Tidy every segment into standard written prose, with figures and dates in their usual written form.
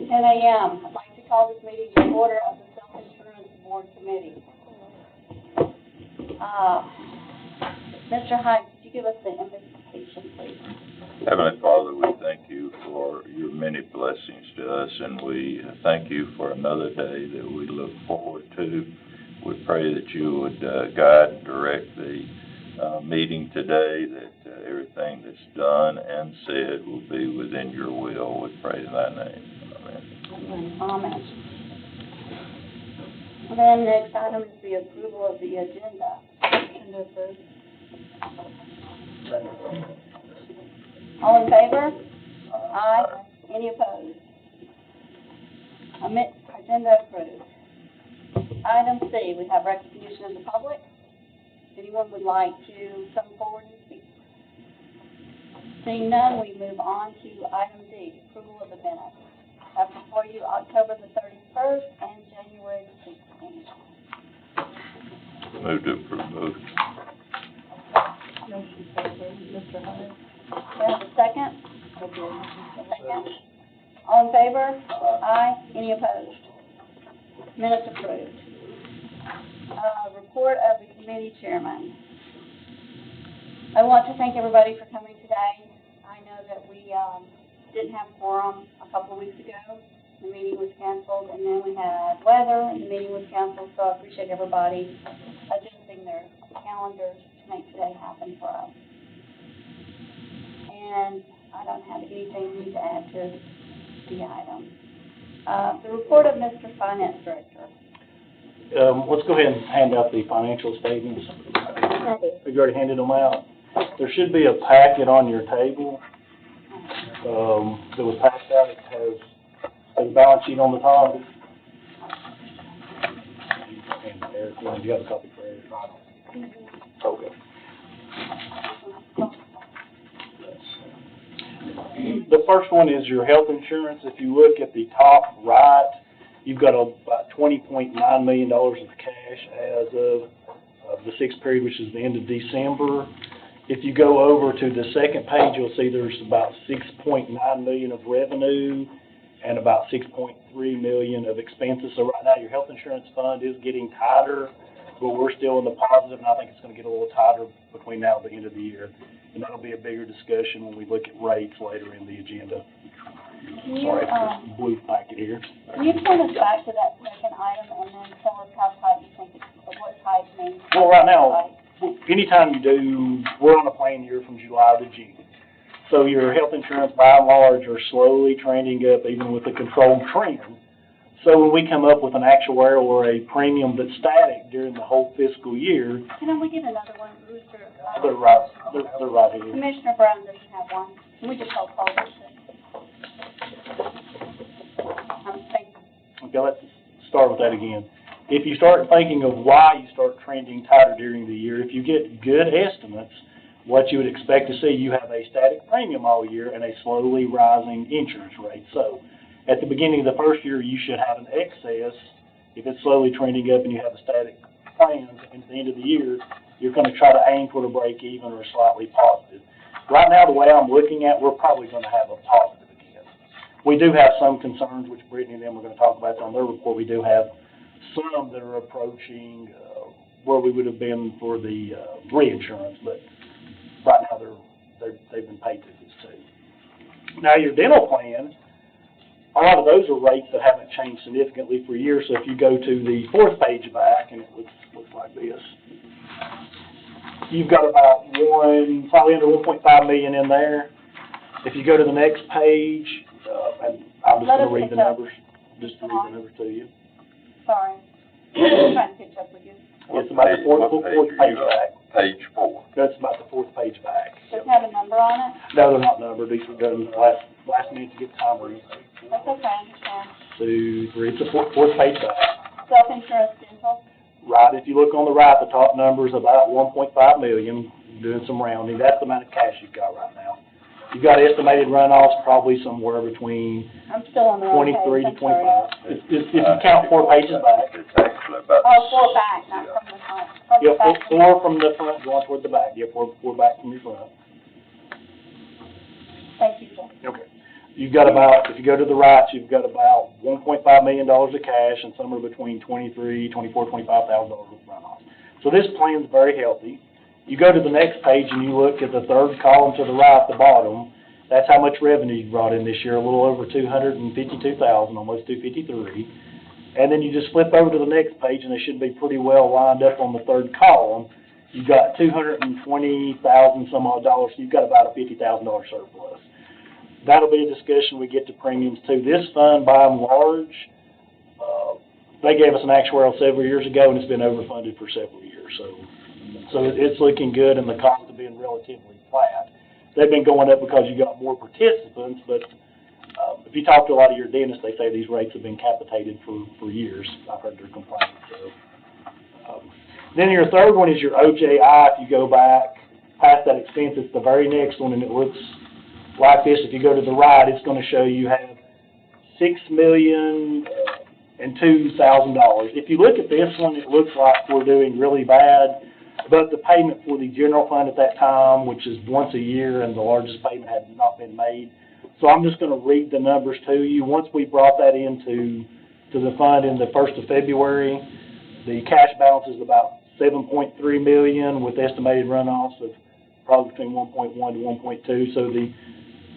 10 a.m. I'd like to call this meeting to order of the Self-Insurance Board Committee. Mr. Hyde, could you give us the invitation, please? Heavenly Father, we thank you for your many blessings to us, and we thank you for another day that we look forward to. We pray that you would guide and direct the meeting today, that everything that's done and said will be within your will. We pray in thy name. Amen. Amen. And then next item is the approval of the agenda. Motion to approve. All in favor? Aye. Any opposed? Agenda approved. Item C, we have recognition of the public. If anyone would like to come forward and speak? Seeing none, we move on to item D, approval of the minutes. I have before you October the 31st and January the 16th. Move to approve. Mr. Hyde. We have a second? Second. All in favor? Aye. Any opposed? Minutes approved. Report of the committee chairman. I want to thank everybody for coming today. I know that we didn't have quorum a couple of weeks ago. The meeting was canceled, and then we had weather, and the meeting was canceled, so I appreciate everybody adjusting their calendars to make today happen for us. And I don't have anything new to add to the item. The report of Mr. Finance Director. Let's go ahead and hand out the financial statements. Have you already handed them out? There should be a packet on your table that was passed out. It has a balance sheet on the top. And Eric, you have a copy for Eric? Okay. The first one is your health insurance. If you look at the top right, you've got about $20.9 million of cash as of the sixth period, which is the end of December. If you go over to the second page, you'll see there's about $6.9 million of revenue and about $6.3 million of expenses. So right now, your health insurance fund is getting tighter, but we're still in the positive, and I think it's going to get a little tighter between now and the end of the year. And that'll be a bigger discussion when we look at rates later in the agenda. Sorry, blue packet here. Can you point us back to that second item and then tell us how tight you think what tight means? Well, right now, anytime you do, we're on a plan year from July to June. So your health insurance, by and large, are slowly trending up, even with a controlled trend. So when we come up with an actuarial or a premium that's static during the whole fiscal year. Can we get another one, Rooster? They're right here. Commissioner Brown doesn't have one. Can we just hold this? Thank you. Okay, let's start with that again. If you start thinking of why you start trending tighter during the year, if you get good estimates, what you would expect to see, you have a static premium all year and a slowly rising insurance rate. So at the beginning of the first year, you should have an excess. If it's slowly trending up and you have a static plan, at the end of the year, you're going to try to aim for a break even or slightly positive. Right now, the way I'm looking at, we're probably going to have a positive again. We do have some concerns, which Brittany and them are going to talk about on their report. We do have some that are approaching where we would have been for the reinsurance, but right now they've been paid to this too. Now your dental plan, a lot of those are rates that haven't changed significantly for years. So if you go to the fourth page back, and it looks like this, you've got about probably under 1.5 million in there. If you go to the next page, and I'm just going to read the numbers, to you. Sorry, I'm trying to catch up with you. It's about the fourth page back. Page 4. That's about the fourth page back. Does it have a number on it? No, they're not numbered. These were done last minute to get time read. That's okay, I understand. 2, 3, it's the fourth page back. Self-insurance dental? Right, if you look on the right, the top number is about 1.5 million, doing some rounding. That's the amount of cash you've got right now. You've got estimated runoffs probably somewhere between I'm still on the wrong 23 page. to 25. If you count 4 pages back. It's actually about 4 back, not from the front. Yeah, 4 from the front going toward the back. Yeah, 4 back from your front. Thank you, sir. Okay. you've got about, if you go to the right, you've got about $1.5 million of cash and somewhere between $23,000, $24,000, $25,000 of runoff. So this plan's very healthy. You go to the next page and you look at the third column to the right at the bottom. That's how much revenue you brought in this year, a little over $252,000, almost $253,000. And then you just flip over to the next page and they should be pretty well lined up on the third column. You've got $220,000 some odd dollars, so you've got about a $50,000 surplus. That'll be a discussion we get to premiums too. This fund, by and large, they gave us an actuarial several years ago, and it's been overfunded for several years. So it's looking good, and the costs have been relatively flat. They've been going up because you got more participants, but if you talk to a lot of your dentists, they say these rates have been capitated for years. I've heard their complaints. So, then your third one is your OJI. If you go back past that expense, it's the very next one, and it looks like this. If you go to the right, it's going to show you have $6,002,000. If you look at this one, it looks like we're doing really bad, but the payment for the general fund at that time, which is once a year, and the largest payment had not been made. So I'm just going to read the numbers to you. Once we brought that into the fund in the 1st of February, the cash balance is about $7.3 million with estimated runoffs of probably between 1.1 to 1.2. So the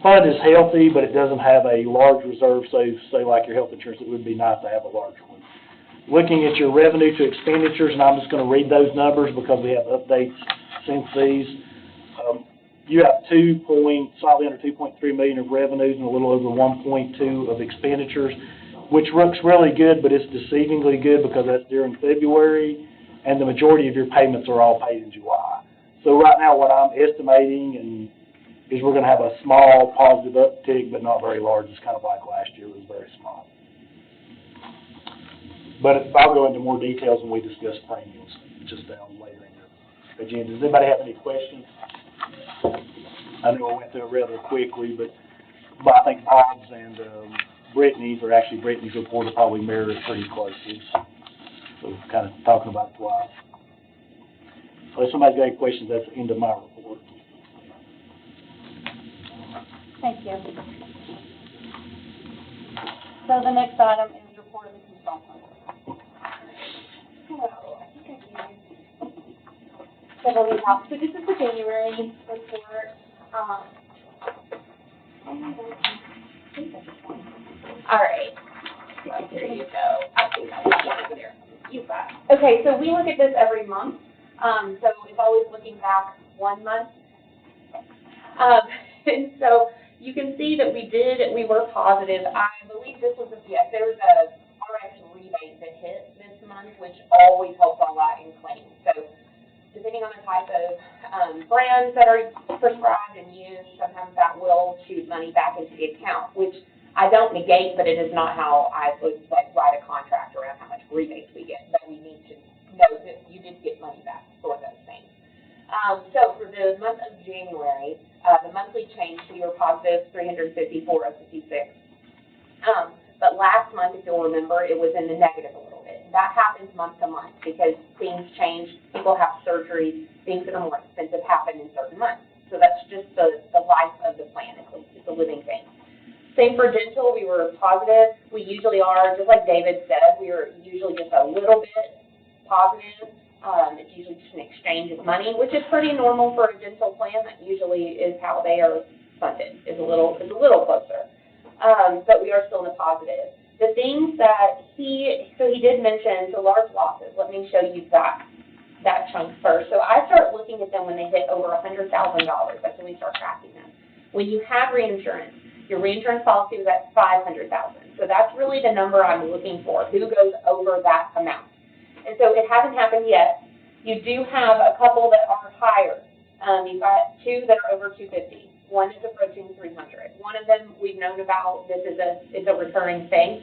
fund is healthy, but it doesn't have a large reserve, say like your health insurance. It would be nice to have a larger one. Looking at your revenue to expenditures, and I'm just going to read those numbers because we have updates since these. You have slightly under $2.3 million of revenues and a little over 1.2 of expenditures, which looks really good, but it's deceivingly good because that's during February, and the majority of your payments are all paid in July. So right now, what I'm estimating is we're going to have a small positive uptick, but not very large. It's kind of like last year. It was very small. But I'll go into more details when we discuss premiums just down later in the agenda. Does anybody have any questions? I know I went through it rather quickly, but I think Bob's and Brittany's report will probably mirror it pretty closely. So kind of talking about it twice. So if somebody's got any questions, that's the end of my report. Thank you. So the next item is report of the consultant. So I think I gave you several weeks out. So this is the January report. All right. Here you go. I think I got one over there. You got it. Okay, so we look at this every month. So it's always looking back 1 month. And so you can see that we were positive. I believe this was there was a RX rebate that hit this month, which always helps a lot in claims. So depending on the type of brands that are prescribed and used, sometimes that will shoot money back into the account, which I don't negate, but it is not how I would write a contract around how much rebates we get. But we need to know that you did get money back for those things. So for the month of January, the monthly change, we were positive 354 of 56. But last month, if you'll remember, it was in the negative a little bit. That happens month to month because things change. People have surgery. Things that are more expensive happen in certain months. So that's just the life of the plan. It's a living thing. Same for dental. We were positive. We usually are, just like David said, we are usually just a little bit positive. It's usually just an exchange of money, which is pretty normal for a dental plan. That usually is how they are funded. Is a little closer. But we are still in the positive. The things that he did mention, the large losses. Let me show you that chunk first. So I start looking at them when they hit over $100,000. That's when we start tracking them. When you have reinsurance, your reinsurance policy was at $500,000. So that's really the number I'm looking for. Who goes over that amount? And so it hasn't happened yet. You do have a couple that are higher. You've got two that are over 250. One is approaching 300. One of them we've known about. It's a recurring thing.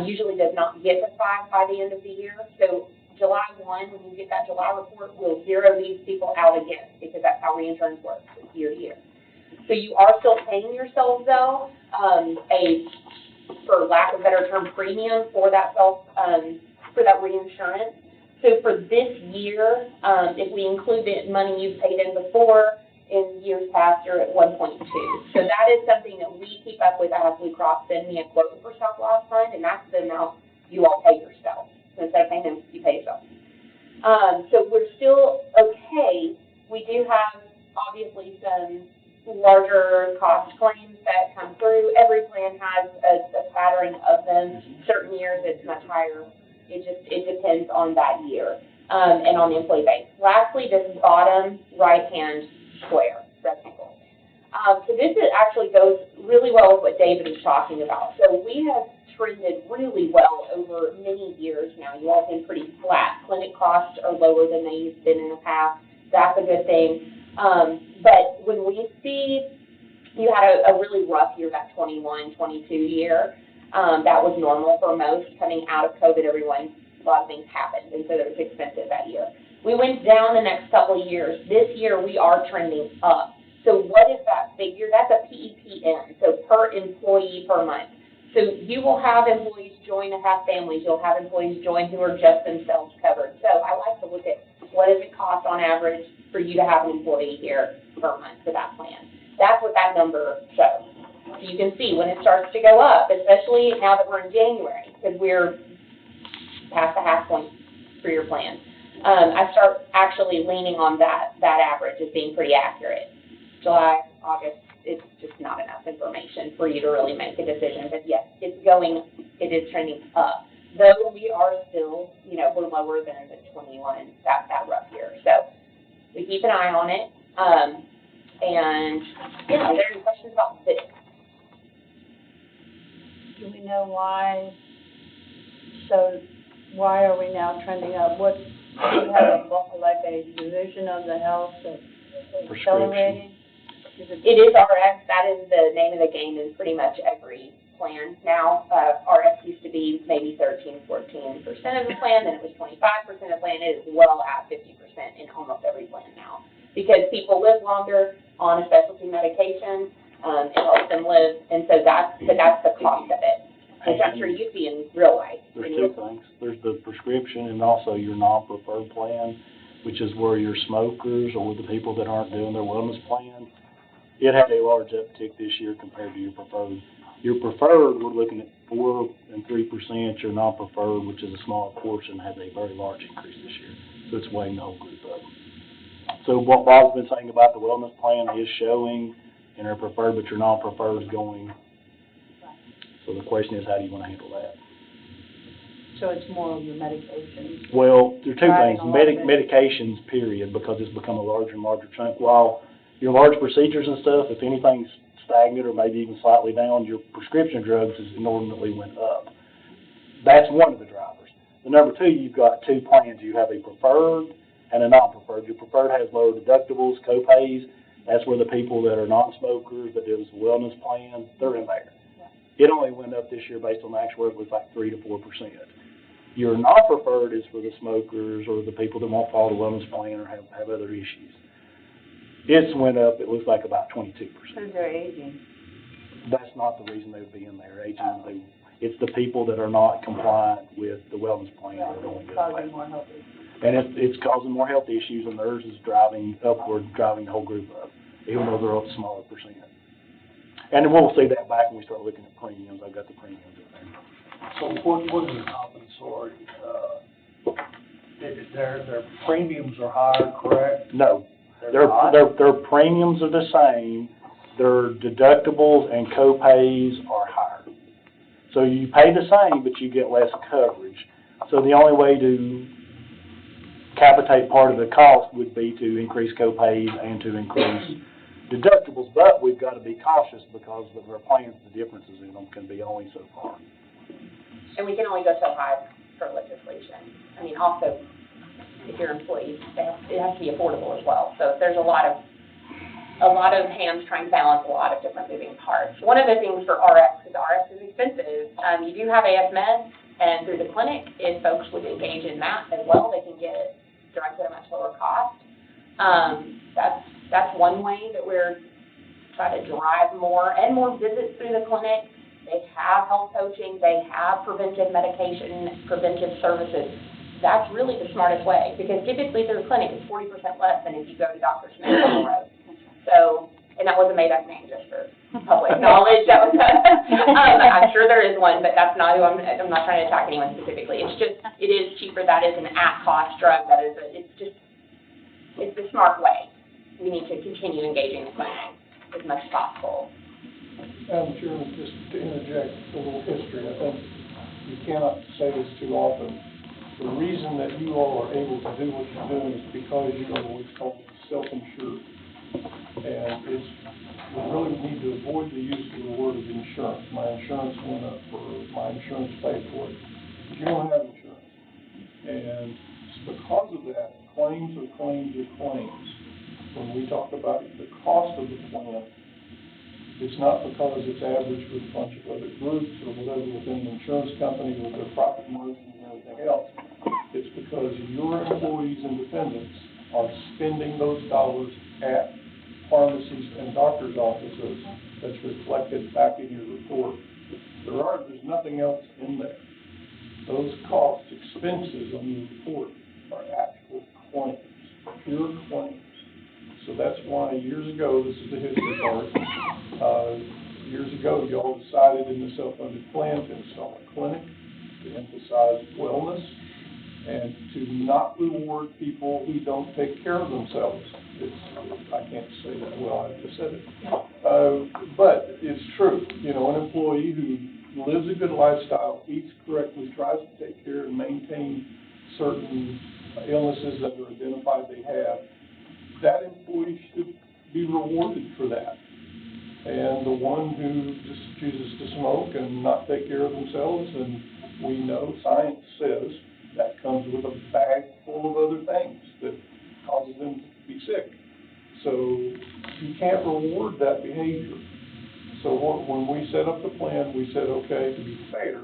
Usually does not get to 5 by the end of the year. So July 1, when you get that July report, we'll zero these people out again because that's how reinsurance works year to year. So you are still paying yourselves though for lack of a better term, premium for that reinsurance. So for this year, if we include the money you've paid in before, in years past, you're at 1.2. So that is something that we keep up with as Blue Cross send me a quote for stop loss fund, and that's the amount you all pay yourself. So instead of paying them, you pay yourself. So we're still okay. We do have, obviously, some larger cost claims that come through. Every plan has a pattern of them. Certain years it's much higher. It depends on that year, and on the employee base. Lastly, this bottom right-hand square, rectangle. So this actually goes really well with what David is talking about. So we have trended really well over many years now. You all have been pretty flat. Clinic costs are lower than they've been in the past. That's a good thing. But when we see you had a really rough year, that 21, 22 year, that was normal for most. Coming out of COVID, a lot of things happened, and so it was expensive that year. We went down the next couple of years. This year, we are trending up. So what is that figure? That's a PEPM, so per employee per month. So you will have employees join that have families. You'll have employees join who are just themselves covered. So I like to look at what does it cost on average for you to have an employee here per month for that plan. That's what that number shows. So you can see when it starts to go up, especially now that we're in January, because we're past the half point for your plan. I start actually leaning on that average as being pretty accurate. July, August, it's just not enough information for you to really make a decision. But yes, it is trending up. Though we are still, we're lower than the 21, that rough year. So we keep an eye on it. And yeah, are there any questions about this? Do we know why? So why are we now trending up? What, do we have a division of the health that's accelerating? It is RX. That is the name of the game in pretty much every plan now. RX used to be maybe 13, 14% of the plan, then it was 25% of the plan. It is well at 50% in almost every plan now. Because people live longer on a specialty medication, it helps them live, and so that's the cost of it, which I'm sure you see in real life. There's two things. There's the prescription and also your non-preferred plan, which is where your smokers or the people that aren't doing their wellness plan. It had a large uptick this year compared to your preferred. Your preferred, we're looking at 4 and 3%. Your non-preferred, which is a small portion, has a very large increase this year. So it's weighing the whole group up. So what Bob's been saying about the wellness plan is showing in our preferred, but your non-preferred is going. So the question is, how do you want to handle that? So it's more of the medications. Well, there are two things. Medications, period, because it's become a larger and larger chunk. While your large procedures and stuff, if anything's stagnant or maybe even slightly down, your prescription drugs has inordinately went up. That's one of the drivers. The number two, you've got two plans. You have a preferred and a non-preferred. Your preferred has lower deductibles, co-pays. That's where the people that are non-smokers, that do the wellness plan, they're in there. It only went up this year based on the actual, it was like 3 to 4%. Your non-preferred is for the smokers or the people that won't follow the wellness plan or have other issues. It's went up, it looks like about 22%. Because they're aging. That's not the reason they would be in there. Aging, it's the people that are not compliant with the wellness plan that are going to go causing more health issues. And it's causing more health issues, and theirs is driving upward, driving the whole group up, even though they're a smaller percent. And we'll see that back when we start looking at premiums. I've got the premiums in there. So what is the compensatory, their premiums are higher, correct? No, their premiums are the same, their deductibles and co-pays are higher. So you pay the same, but you get less coverage. So the only way to capitate part of the cost would be to increase co-pays and to increase deductibles, but we've got to be cautious because of our plans, the differences in them can be only so far. And we can only go so high for legislation. I mean, also, if you're employees, it has to be affordable as well. So there's a lot of hands trying to balance a lot of different moving parts. One of the things for RX, because RX is expensive, you do have AF Med, and through the clinic, if folks would engage in that as well, they can get drugs at a much lower cost. That's one way that we're trying to drive more visits through the clinic. They have health coaching, they have preventive medication, preventive services. That's really the smartest way, because typically through the clinic it's 40% less than if you go to Dr. Smith on the road. So, and that wasn't made up name, just for public knowledge. That was, I'm sure there is one, but that's not who I'm not trying to attack anyone specifically. It's just, it is cheaper. That is an at-cost drug. That is, it's the smart way. We need to continue engaging the clinic as much as possible. Madam Chairman, just to interject a little history, I think you cannot say this too often. The reason that you all are able to do what you're doing is because you are what's called self-insured. And we really need to avoid the use of the word of insurance. My insurance went up, or my insurance paid for it. But you don't have insurance. And because of that, claims are claims are claims. When we talk about the cost of the plan, it's not because it's averaged with a bunch of other groups or whatever within the insurance company with their profit margins and everything else. It's because your employees and dependents are spending those dollars at pharmacies and doctor's offices that's reflected back in your report. There's nothing else in there. Those costs, expenses on your report are actual claims, pure claims. So that's why years ago, this is the history part, years ago, y'all decided in the self-funded plan to install a clinic, to emphasize wellness, and to not reward people who don't take care of themselves. I can't say that well, I just said it. But it's true. You know, an employee who lives a good lifestyle, eats correctly, tries to take care and maintain certain illnesses that are identified they have, that employee should be rewarded for that. And the one who just chooses to smoke and not take care of themselves, and we know science says that comes with a bag full of other things that causes them to be sick. So you can't reward that behavior. So when we set up the plan, we said, okay, to be fair,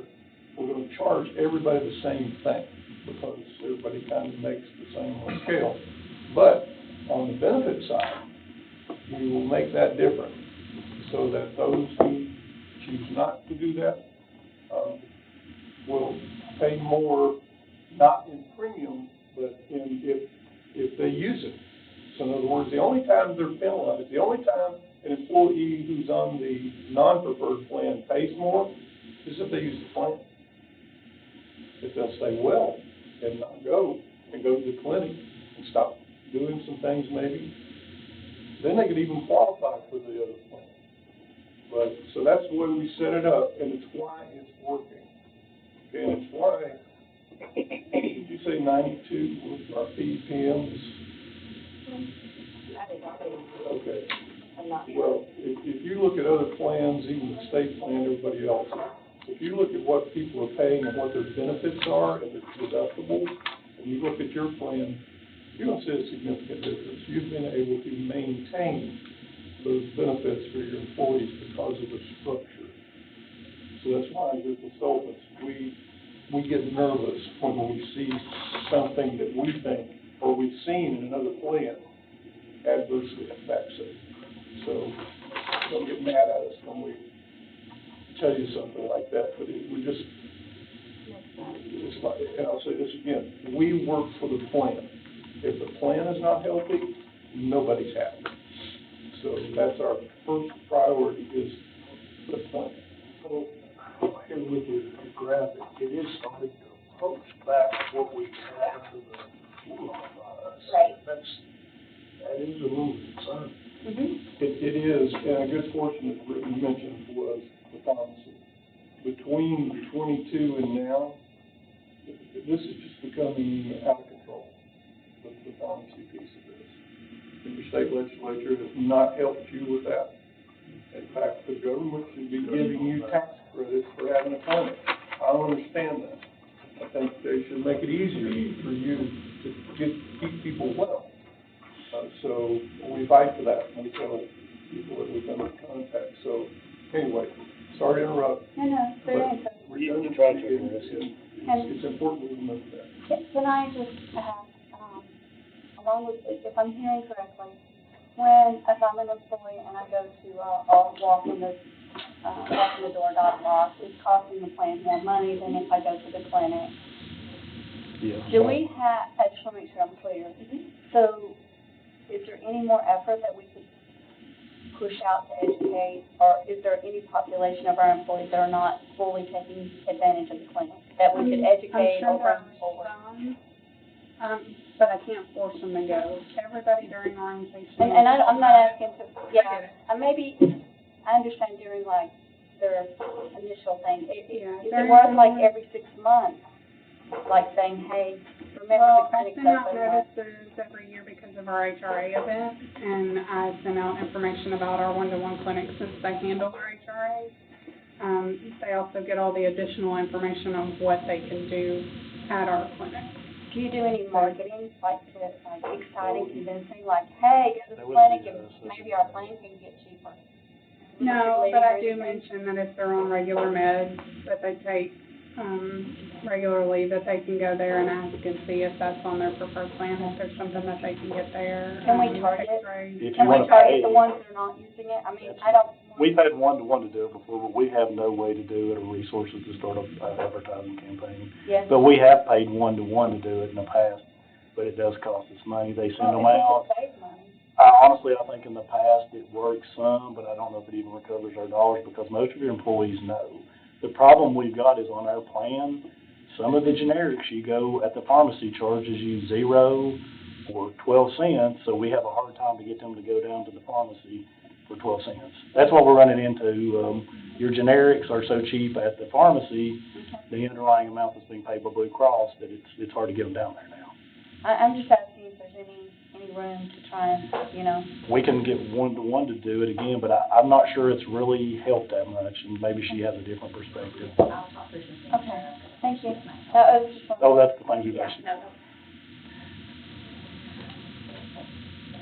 we're going to charge everybody the same thing because everybody kind of makes the same scale. But on the benefit side, we will make that different so that those who choose not to do that will pay more, not in premium, but if they use it. So in other words, the only time they're penalized, the only time an employee who's on the non-preferred plan pays more is if they use the plan. If they'll stay well and not go and go to the clinic and stop doing some things maybe, then they could even qualify for the other plan. But, so that's the way we set it up, and it's why it's working. Okay, and it's why, did you say 92 with our PEPMs? Okay. Well, if you look at other plans, even the state plan, everybody else, if you look at what people are paying and what their benefits are and the deductibles, and you look at your plan, you're going to see a significant difference. You've been able to maintain those benefits for your employees because of the structure. So that's why, as consultants, we get nervous when we see something that we think or we've seen in another plan adversely affects it. So don't get mad at us when we tell you something like that, but it's like, and I'll say this again, we work for the plan. If the plan is not healthy, nobody's happy. So that's our first priority is the plan. So, here with your graphic, it is starting to approach back what we had under the flu virus. Right. That is a little concern. Mm-hmm. It is, and a good portion that Brittany mentioned was the pharmacy. Between 22 and now, this is just becoming out of control, the pharmacy piece of this. And your state legislature has not helped you with that. In fact, the government should be giving you tax credits for having a clinic. I don't understand that. I think they should make it easier for you to keep people well. So we fight for that, and we tell people that we come in contact. So anyway, sorry to interrupt. No, very interesting. We're going to try to it's important we remember that. Can I just have, along with, if I'm hearing correctly, if I'm an employee and I go to, I'll walk in the door, not lock, it's costing the plan more money than if I go to the clinic. Yeah. Do we have, I just want to make sure I'm clear. So is there any more effort that we could push out to educate, or is there any population of our employees that are not fully taking advantage of the clinic, that we could educate or bring forward? But I can't force them to go. Everybody during orientation. And I'm not asking to, I yeah, get it. maybe, I understand during like their initial thing, Yeah, is it during worth like the- every 6 months? Like saying, hey, remember Well, the I clinic send out open? Like, notices every year because of our HRA event, and I send out information about our one-to-one clinic since they handle our HRA. They also get all the additional information on what they can do at our clinic. do you do any marketing, like exciting, convincing, like, hey, go to That the would clinic be, and such maybe a- our plan can get cheaper? No, Leave but I or do anything? mention that if they're on regular meds that they take, regularly, that they can go there and ask and see if that's on their preferred plan, if there's something that they can get there. Can we target? X-rays. If you Can we wanna target pay, the ones that are not using it? I mean, That's- I don't. we've had one-to-one to do it before, but we have no way to do it or resources to start an advertising campaign. Yes. But we have paid one-to-one to do it in the past, but it does cost us money. They send them out. Save money. Honestly, I think in the past it works some, but I don't know if it even recovers our dollars because most of your employees know. The problem we've got is on our plan, some of the generics you go at the pharmacy charges you 0 or 12 cents, so we have a hard time to get them to go down to the pharmacy for 12 cents. That's what we're running into. Your generics are so cheap at the pharmacy, the underlying amount that's being paid by Blue Cross, that it's hard to get them down there now. I'm just asking if there's any room to try and, We can get one-to-one to do it again, but I'm not sure it's really helped that much, and maybe she has a different perspective. okay, thank you. That was just one. Oh, that's the thing you Yeah, mentioned. no.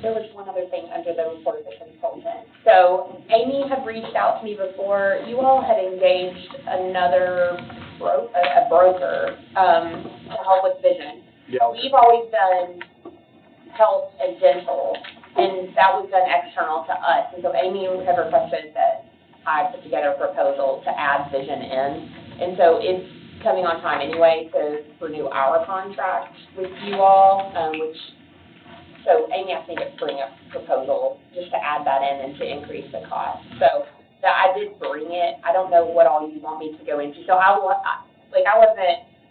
There was one other thing under the report of the consultant. So Amy had reached out to me before. You all had engaged another a broker, to help with vision. Yeah, We've always done health and dental, and that was done external to us. And so Amy had requested that I put together a proposal to add vision in. And so it's coming on time anyway to renew our contract with you all, so Amy asked me to bring a proposal just to add that in and to increase the cost. So that I did bring it. I don't know what all you want me to go into. So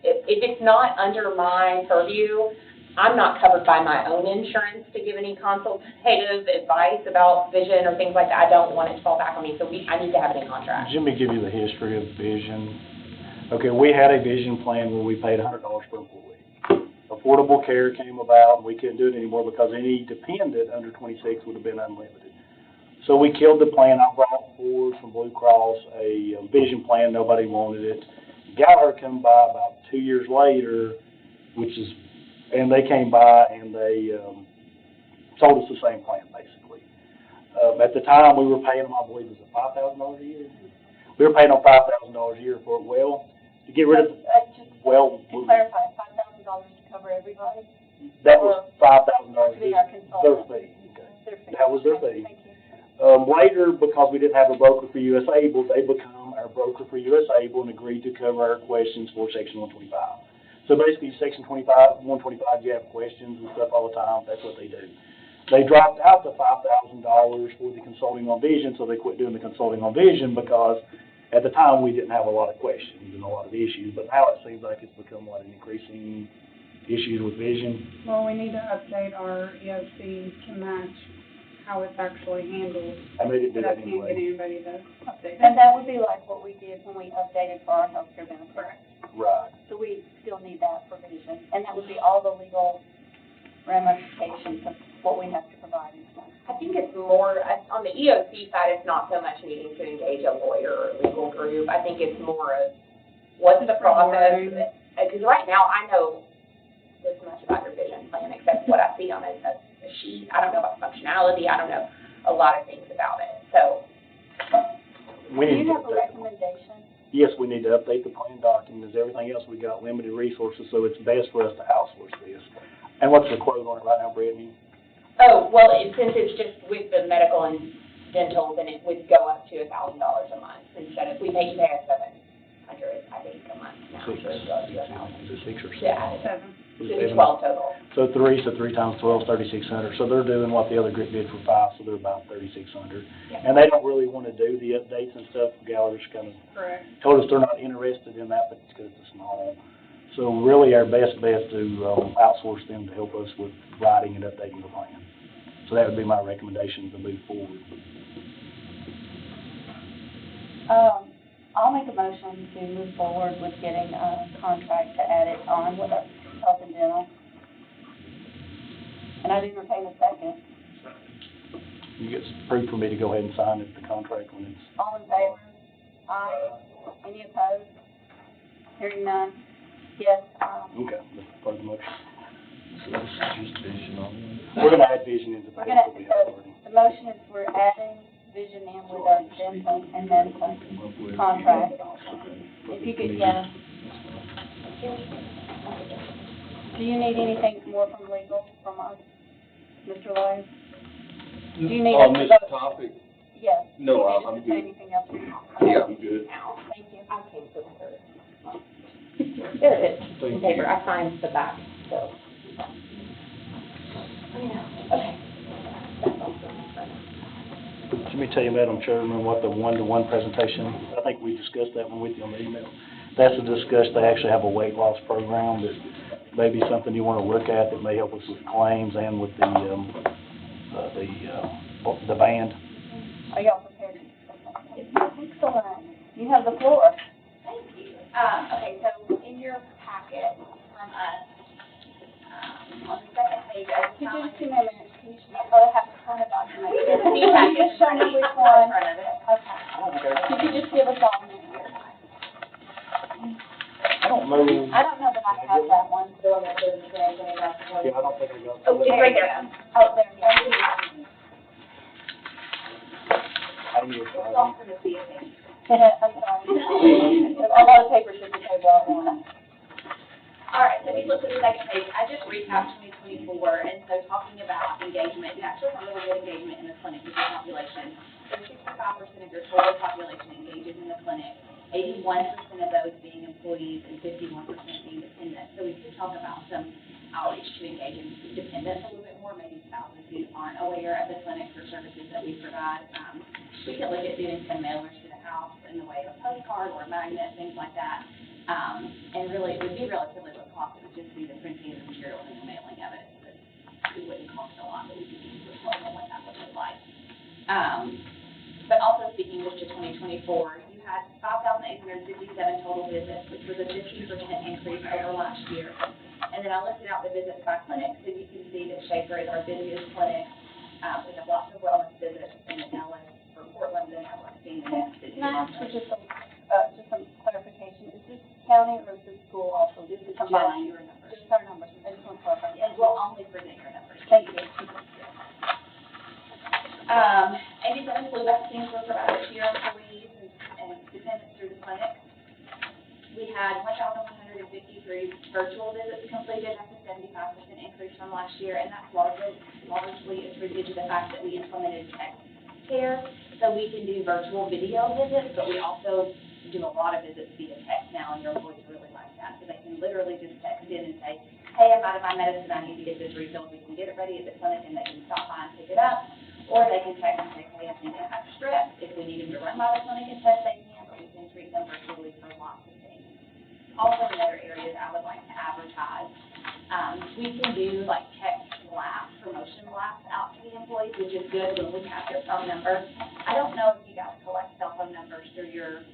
if it's not under my purview, I'm not covered by my own insurance to give any consultative advice about vision or things like that. I don't want it to fall back on me, so I need to have it in contract. Let me give you the history of vision. Okay, we had a vision plan where we paid $100 per employee. Affordable care came about, and we couldn't do it anymore because any dependent under 26 would have been unlimited. So we killed the plan. I brought forward from Blue Cross a vision plan. Nobody wanted it. Gallagher came by about 2 years later, and they came by and they sold us the same plan, basically. At the time, we were paying them, I believe, was it $5,000 a year? We were paying them $5,000 a year for it. Well, to get rid of, Just well, to clarify, $5,000 to cover everybody? that was $5,000 To be our their consultant? fee. Their fee. That was their Okay, fee. Thank you. Later, because we didn't have a broker for US Able, they become our broker for US Able and agreed to cover our questions for Section 125. So basically, Section 125, you have questions and stuff all the time. That's what they do. They dropped out the $5,000 for the consulting on vision, so they quit doing the consulting on vision because at the time we didn't have a lot of questions and a lot of issues. But now it seems like it's become an increasing issues with vision. Well, we need to update our EOC to match how it's actually handled. I made it do But I that can't get anyway. anybody to update And it. that would be like what we did when we updated for our healthcare benefits. Correct. Right. So we still need that provision, and that would be all the legal ramifications of what we have to provide and stuff. I think it's more, on the EOC side, it's not so much needing to engage a lawyer or legal group. I think it's more of, what's the process? Because right now, I know this much about your vision plan, except what I see on a sheet. I don't know about functionality. I don't know a lot of things about it. So, We Do need you to have a update. recommendation? Yes, we need to update the plan documents. Everything else, we got limited resources, so it's best for us to outsource this. And what's the quote on it right now, Brittany? since it's just with the medical and dental, then it would go up to $1,000 a month instead of, you pay us $700, I think, a month now. Six. So it goes to $1,000. Is it 6 or 7? Yeah, Seven. Was Should it be 12 total. So three times 12, 3,600. So they're doing what the other group did for 5, so they're about 3,600. Yeah. And they don't really want to do the updates and stuff. Gallagher's kind of Correct. told us they're not interested in that, but it's because it's small. So really our best bet to outsource them to help us with writing and updating the plan. So that would be my recommendation to move forward. I'll make a motion to move forward with getting a contract to add it on with our health and dental. And I'd entertain a second. You get approved for me to go ahead and sign the contract when it's. All in favor? Aye. Any opposed? Hearing none? Yes, Okay, that's part of the motion. So this is just vision only? We're gonna add vision into the. we're gonna, we have already. the motion is we're adding vision in with our dental and medical contract. If you could, yeah. Do you need anything more from legal from us, Mr. Lowe? Do you need us On to this vote? topic? Yes. No, Do you need us I'm to say good. anything else? Yeah, I'm good. Thank you. I came for the There it is, in paper, I signed the back, so. Okay. That's all for me. Let me tell you, Madam Chairman, what the one-to-one presentation, I think we discussed that one with you on the email. That's to discuss, they actually have a weight loss program that may be something you want to look at that may help us with claims and with the band. Are y'all prepared? Excellent. You have the floor. Thank you. Okay, so in your packet from us, on the second page, I just Could you found just give me a minute? Can you, oh, I have to sign a document. Can you just show me which one? Okay. Could you just give us all a minute? I don't know. I don't know that I have that one. Yeah, I don't think I got. Oh, it's right there. Oh, there, yeah. I need it's to. off in the CFA. Yeah, I'm sorry. A lot of papers at the table at once. All right, so if you look at the second page, I just recapped 2024, and so talking about engagement, you actually have really good engagement in the clinic with your population. So 65% of your total population engages in the clinic, 81% of those being employees and 51% being dependents. So we could talk about some outreach to engaging dependents a little bit more, maybe spouses who aren't aware of the clinics or services that we provide. We could look at doing some mailers to the house in the way of a postcard or a magnet, things like that. And really, it would be relatively low cost. It would just be the printing of the materials and the mailing of it. But it wouldn't cost a lot, but we could use this on what that would look like. But also speaking just to 2024, you had 5,857 total visits, which was a 15% increase over last year. And then I listed out the visits by clinic, so you can see that Schaefer is our busiest clinic. We have lots of wellness visits in Ellis, for Portland, and Ellis being the next city. Can I ask for just some clarification? Is this county or is this school also? This is combined? Your numbers. Just our numbers. I just want to clarify. And we'll only present your numbers. Thank you. 87 flu vaccines were provided to your employees and dependents through the clinic. We had 1,153 virtual visits completed. That's a 75% increase from last year, and that's largely attributed to the fact that we implemented text care. So we can do virtual video visits, but we also do a lot of visits via text now, and your employees really like that. So they can literally just text in and say, hey, I'm out of my medicine, I need to get this refilled. We can get it ready at the clinic, and they can stop by and pick it up. Or they can text and say, hey, I think I have strep. If we need them to run by the clinic and test, they can, but we can treat them virtually for lots of things. Also, in other areas I would like to advertise, we can do like text blasts, promotion blasts out to the employees, which is good when we have their phone number. I don't know if you guys collect cell phone numbers through your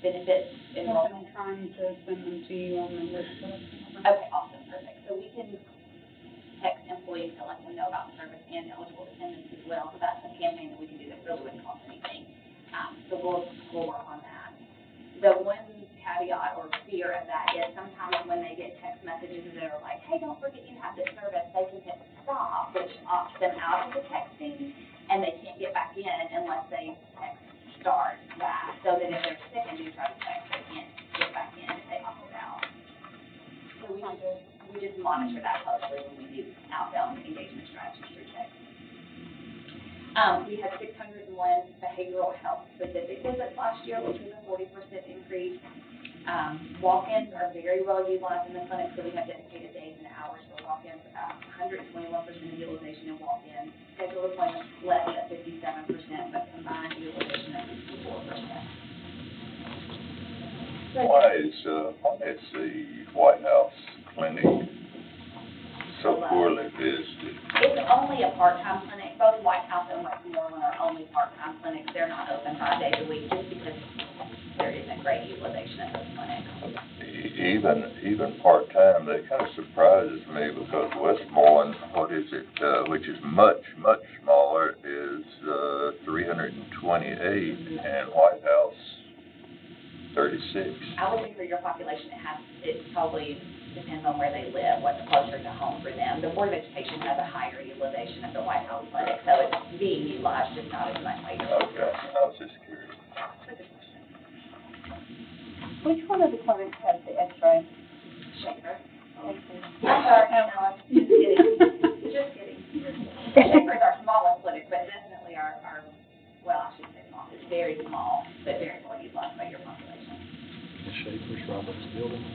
benefits enrollment. I'm trying to send them to you on the list. Okay, awesome, perfect. So we can text employees to let them know about the service and eligible dependents as well. So that's a campaign that we can do that really wouldn't cost anything. So we'll work on that. The one caveat or fear of that is sometimes when they get text messages that are like, hey, don't forget you have this service, they can hit stop, which opts them out of the texting, and they can't get back in unless they text start back. So that if they're sick and do try to text, they can't get back in if they opt out. So we just monitor that closely when we do outbound engagement strategies through text. We had 601 behavioral health specific visits last year, which was a 40% increase. Walk-ins are very well utilized in the clinic, so we have dedicated days and hours for walk-ins, 121% utilization in walk-ins. Scheduled appointments less at 57%, but combined utilization at 64%. Why is the White House clinic so poorly visited? It's only a part-time clinic. Both White House and Westmoreland are only part-time clinics. They're not open 5 days a week just because there isn't great utilization at those clinics. Even part-time, that kind of surprises me because Westmoreland, what is it, which is much smaller, is 328, and White House 36. I would say for your population, it probably depends on where they live, what's closer to home for them. The Board of Education has a higher utilization at the White House clinic, so it's being utilized, just not as much by your Okay, I was just curious. Which one of the clinics has the X-ray? Shaker. X-ray. I'm sorry, no, just kidding. Just kidding. Shaker is our smallest clinic, but definitely our, well, I shouldn't say small, it's very small, but very well utilized by your population. The Shaker's right by this building.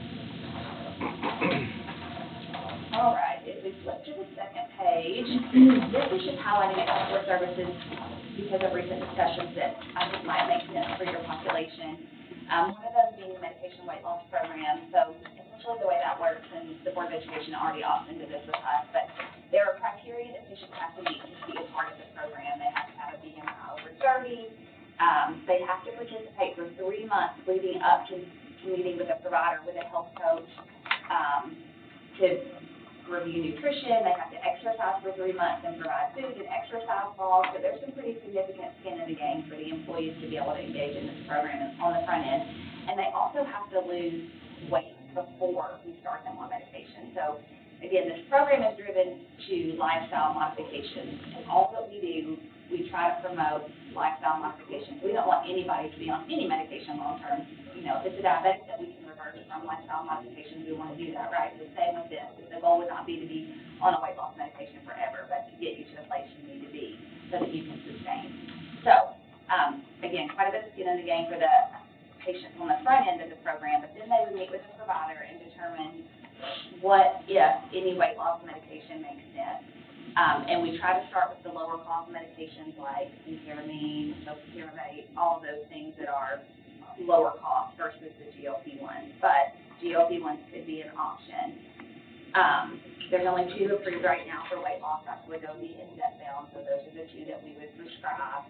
All right, if we flip to the second page, this is just highlighting a couple of services because of recent discussions that I think might make sense for your population. One of those being the medication weight loss program. So essentially the way that works, and the Board of Education already opted into this with us, but there are criteria that patients have to meet to be a part of the program. They have to have a BMI over 30. They have to participate for 3 months leading up to meeting with a provider, with a health coach, to review nutrition. They have to exercise for 3 months and provide food and exercise logs. So there's some pretty significant skin in the game for the employees to be able to engage in this program on the front end. And they also have to lose weight before we start them on medication. So again, this program is driven to lifestyle modifications. And all that we do, we try to promote lifestyle modifications. We don't want anybody to be on any medication long term. You know, if it's a diabetic that we can reverse from lifestyle modifications, we want to do that, right? The same with this. The goal would not be to be on a weight loss medication forever, but to get you to the place you need to be so that you can sustain. So, again, quite a bit of skin in the game for the patients on the front end of the program, but then they would meet with a provider and determine what, if any, weight loss medication makes sense. And we try to start with the lower cost medications like butyramine, topiramate, all of those things that are lower cost versus the GLP-1s. But GLP-1s could be an option. There's only 2 approved right now for weight loss. That's Wegovy and Zepbound, so those are the 2 that we would prescribe.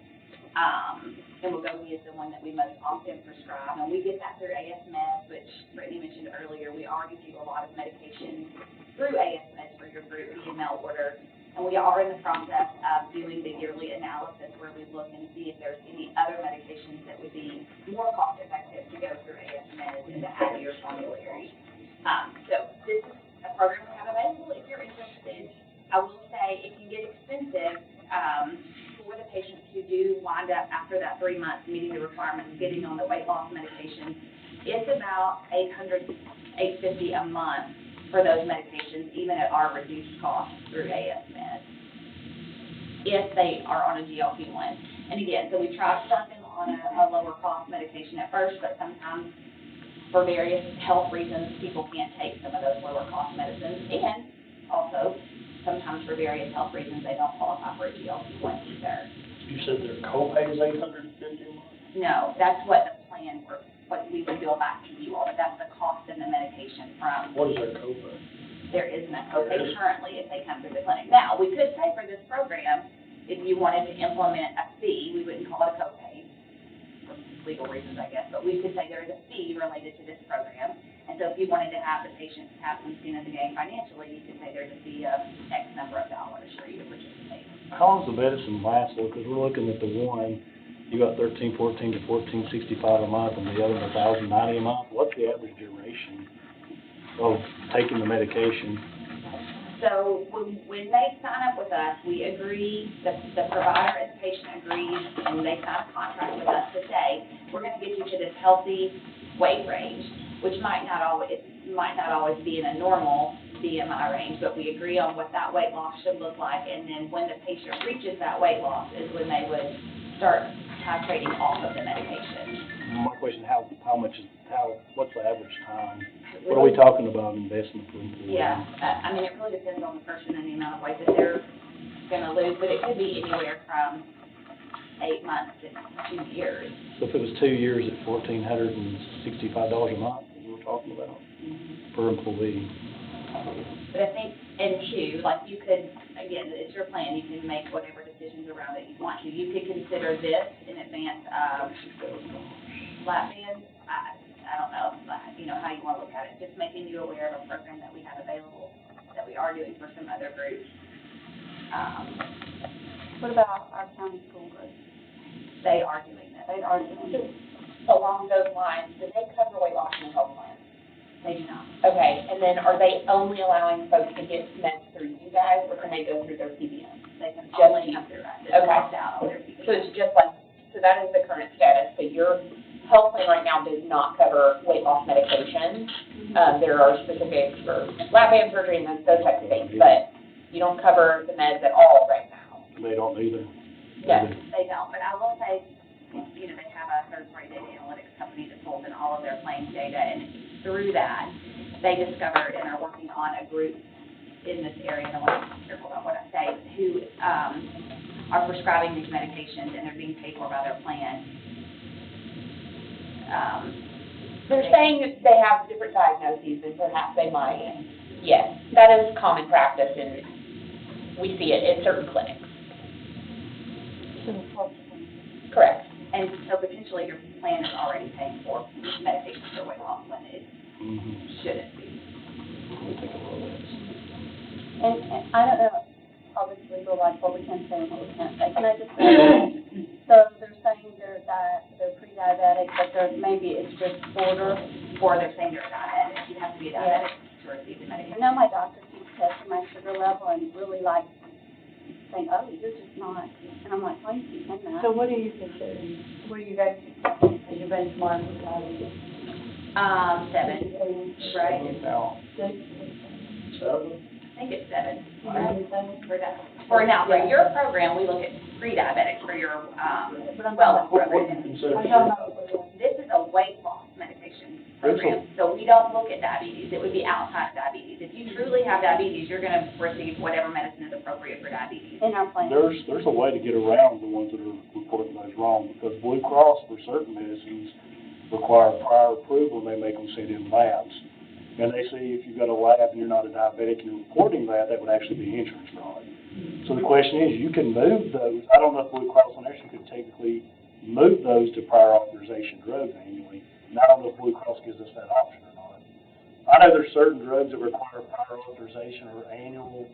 And Wegovy is the one that we most often prescribe. And we get that through ASMED, which Brittany mentioned earlier. We already do a lot of medication through ASMED for your group via mail order. And we are in the process of doing the yearly analysis where we look and see if there's any other medications that would be more cost effective to go through ASMED and to add to your formulary. So this is a program we have available if you're interested. I will say it can get expensive for the patients who do wind up after that 3 months meeting the requirements, getting on the weight loss medication. It's about $800, $850 a month for those medications, even at our reduced cost through ASMED, if they are on a GLP-1. And again, so we try to start them on a lower cost medication at first, but sometimes for various health reasons, people can't take some of those lower cost medicines, and also sometimes for various health reasons, they don't qualify for a GLP-1 either. You said their copay is $850 a month? No, that's what the plan works. What we would bill back to you all, but that's the cost of the medication from. What is their copay? There isn't a copay currently if they come through the clinic. Now, we could say for this program, if you wanted to implement a fee, we wouldn't call it a copay for legal reasons, I guess, but we could say there is a fee related to this program. And so if you wanted to have the patients have some skin in the game financially, you could say there's a fee of X number of dollars for you to participate. How long does the medicine last, though? Because we're looking at the one, you got $13.14 to $14.65 a month, and the other $1,090 a month. What's the average duration of taking the medication? So when they sign up with us, we agree, the provider and the patient agrees, and they sign a contract with us to say, we're going to get you to this healthy weight range, which might not always be in a normal BMI range, but we agree on what that weight loss should look like, and then when the patient reaches that weight loss is when they would start titrating off of the medication. My question, what's the average time? What are we talking about investment for employees? Yeah, I mean, it really depends on the person and the amount of weight that they're gonna lose, but it could be anywhere from 8 months to 2 years. So if it was 2 years at $1,465 a month, we were talking about per employee. But I think, and two, like you could, again, it's your plan, you can make whatever decisions around it you want to. You could consider this in advance of lap bands. I don't know, you know, how you want to look at it. Just making you aware of a program that we have available, that we are doing for some other groups. What about our county school group? They are doing this. They are doing it. Along those lines, do they cover weight loss in the health plan? They do not. Okay, and then are they only allowing folks to get meds through you guys, or can they go through their PBM? They can Just only you. come through us. It's Okay. locked out on their So PBM. it's just like, so that is the current status, so your health plan right now does not cover weight loss medications. There are specifics for lap band surgery and those types of things, but you don't cover the meds at all right now. They don't either. No. They don't, but I will say, you know, they have a third-party data analytics company that pulls in all of their claims data, and through that, they discovered and are working on a group in this area, and I want to be careful about what I say, who are prescribing these medications, and they're being paid for by their plan. They're saying that they have different diagnoses, and perhaps they might. Yes, that is common practice, and we see it in certain clinics. Correct. And so potentially your plan is already paying for medications for weight loss when it shouldn't be. We'll take a look at this. And I don't know, obviously, we're like what we can say and what we can't say. Can I just say, so they're saying they're pre-diabetic, but maybe it's just border. Or they're saying they're diabetic. You have to be a diabetic to receive the I medication. know my doctor keeps testing my sugar level and really like saying, oh, you're just not. And I'm like, why do you keep saying that? So what do you consider, what do you guys, as your benchmark? 7, right? Now, I think it's 7. For now, for your program, we look at pre-diabetics for your, wellness what do you program. consider? This is a weight loss medication program, so we don't look at diabetes. It would be outside of diabetes. If you truly have diabetes, you're gonna receive whatever medicine is appropriate for diabetes. In our plan. There's a way to get around the ones that are reporting those wrong, because Blue Cross for certain medicines require prior approval, and they make them send in labs. And they see if you've got a lab and you're not a diabetic and you're reporting that, that would actually be insurance fraud. So the question is, you can move those, I don't know if Blue Cross and National could technically move those to prior authorization drugs annually, and I don't know if Blue Cross gives us that option or not. I know there's certain drugs that require prior authorization or annual.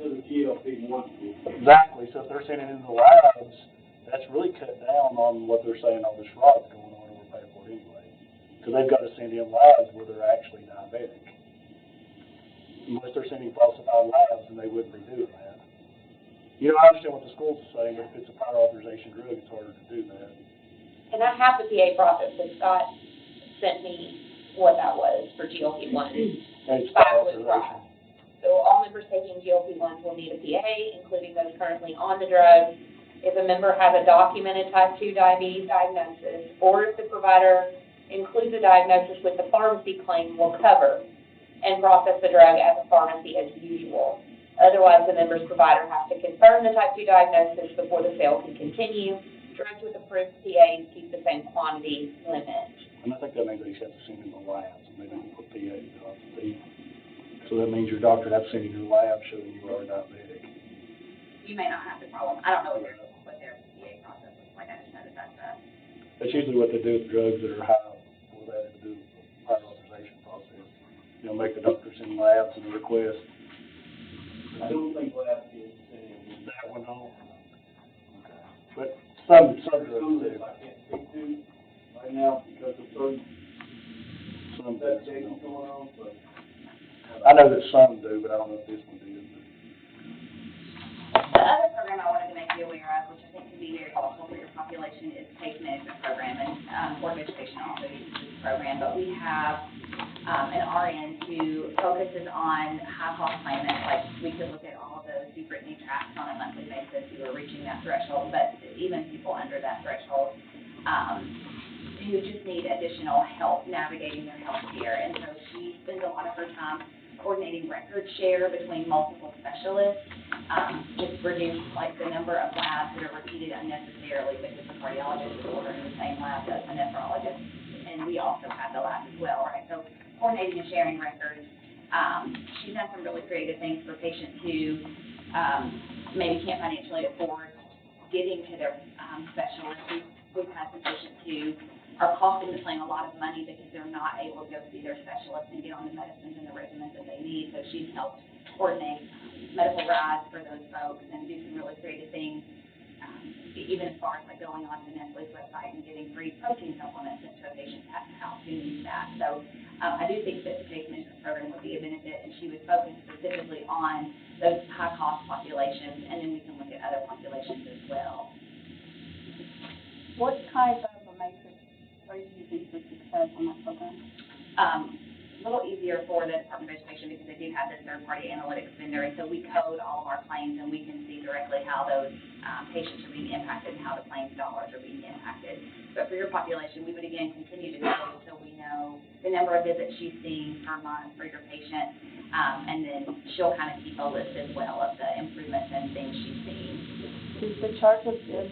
The GLP-1. Exactly, so if they're sending it in the labs, that's really cut down on what they're saying all this fraud's going on and we're paying for it anyway. Because they've got to send in labs where they're actually diabetic. Unless they're sending falsified labs, then they wouldn't be doing that. You know, I understand what the schools are saying, but if it's a prior authorization drug, it's harder to do that. And I have the PA process, so Scott sent me what that was for GLP-1. And it's By prior Blue authorization. Cross. So all members taking GLP-1s will need a PA, including those currently on the drug. If a member has a documented type 2 diabetes diagnosis, or if the provider includes a diagnosis with the pharmacy claim, will cover and process the drug at the pharmacy as usual. Otherwise, the member's provider has to confirm the type 2 diagnosis before the sale can continue. Drugs with approved PAs keep the same quantity limit. And I think that means they just have to send in the labs, and they don't put PAs on the. So that means your doctor has to send in your lab showing you are diabetic. You may not have the problem. I don't know what their PA process looks like. I just know that that's That's usually what they do with drugs that are high, or they have to do the prior authorization process. You know, make the doctor send labs and request. I don't think labs get sent in. That one on. Okay. But some drugs Some do. that I can't speak to right now because of certain Some investigations do. going on, but. I know that some do, but I don't know if this one did. The other program I wanted to make you aware of, which I think can be very helpful for your population, is case management program, and Board of Education also uses this program, but we have an RN who focuses on high-cost claimants, like we could look at all of those secret new tracks on a monthly basis who are reaching that threshold, but even people under that threshold, who just need additional help navigating their health care. And so she spends a lot of her time coordinating record share between multiple specialists, to reduce like the number of labs that are repeated unnecessarily because the cardiologist is ordering the same lab as the nephrologist. And we also have the lab as well, right? So coordinating and sharing records. She's done some really creative things for patients who maybe can't financially afford getting to their specialist. We've had some patients who are costing the plan a lot of money because they're not able to go see their specialist and get on the medicines and the regimens that they need. So she's helped coordinate medical rides for those folks and do some really creative things, even as far as like going on to Nestle's website and getting free protein supplements sent to a patient's house who needs that. So I do think that the case management program would be a benefit, and she would focus specifically on those high-cost populations, and then we can look at other populations as well. What kind of a matrix are you using for success on that program? A little easier for the Department of Education because they do have this third-party analytics vendor, and so we code all of our claims, and we can see directly how those patients are being impacted and how the claims dollars are being impacted. But for your population, we would again continue to code so we know the number of visits she's seeing per month for your patient, and then she'll kind of keep a list as well of the improvements and things she's seeing. Is the charge of this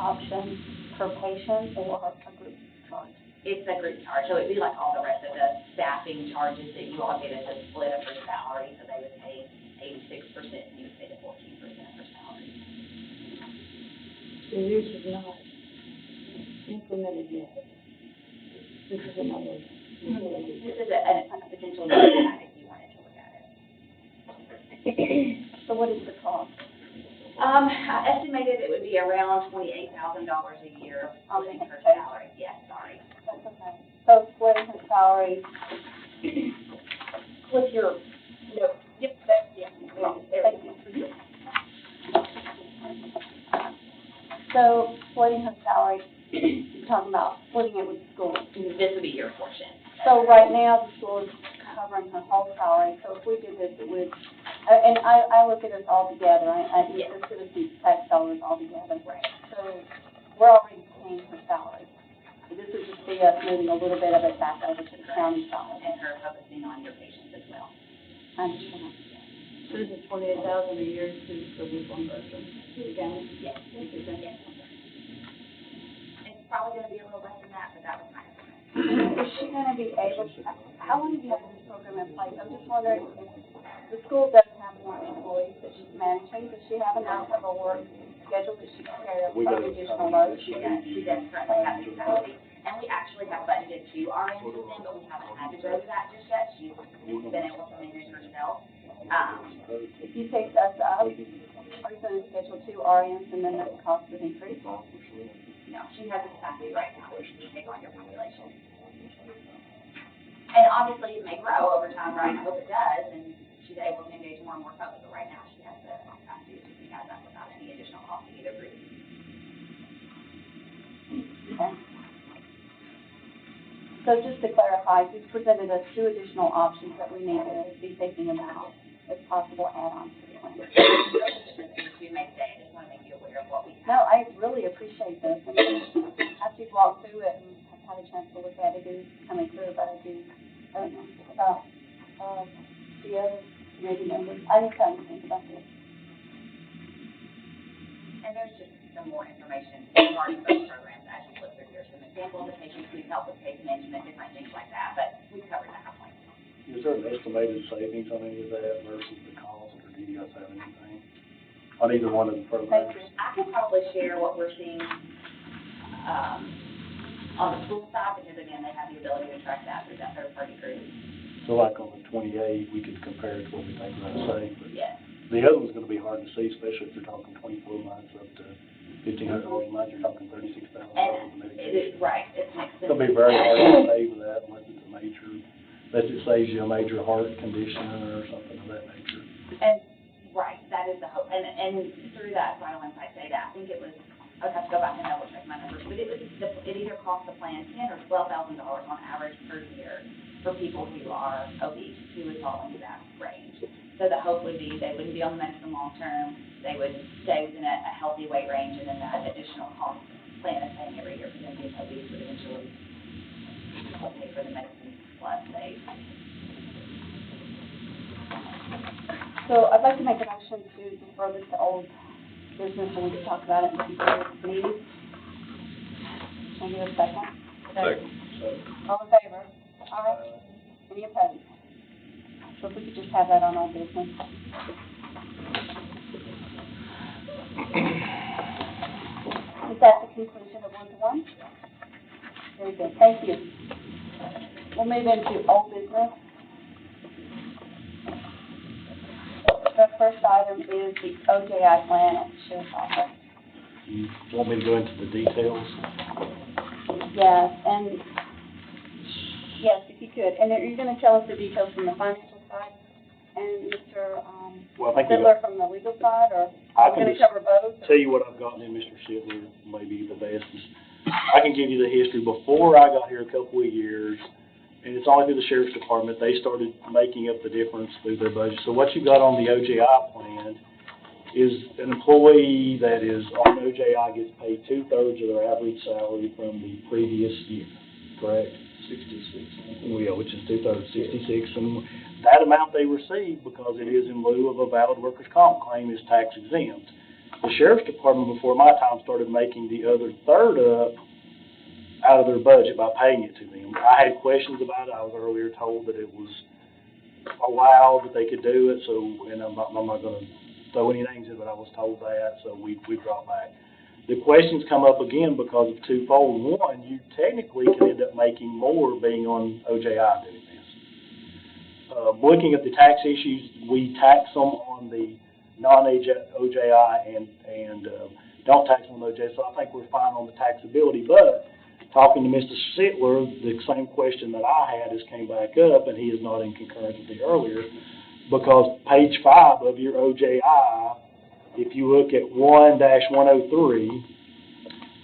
option per patient or a group charge? It's a group charge, so it'd be like all the rest of the staffing charges that you all get as a split of her salary, so they would pay 86% and you would pay the 14% of her salary. So this is not implemented yet. This is another. This is a potential new guide if you wanted to look at it. So what is the cost? I estimated it would be around $28,000 a year splitting her salary. Yes, sorry. That's okay. So splitting her salary with your, No, yep, that's, yeah. thank you. So splitting her salary, you're talking about splitting it with the school. This would be your portion. So right now, the school is covering her whole salary, so if we did this, it would, and I look at it all together, I Yes. consider these tax dollars all together. Right. So we're already paying her salary. So this would just be us moving a little bit of it back over to the county side. And her focusing on your patients as well. I understand. So this is 28,000 a year for this one person, to the county? Yes, yes. It's probably gonna be a little less than that, but that was my estimate. Is she gonna be able, how long have you had this program in place? I'm just wondering if the school does have more employees that she's managing, does she have enough of a work schedule that she can carry up some additional load? She does currently have the capacity, and we actually have budgeted 2 RNs with them, but we haven't had to grow to that just yet. She's been able to manage herself. If you take us up, are you gonna schedule 2 RNs and then the cost would increase? No, she has the capacity right now to take on your population. And obviously, it may grow over time, right? I hope it does, and she's able to engage more and more folks, but right now, she has the capacity to do that without any additional cost to either group. Okay. So just to clarify, you've presented us 2 additional options that we need to be thinking about as possible add-ons to the plan. You may say, I just want to make you aware of what we have. No, I really appreciate this. And after you've walked through it and I've had a chance to look at it, it's coming clear, but I do, about, the other committee members. I need time to think about this. And there's just some more information regarding those programs as you look through here. Some examples of patients who help with case management, different things like that, but we've covered that point. Is there an estimated savings on any of that versus the cost, or do you guys have anything on either one of the programs? I can probably share what we're seeing, on the school side, because again, they have the ability to track that through that third-party group. So like on the 28, we could compare it to what we think we're gonna save, but Yes. the other one's gonna be hard to see, especially if you're talking 24 months up to $1,500 a month, you're talking $36,000 And with it medication. is, right, it's an It's gonna be expensive. very hard to pay for that unless it's a major, unless it saves you a major heart condition or something of that nature. And, right, that is the hope, and through that Vital Insight data, I think it was, I would have to go back and double check my numbers, but it either cost the plan $10,000 or $12,000 on average per year for people who are obese, who would fall into that range. So the hope would be they wouldn't be on the medicine long term, they would stay within a healthy weight range, and then that additional cost plan on paying every year for them being obese would eventually help pay for the medicine supplies they. So I'd like to make a motion to defer this to old business, and we can talk about it in future meetings. Can I get a second? Second. All in favor? Aye. Any opposed? So if we could just have that on old business. Is that the conclusion of one-to-one? Very good, thank you. We'll move into old business. The first item is the OJI plan at the sheriff's office. You want me to go into the details? Yes, and, yes, if you could. And then you're gonna tell us the details from the financial side, and Mr. Well, I think Fiddler from the legal side, or I we're can gonna just cover both? tell you what I've gotten in Mr. Fiddler, maybe the best is, I can give you the history. Before I got here a couple of years, and it's only through the sheriff's department, they started making up the difference through their budget. So what you got on the OJI plan is an employee that is on OJI gets paid 2/3 of their average salary from the previous year, correct? 66. Well, yeah, which is 2/3, 66, and that amount they receive, because it is in lieu of a valid workers' comp claim, is tax exempt. The sheriff's department, before my time, started making the other third up out of their budget by paying it to them. I had questions about it. I was earlier told that it was allowed, that they could do it, so, and I'm not gonna throw any names in, but I was told that, so we dropped back. The questions come up again because of twofold. One, you technically can end up making more being on OJI doing this. Looking at the tax issues, we tax them on the non-OJI and don't tax them on OJI, so I think we're fine on the taxability. But talking to Mr. Sittler, the same question that I had has came back up, and he is not in concurrence with me earlier, because page 5 of your OJI, if you look at 1-103,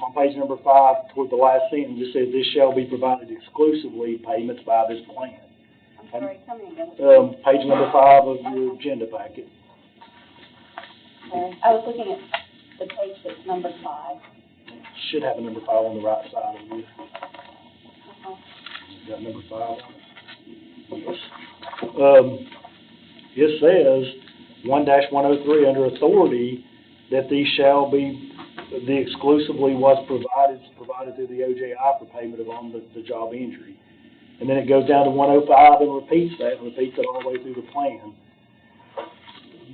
on page number 5, toward the last sentence, it says, "This shall be provided exclusively payments by this plan." I'm sorry, tell me again. Page number 5 of your agenda packet. Okay. I was looking at the page that's numbered 5. Should have a number 5 on the right side of you. Got number 5 on it? Yes. It says, 1-103, under authority, that these shall be, the exclusively was provided through the OJI for payment of on the job injury. And then it goes down to 105 and repeats that, and repeats it all the way through the plan.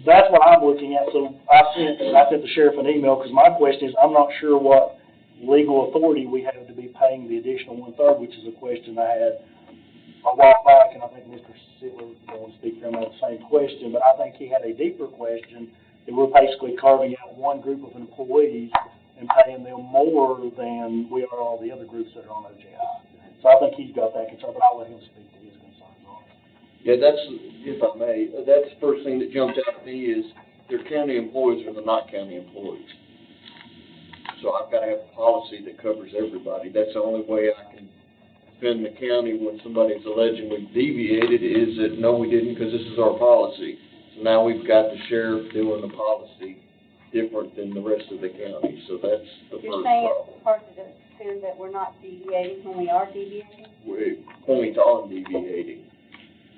That's what I'm looking at, so I sent the sheriff an email, because my question is, I'm not sure what legal authority we have to be paying the additional 1/3, which is a question I had a while back, and I think Mr. Sittler will speak for him on the same question, but I think he had a deeper question, that we're basically carving out one group of employees and paying them more than we are all the other groups that are on OJI. So I think he's got that concern, but I'll let him speak to his concerns on it. Yeah, that's, if I may, that's the first thing that jumped out at me is they're county employees or they're not county employees. So I've got to have a policy that covers everybody. That's the only way I can defend the county when somebody's allegedly deviated, is that, no, we didn't, because this is our policy. So now we've got the sheriff doing the policy different than the rest of the county. So that's the You're first saying problem. it's part of it too, that we're not deviating when we are deviating? We point on deviating.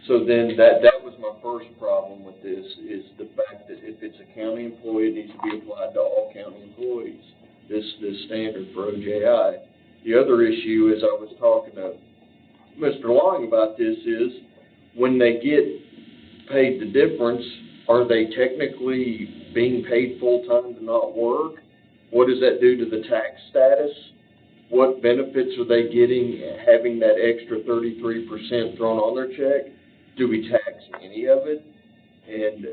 So then that was my first problem with this, is the fact that if it's a county employee, it needs to be applied to all county employees, this standard for OJI. The other issue, as I was talking to Mr. Long about this, is when they get paid the difference, are they technically being paid full-time to not work? What does that do to the tax status? What benefits are they getting having that extra 33% thrown on their check? Do we tax any of it? And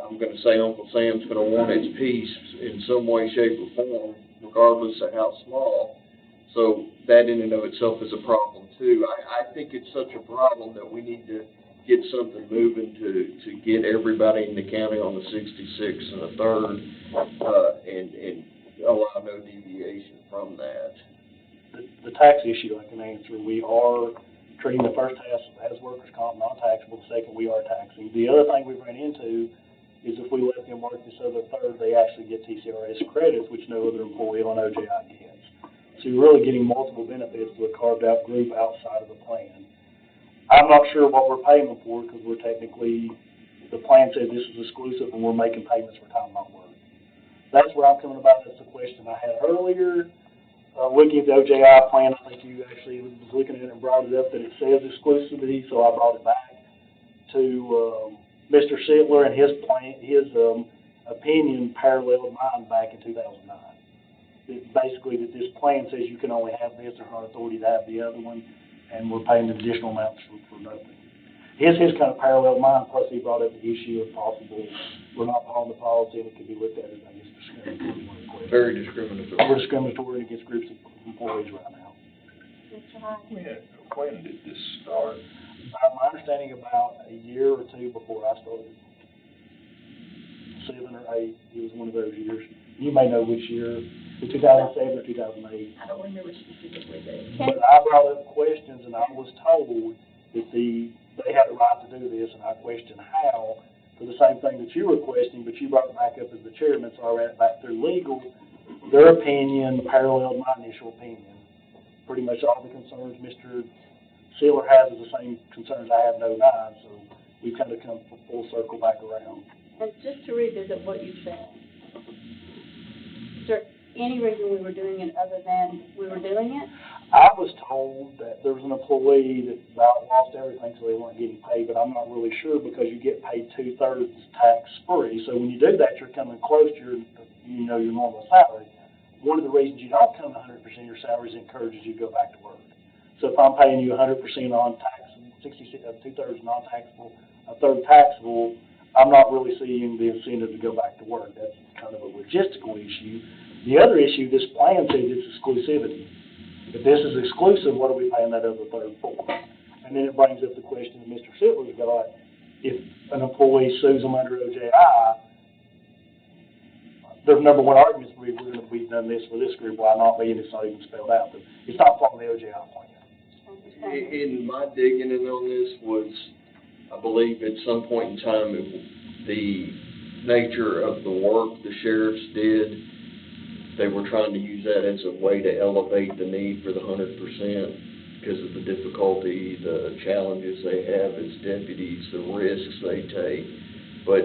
I'm going to say Uncle Sam's going to want its piece in some way, shape, or form, regardless of how small. So that in and of itself is a problem too. I think it's such a problem that we need to get something moving to get everybody in the county on the 66 1/3 and allow no deviation from that. The tax issue I can answer, we are treating the first half as workers' comp, non-taxable. The second, we are taxing. The other thing we've run into is if we let them work this other third, they actually get TCRS credits, which no other employee on OJI gets. So you're really getting multiple benefits to a carved-out group outside of the plan. I'm not sure what we're paying them for, because we're technically, the plan says this is exclusive, and we're making payments for time not worked. That's where I'm coming about. That's the question I had earlier. Looking at the OJI plan, I think you actually was looking at it and brought it up that it says exclusivity, so I brought it back to Mr. Sittler, and his plan, his opinion paralleled mine back in 2009. Basically, that this plan says you can only have this or not authority to have the other one, and we're paying the additional amounts for nothing. His kind of paralleled mine, plus he brought up the issue of possible, we're not following the policy, and it could be looked at as, I guess, discriminatory. Very discriminatory. We're discriminatory against groups of employees right now. When did this start? My understanding, about a year or two before I started. 7 or 8, it was one of those years. You may know which year, 2007 or 2008. I don't remember specifically, But I brought up questions, and I was told that they had a right to do this, and I questioned how, for the same thing that you were questioning, but you brought it back up as the chairman, so I ran it back through legal. Their opinion paralleled my initial opinion. Pretty much all the concerns Mr. Sealer has is the same concerns I have in 09, so we've kind of come full circle back around. And just to revisit what you said, is there any reason we were doing it other than we were doing it? I was told that there was an employee that about lost everything, so they weren't getting paid, but I'm not really sure, because you get paid 2/3 tax-free. So when you do that, you're coming close to your normal salary. One of the reasons you don't come to 100% of your salary is it encourages you to go back to work. So if I'm paying you 100% on tax, 2/3 non-taxable, 1/3 taxable, I'm not really seeing the incentive to go back to work. That's kind of a logistical issue. The other issue, this plan says it's exclusivity. If this is exclusive, what are we paying that other third for? And then it brings up the question that Mr. Sittler's got. If an employee sues them under OJI, their number one argument is we've done this for this group, why not me? And it's not even spelled out. But it's not part of the OJI plan. In my digging in on this was, I believe at some point in time, the nature of the work the sheriffs did, they were trying to use that as a way to elevate the need for the 100% because of the difficulty, the challenges they have as deputies, the risks they take. But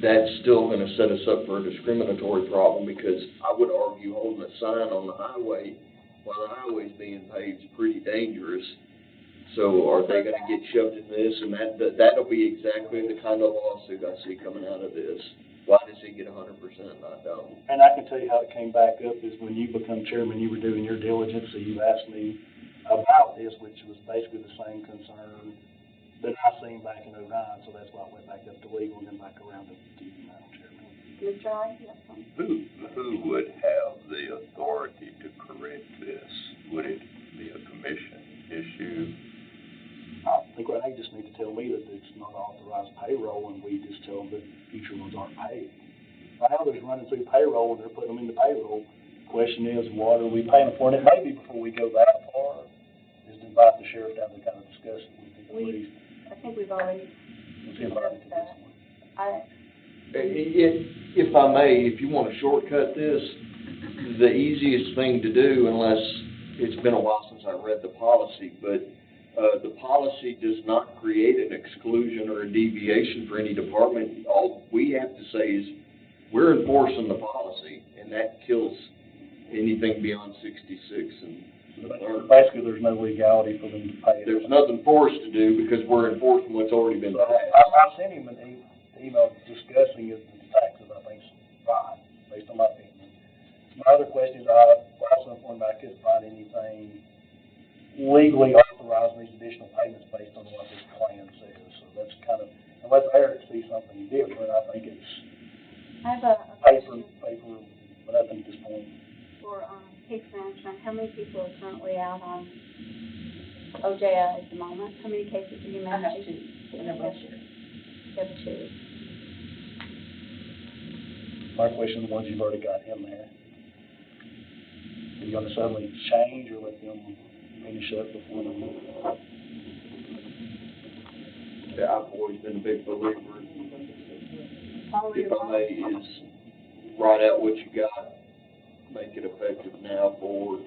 that's still going to set us up for a discriminatory problem, because I would argue holding a sign on the highway while the highway's being paved is pretty dangerous. So are they going to get shoved in this? And that'll be exactly the kind of lawsuit I see coming out of this. Why does he get 100% and I don't? And I can tell you how it came back up is when you become chairman, you were doing your diligence, so you asked me about this, which was basically the same concern that I seen back in 09, so that's why I went back up to legal and then back around to you, Madam Chairman. Mr. I, you have something? Who would have the authority to correct this? Would it be a commission issue? I think they just need to tell me that it's not authorized payroll, and we just tell them that future ones aren't paid. Right now, there's running through payroll, and they're putting them into payroll. The question is, what are we paying for? And it may be before we go that far, is to invite the sheriff down to kind of discuss it with the police. I think we've already discussed that. If I may, if you want to shortcut this, the easiest thing to do, unless it's been a while since I read the policy, but the policy does not create an exclusion or a deviation for any department. All we have to say is we're enforcing the policy, and that kills anything beyond 66 and basically, there's no legality for them to pay it. There's nothing for us to do because we're enforcing what's already been passed. I sent him an email discussing the taxes. I think it's fine, based on my opinion. My other question is, I also informed that I couldn't find anything legally authorizing these additional payments based on what this plan says. So that's kind of, unless Eric sees something different, I think it's I have a paper, question but nothing at this point. for case management. How many people are currently out on OJI at the moment? How many cases are you I have managing? 2, and then last year. You have 2. My question is, once you've already got him there, are you going to suddenly change or let them finish up before them? Yeah, I've always been a big believer, if I may, is write out what you got, make it effective now for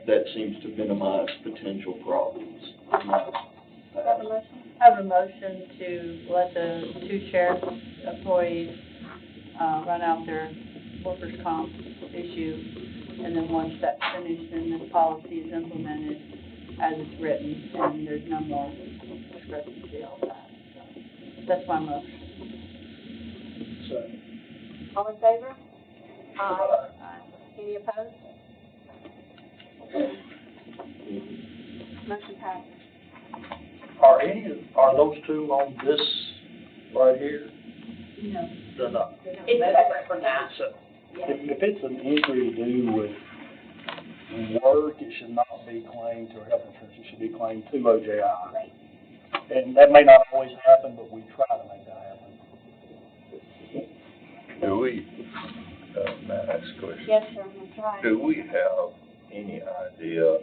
that seems to minimize potential problems. Have a motion? I have a motion to let the two sheriff employees, run out their workers' comp issue, and then once that's finished, then the policy is implemented as it's written, and there's no more discrepancy on that. That's my motion. All in favor? Aye. Any opposed? Motion passes. Are those two on this right here? No. They're not. It's separate from that. So, if it's an injury to do with work, it should not be claimed to health insurance, it should be claimed to OJI. Right. And that may not always happen, but we try to make that happen. Do we, may I ask a question? Yes, sir, that's right. Do we have any idea,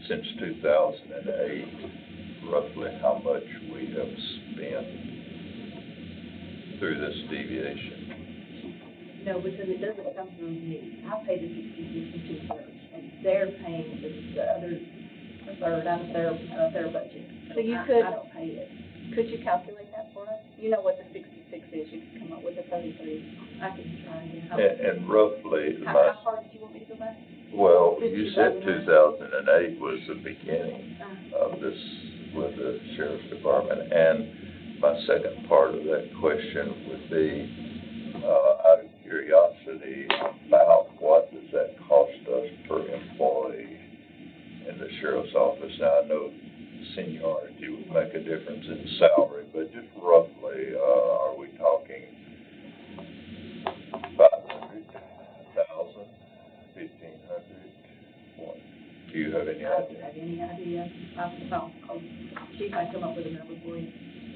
since 2008, roughly how much we have spent through this deviation? No, because it doesn't come from me. I pay the 60, 62 and they're paying the other third out of their budget. So you could- I don't pay it. Could you calculate that for us? You know what the 66 is, you could come up with a 33. I can try again. And roughly, How far did you want me to go back? well, you said 2008 was the beginning of this with the sheriff's department. And my second part of that question would be, out of curiosity, about what does that cost us per employee in the sheriff's office? Now, I know seniority would make a difference in salary, but just roughly, are we talking 500, 1,000, 1,500? What? Do you have any I don't idea? have any idea. I'll see if I come up with a number for you.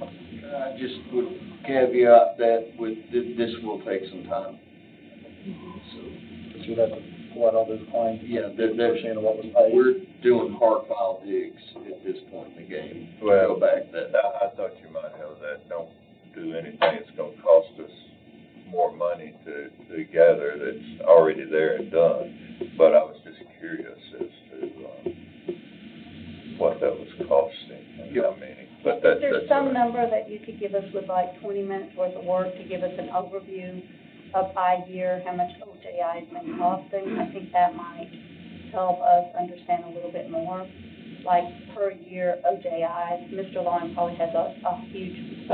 I just would caveat that with, this will take some time. So, But you'd have to pull out all those claims. yeah, Percent of what was paid. we're doing hard file digs at this point in the game. Well, Go back that. I thought you might have that. Don't do anything that's gonna cost us more money to gather that's already there and done. But I was just curious as to, what that was costing and how many. But Is that's there some all right. number that you could give us with like 20 minutes worth of work to give us an overview of by year, how much OJI has been costing? I think that might help us understand a little bit more. Like per year OJI, Mr. Long probably has a huge,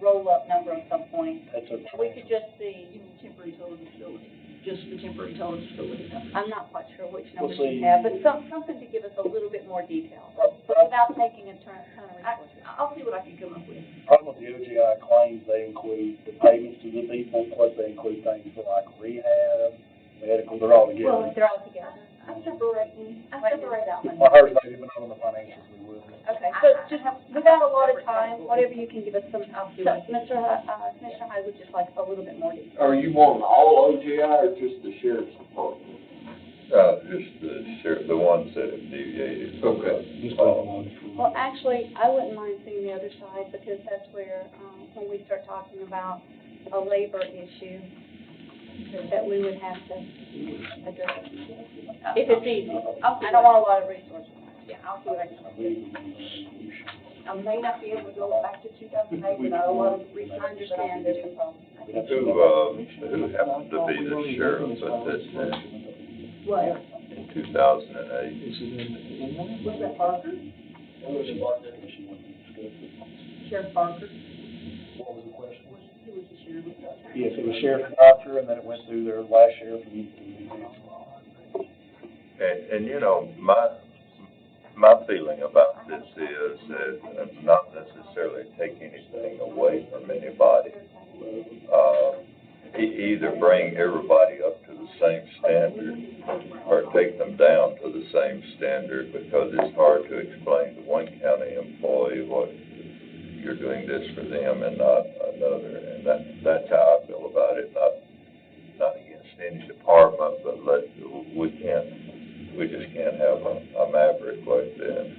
roll-up number at some point. That's a. And we could just see, You mean temporary total disability, just the temporary total disability number. I'm not quite sure which numbers We'll you see. have, but something to give us a little bit more detail, but without taking a ton of resources. I'll see what I can come up with. Problem with the OGI claims, they include the payments to the people, plus they include things for like rehab, medical, they're all Well, together. they're all together. I separate out my. Well, hers may be not on the financials, we will. Okay, so just, without a lot of time, whatever you can give us some, Commissioner Hyde would just like a little bit more detail. Are you wanting all OGI or just the sheriff's department? Just the ones that have deviated. Okay. Just those ones. Well, actually, I wouldn't mind seeing the other side, because that's where, when we start talking about a labor issue, that we would have to address. If it's easy. I don't want a lot of resources. Yeah, I'll see what I can come up with. I may not be able to go back to 2008 without a lot of research. I understand there's some problems. Who happened to be the sheriff at this time What? in 2008? Was that Parker? Sheriff Parker? What was the question? Who was the sheriff? Yes, it was Sheriff Proctor, and then it went through their last sheriff. And you know, my feeling about this is that not necessarily take anything away from anybody. Either bring everybody up to the same standard or take them down to the same standard, because it's hard to explain to one county employee what you're doing this for them and not another. And that's how I feel about it. Not against any department, but we just can't have a maverick like that.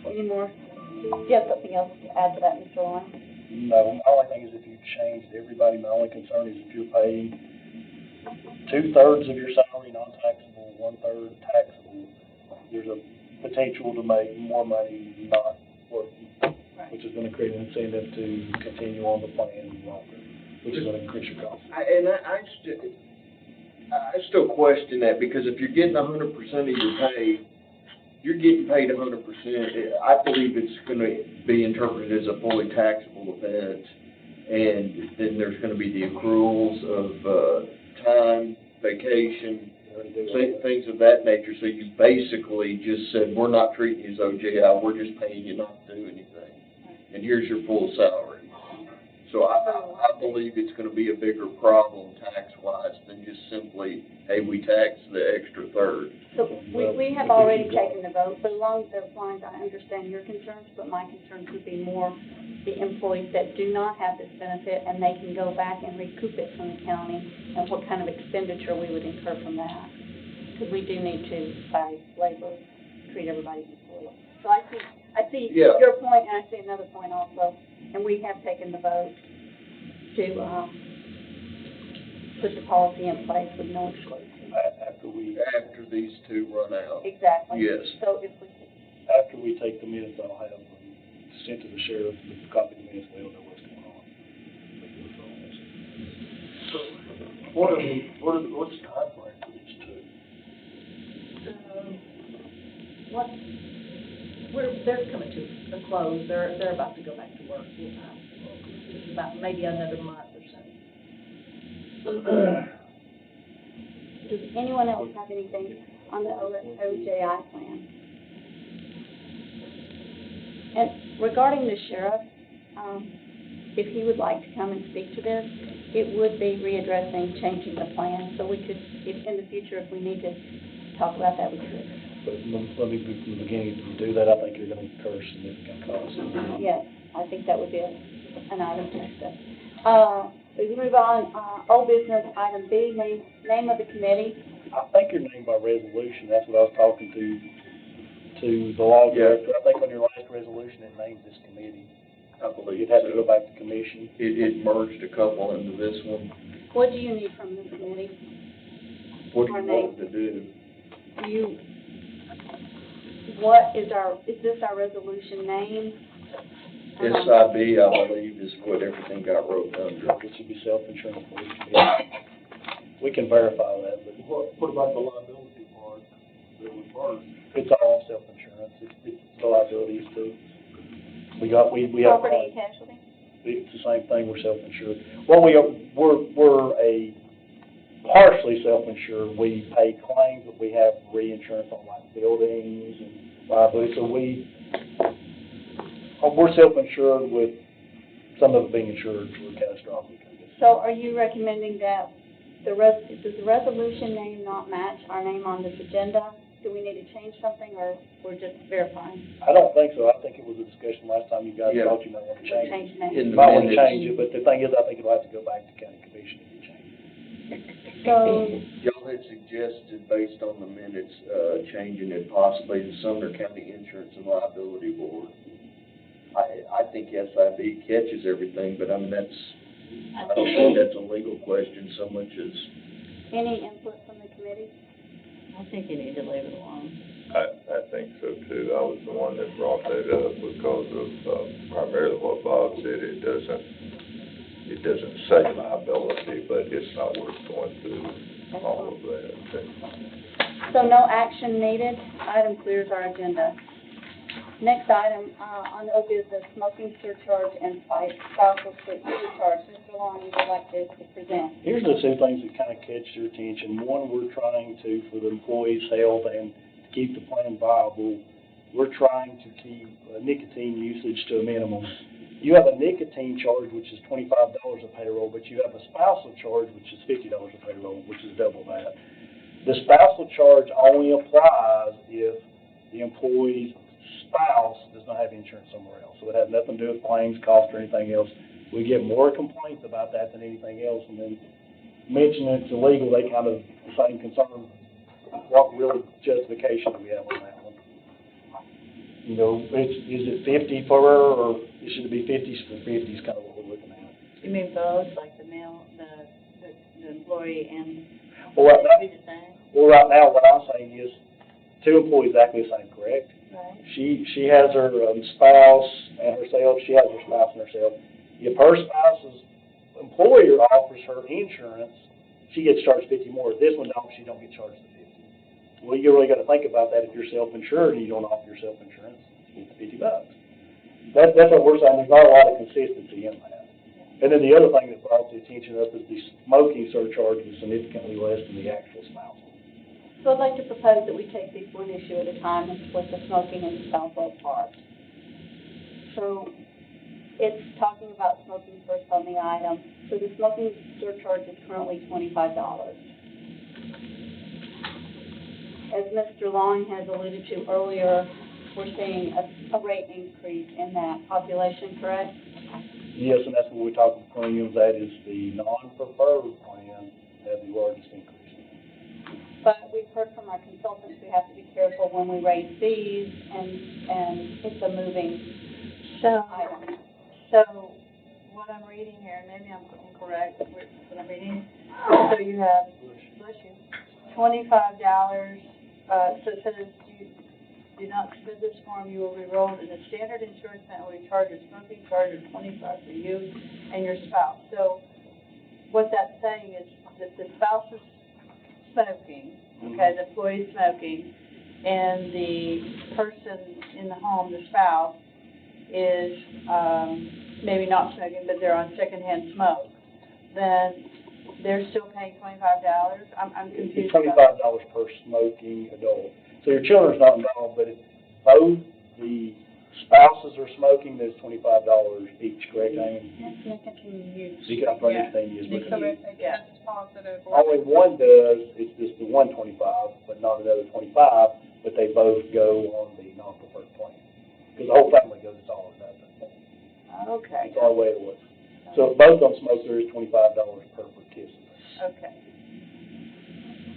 Any more? Do you have something else to add to that, Mr. Lawrence? No, my only thing is if you changed everybody, my only concern is if you're paying 2/3 of your salary non-taxable, 1/3 taxable, there's a potential to make more money not working, which is gonna create an incentive to continue on the plan longer, which is gonna increase your costs. I still question that, because if you're getting 100% of your pay, you're getting paid 100%. I believe it's gonna be interpreted as a fully taxable event, and then there's gonna be the accruals of, time, vacation, things of that nature. So you basically just said, we're not treating you as OJI, we're just paying you not to do anything. And here's your full salary. So I believe it's gonna be a bigger problem tax-wise than just simply, hey, we tax the extra third. So we have already taken the vote, but along those lines, I understand your concerns, but my concerns would be more the employees that do not have this benefit, and they can go back and recoup it from the county, and what kind of expenditure we would incur from that. Because we do need to, by labor, treat everybody equally. So I see Yeah. your point, and I see another point also, and we have taken the vote to, put the policy in place with no exclusion. After these two run out. Exactly. Yes. So if we, After we take the minutes, I'll have them sent to the sheriff, the copy of the minutes, they'll know what's going on. So, what's the time frame for these two? They're coming to a close, they're about to go back to work full time. Just about maybe another month or so. does anyone else have anything on the OJI plan? And regarding the sheriff, if he would like to come and speak to this, it would be readdressing, changing the plan, so we could, if in the future, if we need to talk about that, we could. But let me be from the beginning, if you do that, I think you're gonna incur significant costs. Yes, I think that would be an item to discuss. We move on, old business, item B, name of the committee. I think you're named by resolution, that's what I was talking to the law director. I think on your last resolution, it named this committee. I believe You'd have to go back to commission. It merged a couple into this one. What do you need from this committee? What do you want to do? Is this our resolution name? SIB, I believe, is what everything got wrote under. It should be self-insurance for each committee. We can verify that, but What about the liability part that was merged? it's all self-insurance, it's the liabilities too. We have. Property and casualty? It's the same thing, we're self-insured. Well, we're a partially self-insured, we pay claims, but we have reinsurance on like buildings and liability, so we're self-insured with some of it being insured for catastrophic. So are you recommending that does the resolution name not match our name on this agenda? Do we need to change something, or we're just verifying? I don't think so, I think it was a discussion last time, you guys thought you might want to change it. Change name. In the You might want to minutes. change it, but the thing is, I think it'll have to go back to county commission if you change it. So, Y'all had suggested, based on the minutes, changing it possibly to Sumner County Insurance and Liability Board. I think SIB catches everything, but I mean, I don't think that's a legal question so much as. any input from the committee? I think you need to leave it alone. I think so too. I was the one that brought that up because of, primarily what Bob said. It doesn't say liability, but it's not worth going through all of that. So no action needed, item clears our agenda. Next item, on old business, smoking surcharge and spousal surcharge. Mr. Long, would you like to present? Here's the two things that kind of catch your attention. One, we're trying to, for the employees' health and to keep the plan viable, we're trying to keep nicotine usage to a minimum. You have a nicotine charge, which is $25 a payroll, but you have a spousal charge, which is $50 a payroll, which is double that. The spousal charge only applies if the employee's spouse does not have insurance somewhere else. So it has nothing to do with claims, cost, or anything else. We get more complaints about that than anything else, and then mentioning it's illegal, they kind of the same concern. What real justification do we have on that one? You know, is it 50 per, or it should be 50s for 50s, kind of what we're looking at. You mean both, like the male, the employee and, Well, right now, be the same? well, right now, what I'm saying is, two employees exactly the same, correct? Right. She has her spouse and herself, she has her spouse and herself. If her spouse's employer offers her insurance, she gets charged 50 more. This one don't, she don't get charged the 50. Well, you really gotta think about that if you're self-insured and you don't offer your self-insurance, it's $50. That's what we're saying, there's not a lot of consistency in that. And then the other thing that brought the attention up is the smoking surcharge is significantly less than the actual spousal. So I'd like to propose that we take these one issue at a time and split the smoking and the spousal apart. So it's talking about smoking first on the item. So the smoking surcharge is currently $25. As Mr. Long has alluded to earlier, we're seeing a rate increase in that population, correct? Yes, and that's when we talk about premiums, that is the non-preferred plan has the largest increase. But we've heard from our consultants, we have to be careful when we raise fees, and it's a moving item. So, what I'm reading here, and maybe I'm incorrect, what I'm reading, so you have, bless you, $25, so it says you do not submit this form, you will be enrolled in a standard insurance plan where we charge a smoking charge of $25 for you and your spouse. So, what that's saying is that the spouse is smoking, okay, the employee smoking, and the person in the home, the spouse, is maybe not smoking, but they're on secondhand smoke, then they're still paying $25? I'm confused. It's $25 per smoking adult. So your children's not involved, but if both the spouses are smoking, there's $25 each, correct, Amy? It's nicotine use. Nicotine use. So if they test positive. Only one does, it's just the 125, but not another 25, but they both go on the non-preferred plan. Because the whole family goes, it's all or nothing. Okay. That's all the way it was. So if both of them smoke, there is $25 per participant. Okay.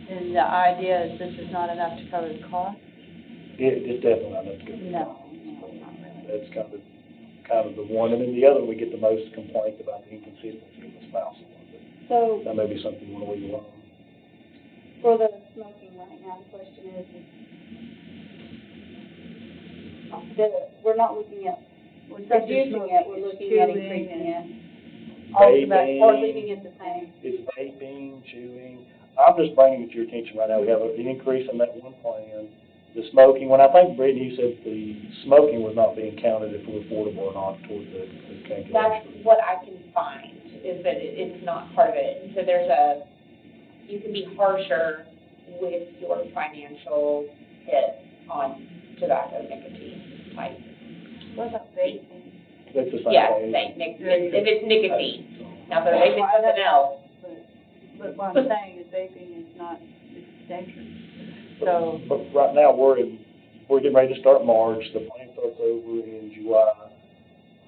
And the idea is this is not enough to cover the cost? It's definitely not enough to go. No, not really. That's kind of the one, and then the other, we get the most complaints about the inconsistency of the spousal one. So That may be something you want to leave alone. for the smoking right now, the question is, we're not looking at reducing it, we're looking at increasing it. Or leaving it the same. It's vaping, chewing. I'm just bringing it to your attention right now. We have an increase in that one plan. The smoking, when I think Brittany, you said the smoking was not being counted if it was affordable or not toward the calculation. That's what I can find, is that it's not part of it. And so you can be harsher with your financial hit on tobacco nicotine type. What about vaping? That's the same Yeah, thing. if it's nicotine. Now, if it's something else, But what I'm saying is vaping is not, it's dangerous. So, But right now, we're getting ready to start March, the plan starts over in July.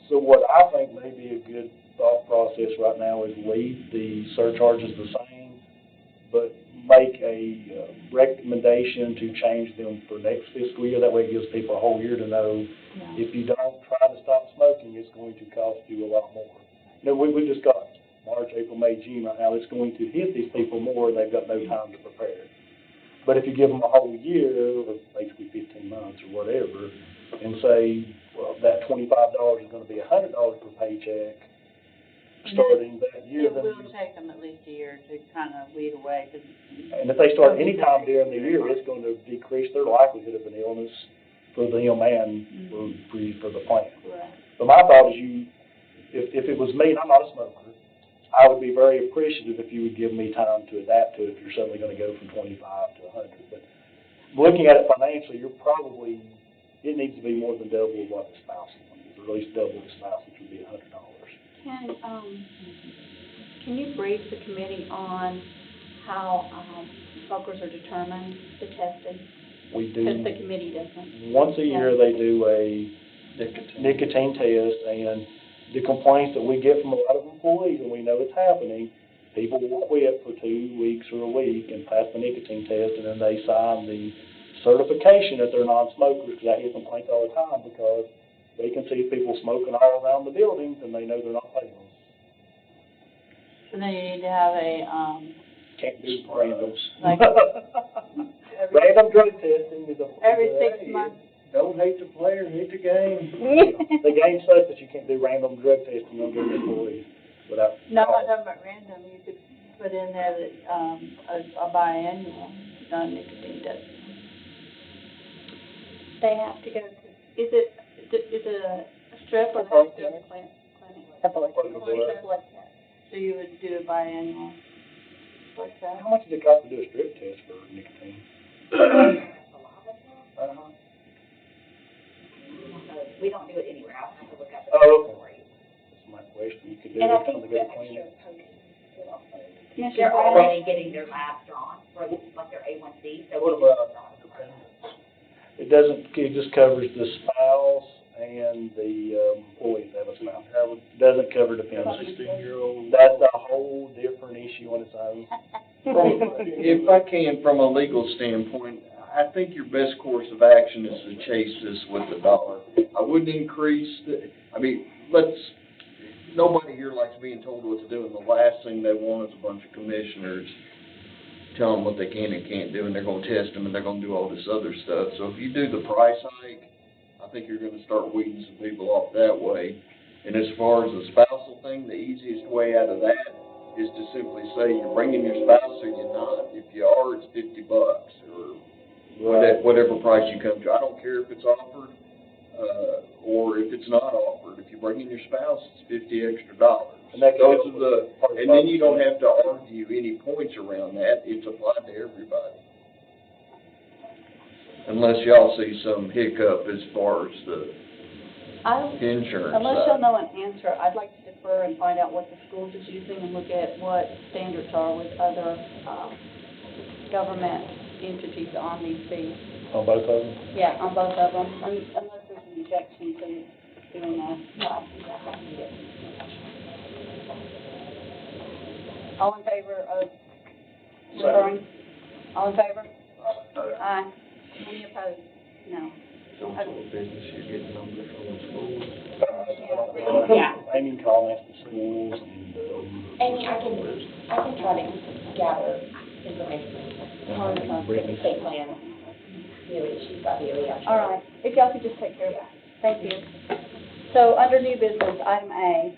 So what I think may be a good thought process right now is leave the surcharges the same, but make a recommendation to change them for next fiscal year. That way it gives people a whole year to know if you don't try to stop smoking, it's going to cost you a lot more. You know, we just got March, April, May, June right now. It's going to hit these people more, and they've got no time to prepare. But if you give them a whole year, or basically 15 months or whatever, and say, well, that $25 is going to be $100 per paycheck starting that year. it will take them at least a year to kind of weed away. And if they start any time during the year, it's going to decrease their likelihood of an illness for them and for the plant. Right. But my thought is if it was me, and I'm not a smoker, I would be very appreciative if you would give me time to adapt to it if you're suddenly going to go from 25 to 100. But looking at it financially, it needs to be more than double what the spouse is, or at least double the spouse, which would be $100. Can you brief the committee on how smokers are determined, the testing? We do. Because the committee doesn't. Once a year, they do a nicotine test, and the complaints that we get from a lot of employees, and we know it's happening, people will quit for 2 weeks or a week and pass the nicotine test, and then they sign the certification that they're non-smokers, because I hear complaints all the time because they can see people smoking all around the buildings, and they know they're not paying them. So then you need to have a, Can't do randoms. Like, Random drug testing is a. every 6 months. Don't hate the player, hate the game. The game says that you can't do random drug testing on your employees without. No, I'm not talking about random, you could put in there that, a biannual, non-nicotine test. They have to go to, is it a strip or they have to go to a clinic? A blood test. So you would do a biannual, like that? How much does it cost to do a strip test for nicotine? Uh-huh. We don't do it anywhere, I'll have to look up. Oh, okay. That's my question. You could do And I it think on the the go clinic. extra coating, too, also. Commissioner They're Brown? already getting their labs drawn for like their A1C, so. What we about just- dependents? It doesn't, it just covers the spouse and the employee that have a spouse. It doesn't cover dependents. 16-year-old. That's a whole different issue on its own. If I can, from a legal standpoint, I think your best course of action is to chase this with the dollar. I wouldn't increase nobody here likes being told what to do, and the last thing they want is a bunch of commissioners telling them what they can and can't do, and they're gonna test them, and they're gonna do all this other stuff. So if you do the price hike, I think you're gonna start weeding some people off that way. And as far as the spousal thing, the easiest way out of that is to simply say you're bringing your spouse or you're not. If you are, it's $50 or whatever price you come to. I don't care if it's offered, or if it's not offered. If you bring in your spouse, it's $50 extra. And that Those goes are and then you don't have to argue any points around that. It's applied to everybody. Unless y'all see some hiccup as far as the insurance Unless you'll side. know an answer, I'd like to defer and find out what the schools is using and look at what standards are with other, government entities on these fees. On both of them? Yeah, on both of them, unless there's an objection to doing that. All in favor of referring? All in favor? Aye. Any opposed? No. Some sort of business, you're getting numbers from the schools. Yeah. Amy can call and ask the schools and, Amy, I can try to gather information on the state plan. She's got the actually. All right, if y'all could just take care of that. Thank you. So, under new business, item A,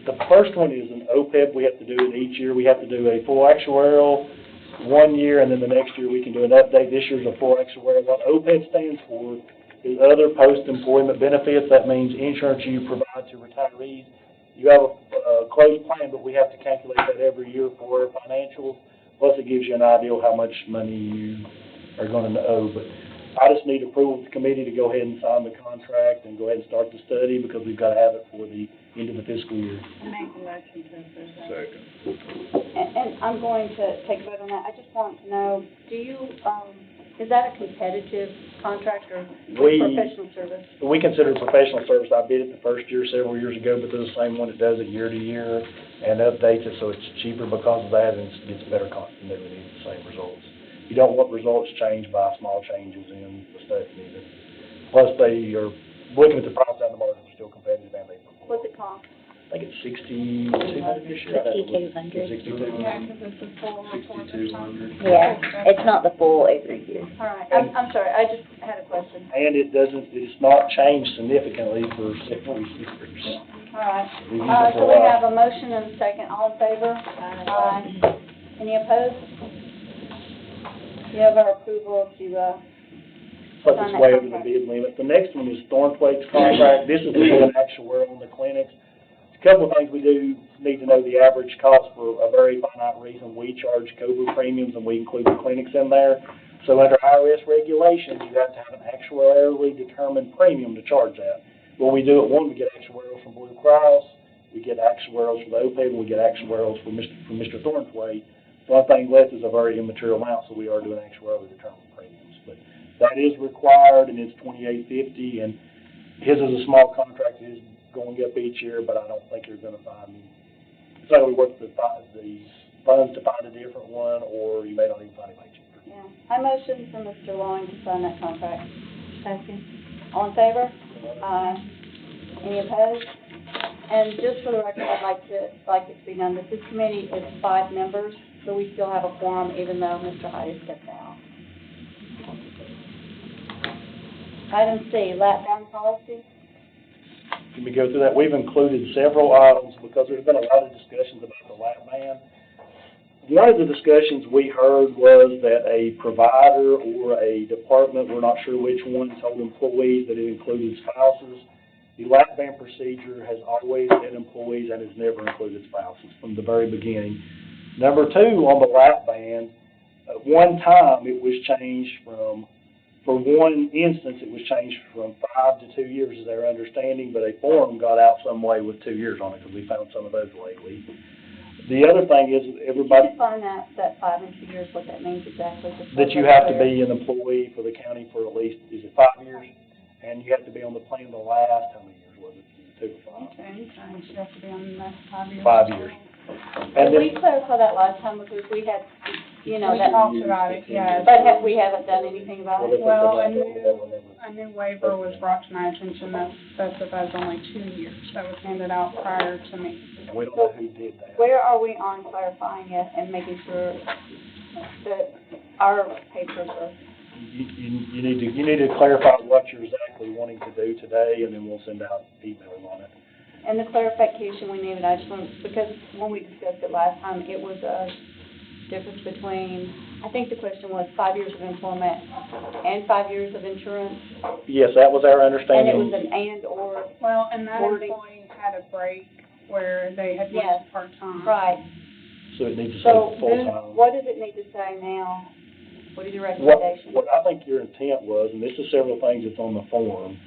the first one is an OPEB. We have to do it each year. We have to do a full actuarial 1 year, and then the next year we can do an update. This year's a full actuarial. What OPEB stands for is other post-employment benefits. That means insurance you provide to retirees. You have a closed plan, but we have to calculate that every year for our financials. Plus, it gives you an idea of how much money you are going to owe. But I just need approval of the committee to go ahead and sign the contract and go ahead and start the study because we've got to have it for the end of the fiscal year. Make the motion to approve that. Second. and I'm going to take a vote on that. I just want to know, do you, is that a competitive contract or professional service? We consider it professional service. I bid it the first year several years ago, but they're the same one that does it year to year and updates it, so it's cheaper because of that, and it's better continuity, the same results. You don't want results changed by small changes in the study either. Plus, they are looking at the price out in the market, they're still competitive, and they perform. What's it cost? I think it's 6,200 this year. 6,200. 6,200. Yeah, because it's a full report or something. Yeah, it's not the full every year. All right, I'm sorry, I just had a question. And it's not changed significantly for several years. All right, We've used it for so a we while. have a motion and a second, all in favor? Aye. Any opposed? You have our approval to, Plus sign it's that way over the contract. bid limit. The next one is Thornthwaite's contract. This is an actuarial on the clinics. A couple of things we do need to know the average cost for a very finite reason. We charge COBRA premiums and we include the clinics in there. So under IRS regulations, you have to have an actuarially determined premium to charge that. When we do it, one, we get actuarials from Blue Cross, we get actuarials for the OPEB, and we get actuarials from Mr. Thornthwaite. The only thing left is a very immaterial amount, so we are doing actuarially determined premiums. But that is required, and it's $2,850, and his is a small contract. It is going up each year, but I don't think you're going to find, it's not going to be worth the funds to find a different one, or you may not even find anybody cheaper. yeah. I motion for Mr. Long to sign that contract. Second. All in favor? Any opposed? And just for the record, I'd like it to be known that this committee is 5 members, so we still have a quorum even though Mr. Hyde has stepped out. Item C, lap band policy. Let me go through that. We've included several items because there's been a lot of discussions about the lap band. One of the discussions we heard was that a provider or a department, we're not sure which one, told employees that it included spouses. The lap band procedure has always been employees and has never included spouses from the very beginning. Number 2, on the lap band, one time it was changed from, for one instance, it was changed from 5 to 2 years is their understanding, but a form got out some way with 2 years on it because we found some of those lately. The other thing is everybody. Define that 5 and 2 years, what that means exactly. That you have to be an employee for the county for at least, is it 5 years? And you have to be on the plan the last, how many years was it? 2 or 5? Okay, you have to be on the next 5 years. 5 years. Did we clarify that last time because we had, We talked about it, yes. but we haven't done anything about it? Well, a new waiver was brought to my attention that specifies only 2 years. That was handed out prior to me. We don't know who did that. Where are we on clarifying it and making sure that our papers are? You need to clarify what you're exactly wanting to do today, and then we'll send out emails on it. And the clarification we needed, I just want, because when we discussed it last time, it was a difference between, I think the question was 5 years of employment and 5 years of insurance. Yes, that was our And understanding. it was an and or. Well, and that wording. employee had a break where they had Yes. worked part-time. Right. So it needs to say So full-time. what does it need to say now? What is your What recommendation? I think your intent was, and this is several things that's on the form,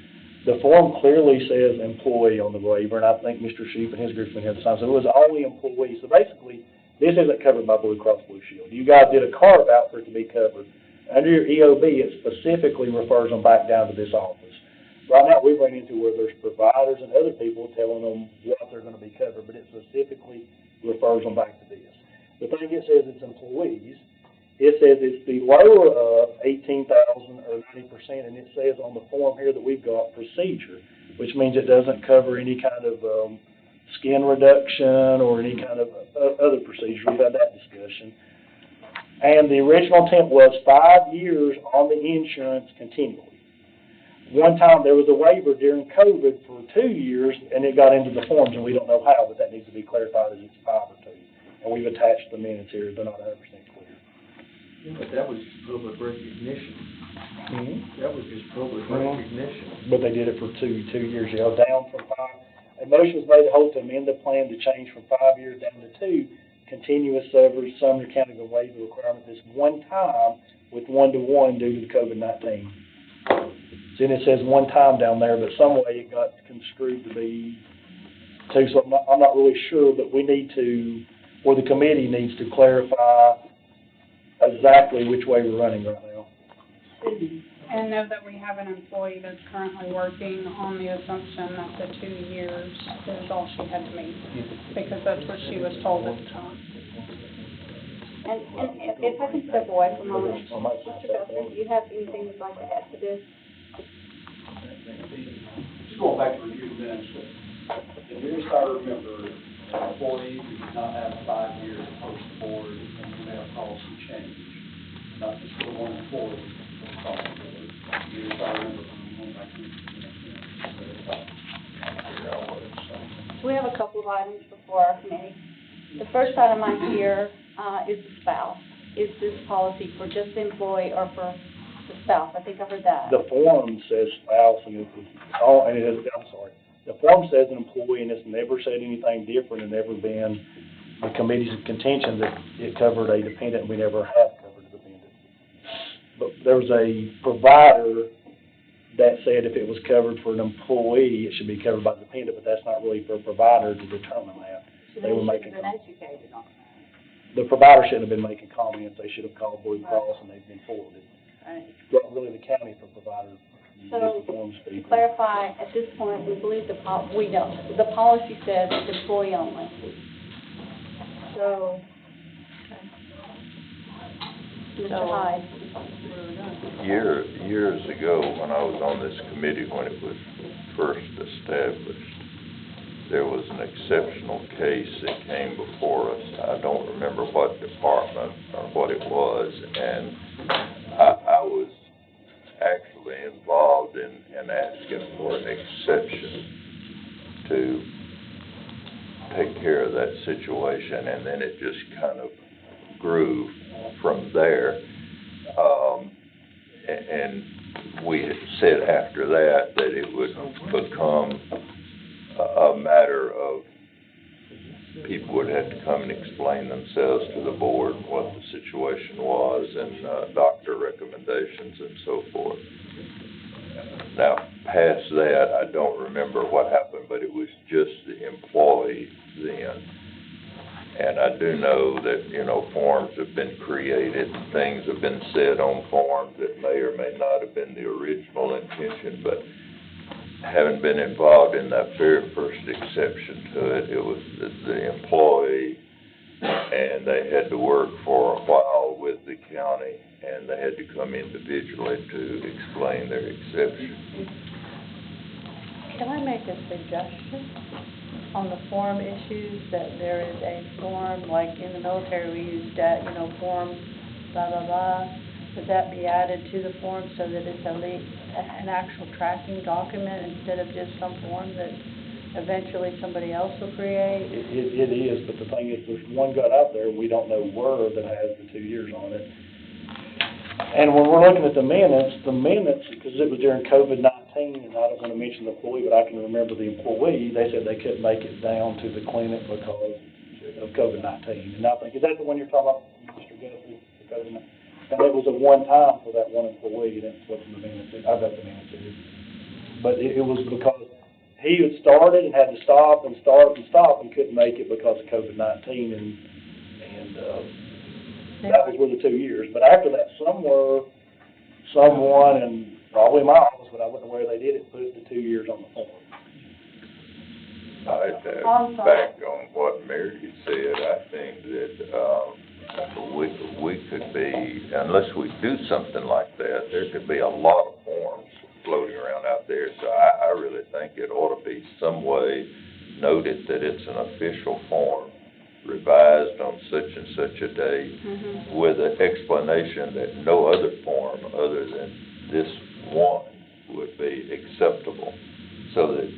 the form clearly says employee on the waiver, and I think Mr. Sheep and his group's been here the time, so it was only employees. So basically, this isn't covered by Blue Cross Blue Shield. You guys did a carve-out for it to be covered. Under your EOB, it specifically refers them back down to this office. Right now, we've run into where there's providers and other people telling them what they're going to be covered, but it specifically refers them back to this. The thing it says it's employees. It says it's the lower of 18,000 or 90%, and it says on the form here that we've got procedure, which means it doesn't cover any kind of skin reduction or any kind of other procedure. We've had that discussion. And the original intent was 5 years on the insurance continually. One time there was a waiver during COVID for 2 years, and it got into the forms, and we don't know how, but that needs to be clarified as it's 5 or 2. And we've attached the minutes here. They're not 100% clear. Yeah, but that was just public recognition. That was just public recognition. But they did it for two years, down from 5. A motion was made to hold to amend the plan to change from 5 years down to 2. Continuous service, Sumner County will waive the requirement this one time with 1-to-1 due to the COVID-19. Then it says one time down there, but some way it got construed to be 2. So I'm not really sure, but we need to, or the committee needs to clarify exactly which way we're running right now. And know that we have an employee that's currently working on the assumption that the 2 years is all she had to meet, because that's what she was told at the time. And if I can step away for a moment, Mr. Guthrie, do you have anything you'd like to add to this? Just going back to review the minutes, the nearest I remember, an employee who did not have 5 years post-board and who had a policy change, not just for one employee, but across the board. Nearest I remember from going back to the minutes. We have a couple of items before our committee. The first item I hear is the spouse. Is this policy for just the employee or for the spouse? I think I heard that. The form says spouse, and it's all, and it is, I'm sorry. The form says an employee, and it's never said anything different, and never been the committee's contention that it covered a dependent, and we never have covered a dependent. But there was a provider that said if it was covered for an employee, it should be covered by the dependent, but that's not really for a provider to determine that. So They were should making have been educated on that. The provider shouldn't have been making comments. They should have called Blue Cross, and they've been forwarded. Right. It's not really the county for provider. So, It's the forms to people. clarify, at this point, we believe we don't. The policy says it's employee only. So, Mr. Hyde. Years ago, when I was on this committee, when it was first established, there was an exceptional case that came before us. I don't remember what department or what it was, and I was actually involved in asking for an exception to take care of that situation, and then it just kind of grew from there. And we had said after that it would become a matter of people would have to come and explain themselves to the board what the situation was and doctor recommendations and so forth. Now, past that, I don't remember what happened, but it was just the employee then. And I do know that, you know, forms have been created, things have been said on forms that may or may not have been the original intention, but having been involved in that very first exception to it, it was the employee, and they had to work for a while with the county, and they had to come individually to explain their exception. Can I make a suggestion on the form issues, that there is a form, like in the military, we use that, you know, form, blah, blah, blah. Would that be added to the form so that it's an actual tracking document instead of just some form that eventually somebody else will create? It is, but the thing is, there's one got out there, we don't know where, that has the 2 years on it. And when we're looking at the minutes, because it was during COVID-19, and I don't want to mention the employee, but I can remember the employee, they said they couldn't make it down to the clinic because of COVID-19. And I think, is that the one you're talking about, Mr. Guthrie, the COVID-19? And it was a one-time for that one employee, and that's what's in the minutes. I got the minutes here. But it was because he had started and had to stop and start and stop and couldn't make it because of COVID-19, and that was with the 2 years. But after that, someone, and probably my office, but I wasn't aware they did it, put the 2 years on the form. Back on what Mary said, I think that we could be, unless we do something like that, there could be a lot of forms floating around out there. So I really think it ought to be some way noted that it's an official form, revised on such and such a date, with an explanation that no other form other than this one would be acceptable, so that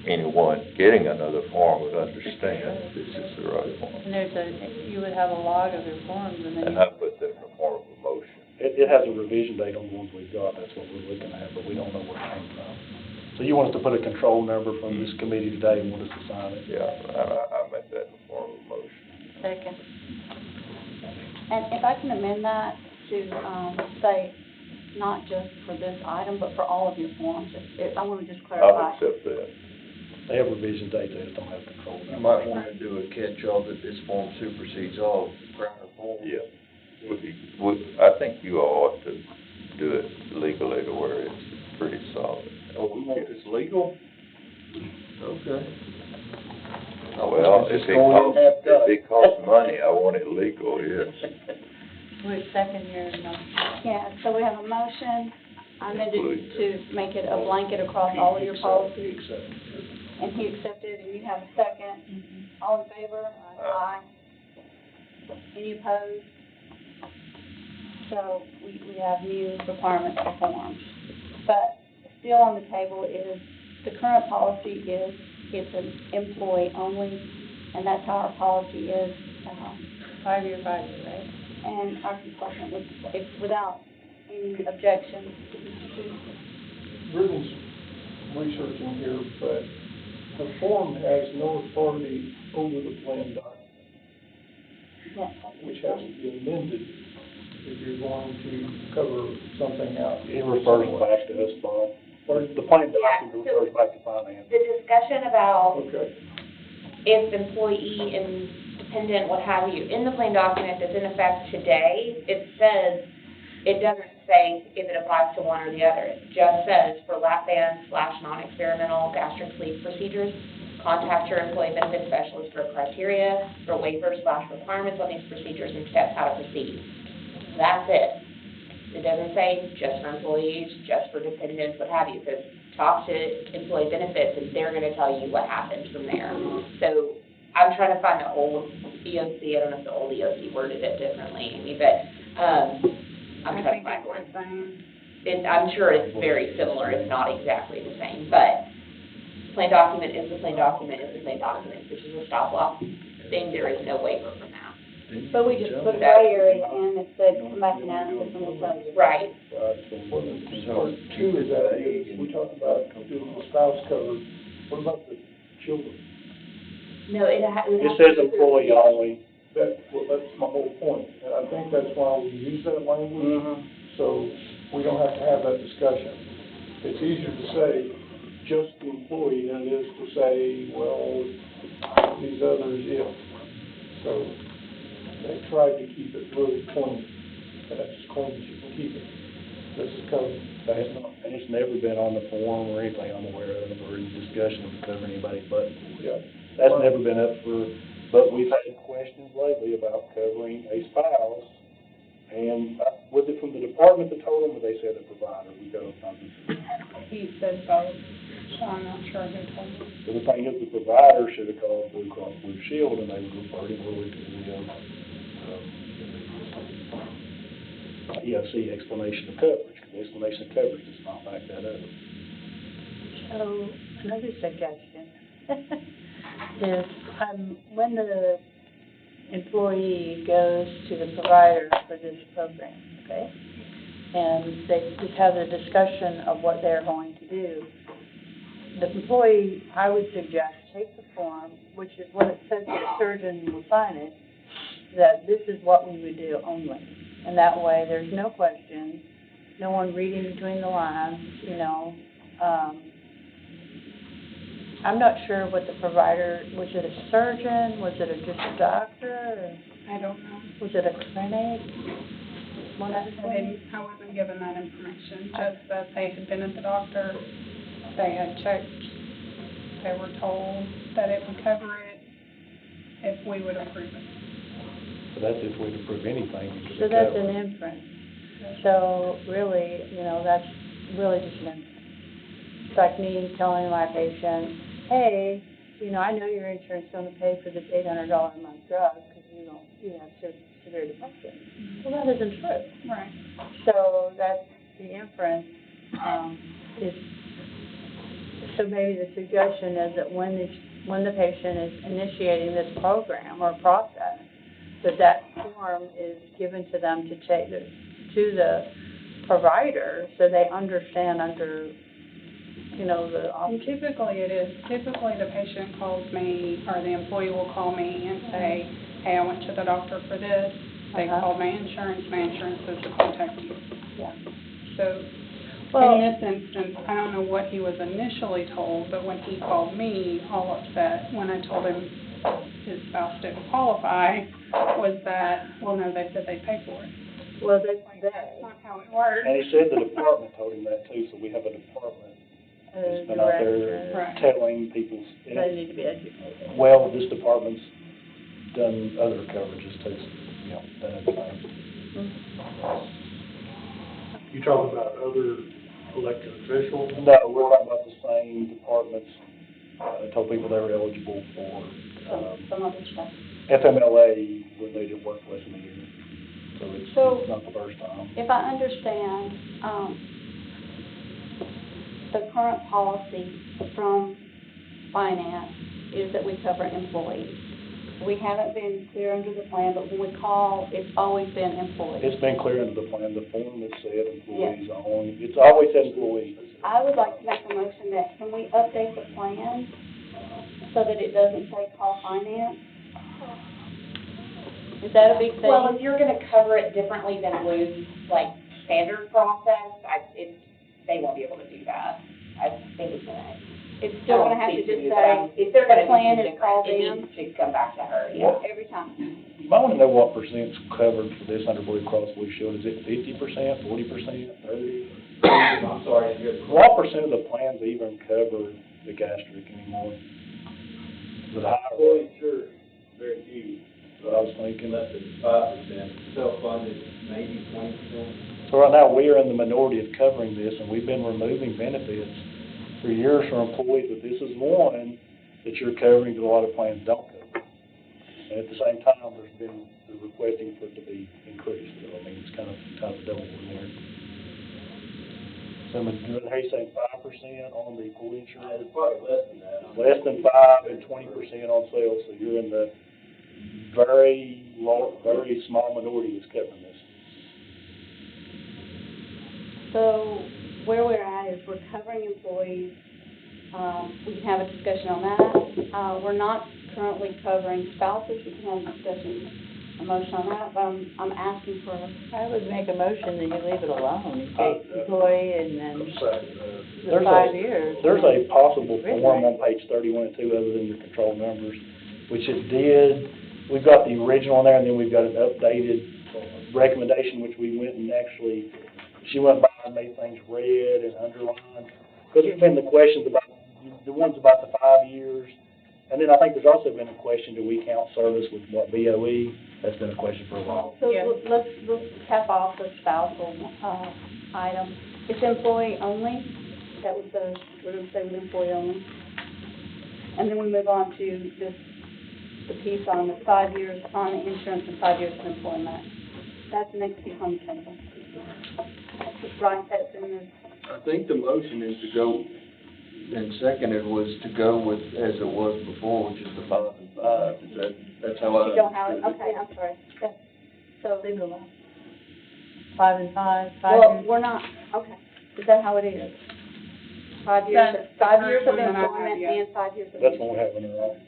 anyone getting another form would understand this is the right form. And you would have a log of your forms, and I put that in the form of a motion. It has a revision date on the ones we've got, that's what we're looking at, but we don't know where it came from. So you want us to put a control number from this committee today and want us to sign it? Yeah, I make that in the form of a motion. Second. And if I can amend that to, say, not just for this item, but for all of your forms, I want to just clarify. I'll accept that. They have revision dates, they just don't have control You number. might want to do a catch-all that this form supersedes all prior forms. Yeah. I think you all ought to do it legally to where it's pretty solid. Oh, we want this legal? Okay. Well, if it costs money, I want it legal, yes. We're second your motion. Yeah, so we have a motion, I amended to make it a blanket across all of your policies. And he accepted, and you have a second. All in favor? Aye. Any opposed? So we have new requirements for forms. But still on the table is, the current policy is, it's an employee only, and that's how our policy is. 5-year, right? And our consultant would, without any objections. Ruben's researching here, but the form has no authority over the plan document, Yes. which has to be amended if you're going to cover something out. It refers back to us, Bob. The plan document refers back to finance. The discussion about Okay. if employee and dependent, what have you, in the plan document that's in effect today, it says, it doesn't say if it applies to one or the other. It just says for lap band / non-experimental gastric sleeve procedures, contact your employee benefit specialist for criteria, for waivers / requirements on these procedures and steps how to proceed. That's it. It doesn't say just for employees, just for dependents, what have you. It says talk to employee benefits, and they're gonna tell you what happens from there. So I'm trying to find the old EOC, I don't know if the old EOC worded it differently, Amy, but, I'm I trying to think find it's one. the same. I'm sure it's very similar, it's not exactly the same, but plain document is the plain document is the plain document, which is a stop loss thing, there is no waiver from that. But we just put a gray area in that said come back and ask us and we'll tell you. Right. Well, part two of that is, we talked about doing the spouse cover, what about the children? No, it It says employee only. That's my whole point, and I think that's why we use that language, so we don't have to have that discussion. It's easier to say just the employee than it is to say, well, these others, if. So they tried to keep it really clean, that's as clean as you can keep it. This is covered. And it's never been on the form or anything I'm aware of, or in discussion to cover anybody, but Yeah. that's never been up for, but we've had questions lately about covering a spouse. And was it from the department that told them, or they said the provider? We don't know. He said both, so I'm not sure who told me. So the thing is, the provider should have called Blue Cross Blue Shield, and they would refer him really to the EOC explanation of coverage, because the explanation of coverage does not back that up. So, another suggestion is, when the employee goes to the provider for this program, okay? And they just have a discussion of what they're going to do. The employee, I would suggest, take the form, which is what it says the surgeon will sign it, that this is what we would do only. And that way, there's no question, no one reading between the lines, you know. I'm not sure what the provider, was it a surgeon, was it just a doctor, or I don't know. was it a clinic? I wasn't given that information, just that they had been at the doctor, they had checked, they were told that it would cover it if we would approve it. So that's if we approve anything. we So should that's cover. an inference. So really, you know, that's really just an inference. It's like me telling my patient, hey, you know, I know your insurance is going to pay for this $800 a month drug because you have severe depression. Well, that isn't true. Right. So that's the inference, is, so maybe the suggestion is that when the patient is initiating this program or process, that form is given to them to take to the provider so they understand under, you know, And typically it is, typically the patient calls me, or the employee will call me and say, hey, I went to the doctor for this, they called my insurance says to contact you. Yeah. So, Well, in this instance, I don't know what he was initially told, but when he called me all upset, when I told him his spouse didn't qualify, was that, well, no, they said they'd pay for it. well, That's not how it works. And he said the department told him that too, so we have a department that's been out there Right. telling people. They need to be educated. Well, this department's done other coverages too, you know, done other things. You talking about other elected officials? No, we're talking about the same departments, told people they were eligible for, Some other stuff. FMLA when they didn't work less than a year. So it's not the first time. If I understand, the current policy from finance is that we cover employees. We haven't been clear under the plan, but when we call, it's always been employees. It's been clear under the plan, the form that said employees only, it's always said employees. I would like to make a motion that, can we update the plan so that it doesn't say call finance? Is that a big thing? Well, if you're gonna cover it differently than Blue's, like, standard process, they won't be able to do that. I think it's gonna. It's still gonna have to just say, If they're gonna the plan do is something called different, it needs to come back to her, Yeah. every time. You might wanna know what percent's covered for this under Blue Cross Blue Shield, is it 50%, 40%, 30? I'm sorry, What percent of the plans even cover the gastric anymore? The higher, sure, very few. what I was thinking. Less than 5%, self-funded, maybe 20%. So right now, we are in the minority of covering this, and we've been removing benefits for years from employees, but this is one that you're covering that a lot of plans don't cover. And at the same time, there's been the requesting for it to be increased, so I mean, it's kind of a double in there. So, he's saying 5% on the employee insurance? It's probably less than that. Less than 5 and 20% on sales, so you're in the very small minority that's covering this. So where we're at is we're covering employees. We can have a discussion on that. We're not currently covering spouses. We can have a discussion, a motion on that, but I'm asking for. I would make a motion that you leave it alone, in case employee and then the There's 5 years. There's a possible Really? form on page 31 and 2 other than your control numbers, which it did, we've got the original on there, and then we've got an updated recommendation, which we went and actually, she went by and made things red and underlined. Because there's been the questions about, the ones about the 5 years, and then I think there's also been a question, do we count service with what, BOE? That's been a question for a while. So Yeah. let's cap off the spousal item. It's employee only. That was we're going to say with employee only. And then we move on to the piece on the 5 years on the insurance and 5 years of employment. That's next to be on the table. Right, that's in the. I think the motion is to go, and seconded was to go with, as it was before, which is the 5 and 5. That's how I You don't have it, understood okay, I'm sorry. Yeah. So leave it alone. 5 and 5, 5 Well, years. we're not, okay. Is that how it is? 5 years, That's the 5 years of current one that I have, employment yeah. and 5 years of. That's what we have in our office.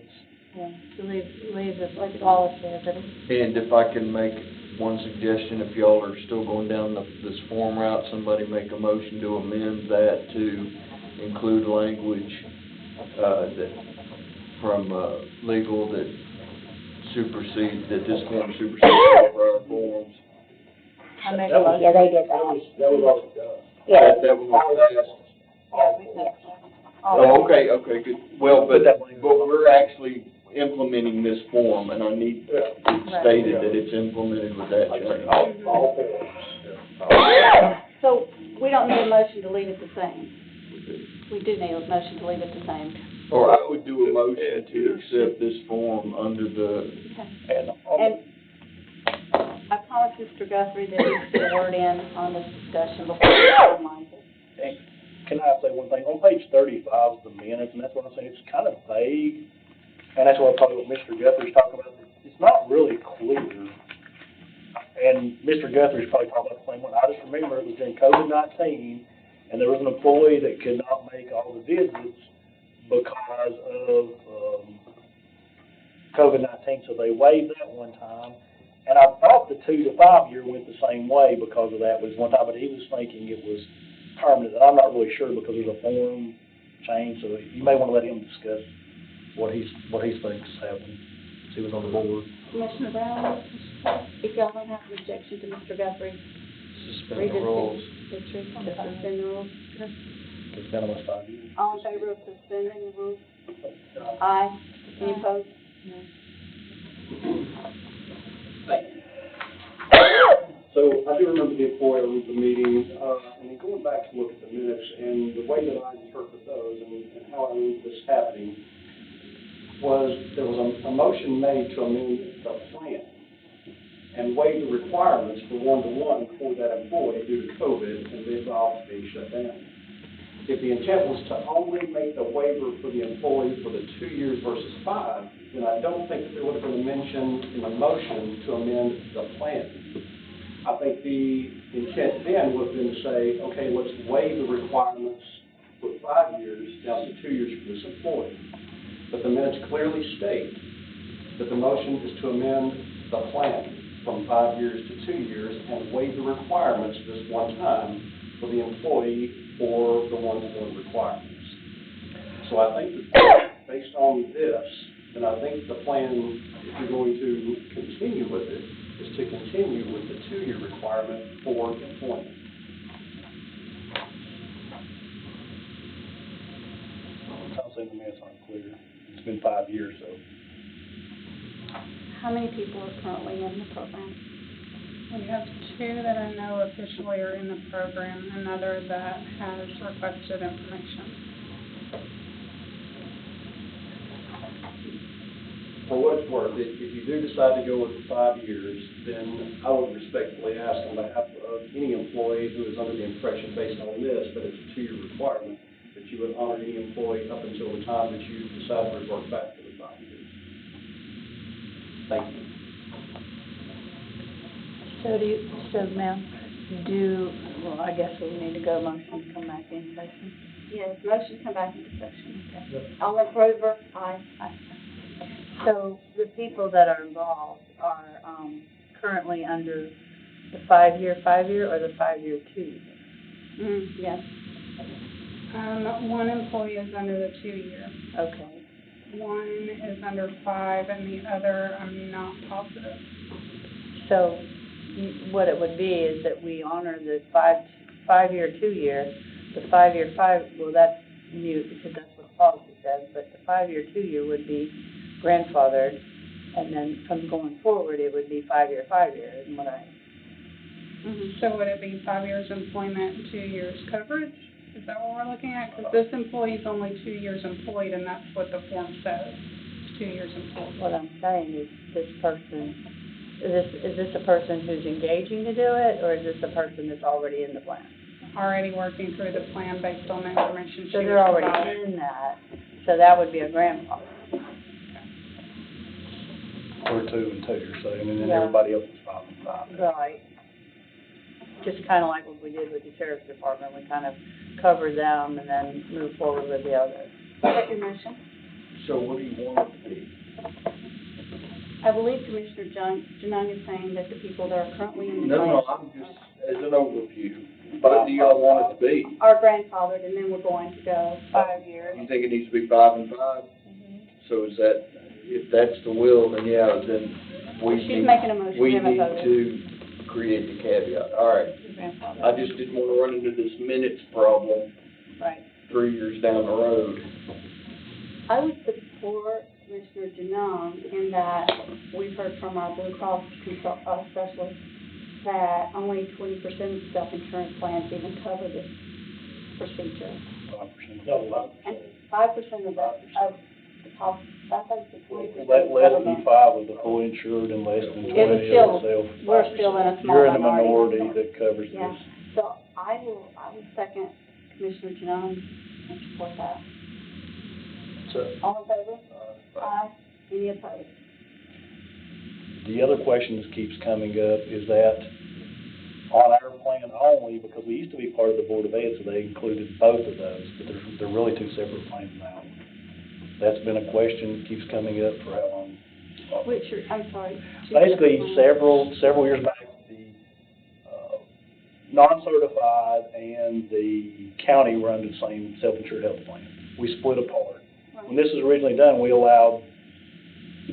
Yeah, so leave the policy as it is. And if I can make one suggestion, if y'all are still going down this form route, somebody make a motion to amend that to include language, that, from, legal that supersedes, that this form supersedes all prior forms. I make a That was- motion. Yeah, they did That that. was already done. Yeah. That was passed. Oh, okay, good. Well, but we're actually implementing this form, and I need it stated that it's implemented with that change. All forms. So we don't need a motion to leave it the same. We do need a motion to leave it the same. Or I would do a motion to accept this form under the, And And I promised Mr. Guthrie that he'd get a word in on this discussion before he finalizes it. And can I say one thing? On page 35 is the minutes, and that's what I'm saying, it's kind of vague, and that's what probably what Mr. Guthrie's talking about. It's not really clear, and Mr. Guthrie's probably talking about the same one. I just remember it was during COVID-19, and there was an employee that could not make all the visits because of COVID-19, so they waived that one time. And I thought the 2 to 5 year went the same way because of that was one time, but he was thinking it was permanent. I'm not really sure because there's a form change, so you may want to let him discuss what he thinks happened. He was on the board. Commissioner Brown, if y'all don't have an objection to Mr. Guthrie, suspend the rules. suspend the rules. It's been almost 5 years. All in favor of suspending the rules? Aye. Any opposed? So I do remember the employer of the meeting, and then going back to look at the minutes, and the way that I interpret those and how I read this happening was there was a motion made to amend the plan and waive the requirements for one-to-one for that employee due to COVID and the office being shut down. If the intent was to only make the waiver for the employee for the 2 years versus 5, then I don't think that there would have been a mention in the motion to amend the plan. I think the intent then would have been to say, okay, let's waive the requirements for 5 years down to 2 years for this employee. But the minutes clearly state that the motion is to amend the plan from 5 years to 2 years and waive the requirements this one time for the employee for the one-to-one requirements. So I think that based on this, then I think the plan, if you're going to continue with it, is to continue with the 2-year requirement for employment. I'm saying the minutes aren't clear. It's been 5 years, so. How many people are currently in the program? We have 2 that I know officially are in the program, another that has requested information. For what it's worth, if you do decide to go with the 5 years, then I would respectfully ask on behalf of any employee who is under the impression based on this, that it's a 2-year requirement, that you would honor any employee up until the time that you decide to revert back to the 5 years. Thank you. Ma'am, well, I guess we need to go motion to come back in session. Yes, motion to come back into session. Okay. All in favor? Aye. So the people that are involved are, currently under the 5-year or the 5-year 2-year? Yes. One employee is under the 2-year. Okay. One is under 5, and the other, I'm not positive. So what it would be is that we honor the 5-year 2-year, the 5-year 5, well, that's mute because that's what the policy says, but the 5-year 2-year would be grandfathered, and then from going forward, it would be 5-year, is what I. So would it be 5 years employment, 2 years coverage? Is that what we're looking at? Because this employee's only 2 years employed, and that's what the form says, 2 years employed. What I'm saying is this person, is this a person who's engaging to do it, or is this a person that's already in the plan? Already working through the plan based on the information she So was they're already provided. in that, so that would be a grandfather. We're 2 and 2, you're saying, and then Yeah. everybody else is 5 and 5. Right. Just kind of like what we did with the sheriff's department, we kind of covered them and then moved forward with the others. Is that your motion? So what do you want it to be? I believe Commissioner Janung is saying that the people that are currently in the No, plan I'm just, as an overview, what do y'all want it to be? are grandfathered, and then we're going to go 5 years. You think it needs to be 5 and 5? So is that, if that's the will, then yeah, then She's making a motion. we We haven't need voted. to create the caveat. All right. I just didn't want to run into this minutes problem Right. 3 years down the road. I would support Commissioner Janung in that we've heard from our Blue Cross specialist that only 20% of self-insurance plans even cover this procedure. 5%. No, And 5% of the top, I think the 20% less than government. 5 of the full insured and less than 20 It's still, of the self. we're still in a small You're in the minority. minority that covers Yeah, this. so I will second Commissioner Janung and support that. So, All in favor? Aye. Any opposed? the other question that keeps coming up is that on our plan only, because we used to be part of the Board of Ed, so they included both of those, but they're really 2 separate plans now. That's been a question that keeps coming up for how long? I'm sorry. Basically, several years back, the non-certified and the county were under the same self-insured health plan. We split apart. When this was originally done, we allowed,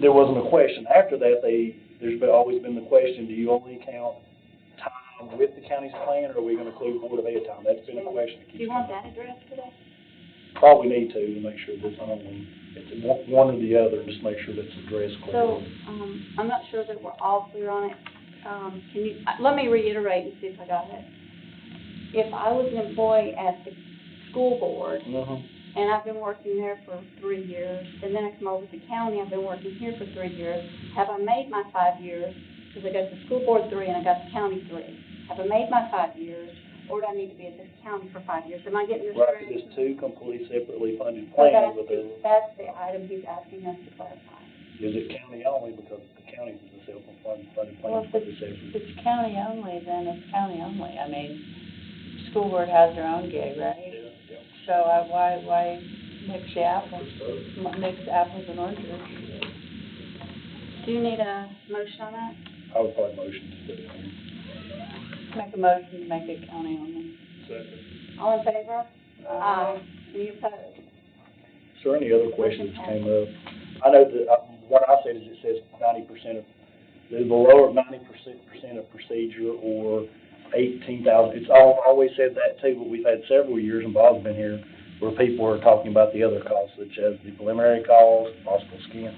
there wasn't a question. After that, always been the question, do you only count time with the county's plan, or are we going to include Board of Ed time? That's been a question that Do keeps you want coming up. that addressed today? Probably need to make sure that's only, it's one or the other, just make sure that's addressed So, clearly. I'm not sure that we're all clear on it. Let me reiterate and see if I got it. If I was an employee at the school board, and I've been working there for 3 years, and then I come over to the county, I've been working here for 3 years, have I made my 5 years? Because I got the school board 3 and I got the county 3. Have I made my 5 years, or do I need to be at this county for 5 years? Am I getting this Right, straight? there's 2 completely separately funded So plans, but that's the item he's asking us to clarify. is it county only, because the county is a self-funded plan, Well, but if it's separate. it's county only, then it's county only. I mean, school board has their own gig, right? Yeah. So why mix the apples, and oranges? Do you need a motion on that? I would probably motion to put it in. Make a motion to make it county only. All in favor? Aye. Any opposed? Is there any other questions that came up? I know that, what I said is it says 90% of, the lower 90% of procedure or 18,000. It's always said that too, but we've had several years, and Bob's been here, where people are talking about the other costs, such as the preliminary costs, possible skin.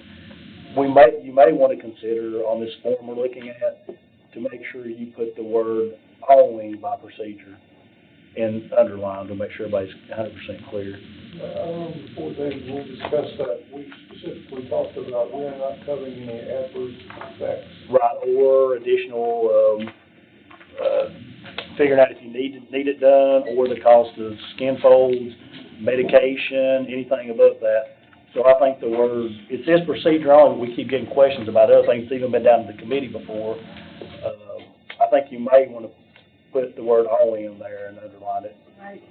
you may want to consider on this form we're looking at, to make sure you put the word only by procedure and underline to make sure everybody's 100% clear. I remember before, David, when we discussed that, we specifically talked about we're not covering any adverse effects. Right, or additional, figuring out if you need it done, or the cost of skin folds, medication, anything above that. So I think the word, it says procedure only, we keep getting questions about other things, it's even been down to the committee before. I think you may want to put the word only in there and underline it. Right.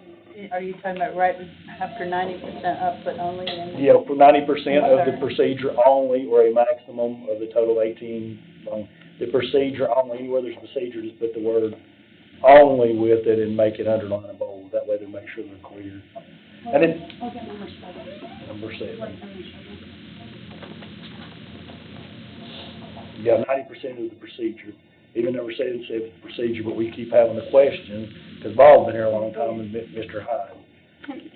Are you talking about right after 90% up, but only in? Yeah, for 90% of the procedure only, or a maximum of the total 18, the procedure only, anywhere there's a procedure, just put the word only with it and make it underline and bold, that way they make sure they're clear. And then, Look at number 7. number 7. Right, number 7. Yeah, 90% of the procedure. Even though we say it's a procedure, but we keep having the question, because Bob's been here a long time, and Mr. Hyde,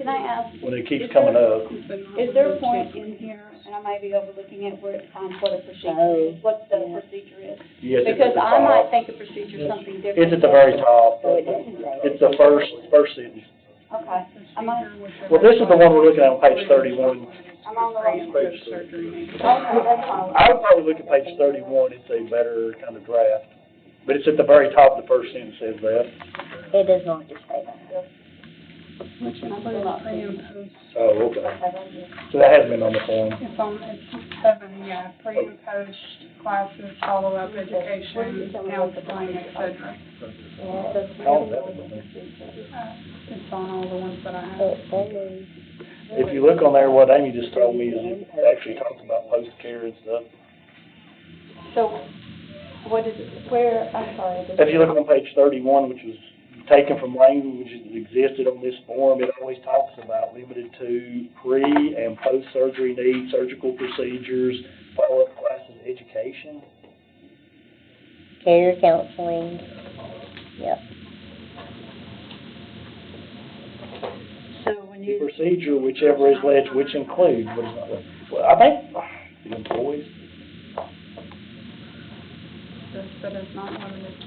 Can I ask? when it keeps coming up. Is there a point in here, and I may be overlooking it, where it defines what a procedure is, what the procedure is? Yes, it's at Because the I might top. think a procedure is something different. It's at the very top. It's the first sentence. Okay. I might, Well, this is the one we're looking at on page 31. I'm on the wrong page. Surgery. Okay, that's fine. I would probably look at page 31, it's a better kind of draft. But it's at the very top of the first sentence says that. It does not just say that. Which is pre and post. Oh, okay. So that has been on the form. It's on, it's 7, yeah, pre and post classes, follow-up education, counseling, et cetera. How has that been on there? It's on all the ones that I have. If you look on there, what Amy just told me is it actually talks about post-care and stuff. So, what is it, where, I'm sorry. If you look on page 31, which was taken from language that existed on this form, it always talks about limited to pre- and post-surgery needs, surgical procedures, follow-up classes, education. Care, counseling, yep. So when The you, procedure, whichever is alleged, which includes, but it's not, well, I think the employees. But it's not limited to.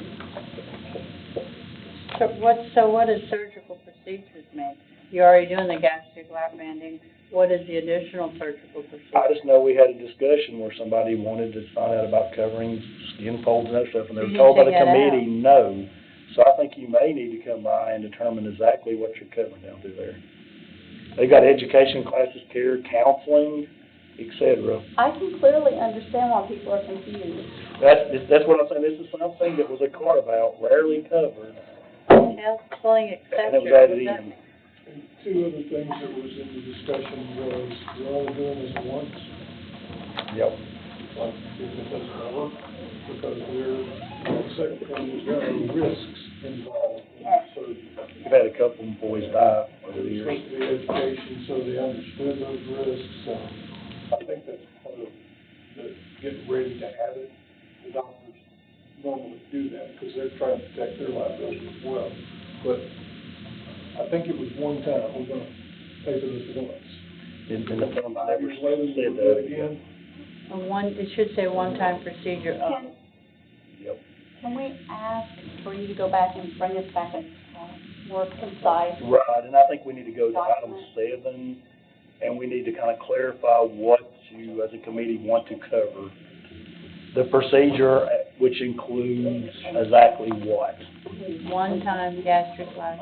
so what does surgical procedures mean? You're already doing the gastric lap banding. What is the additional surgical procedure? I just know we had a discussion where somebody wanted to find out about covering skin folds and other stuff, and they were You told by the take that committee, no. So I think you may need to come by and determine exactly what you're covering down through there. They got education classes, care, counseling, et cetera. I can clearly understand why people are confused. That's what I'm saying, this is something that was a carve-out, rarely covered, Counseling, et and it was cetera. added Was that- in. And two other things that was in the discussion was, we're only doing this once, Yep. like, if it doesn't work, because the second thing is there are risks involved in surgery. We've had a couple employees die over the There's years. supposed to be education, so they understood those risks, I think that's part of the getting ready to have it. The doctors normally do that, because they're trying to protect their liability as well. But I think it was one time, we're gonna pay for this once. In the form, I 5 never years later, said you do that. it again. It should say one-time procedure. Yep. Can we ask for you to go back and bring us back a more concise? Right, and I think we need to go to item 7, and we need to kind of clarify what you, as a committee, want to cover. The procedure, which includes exactly what? One-time gastric lap.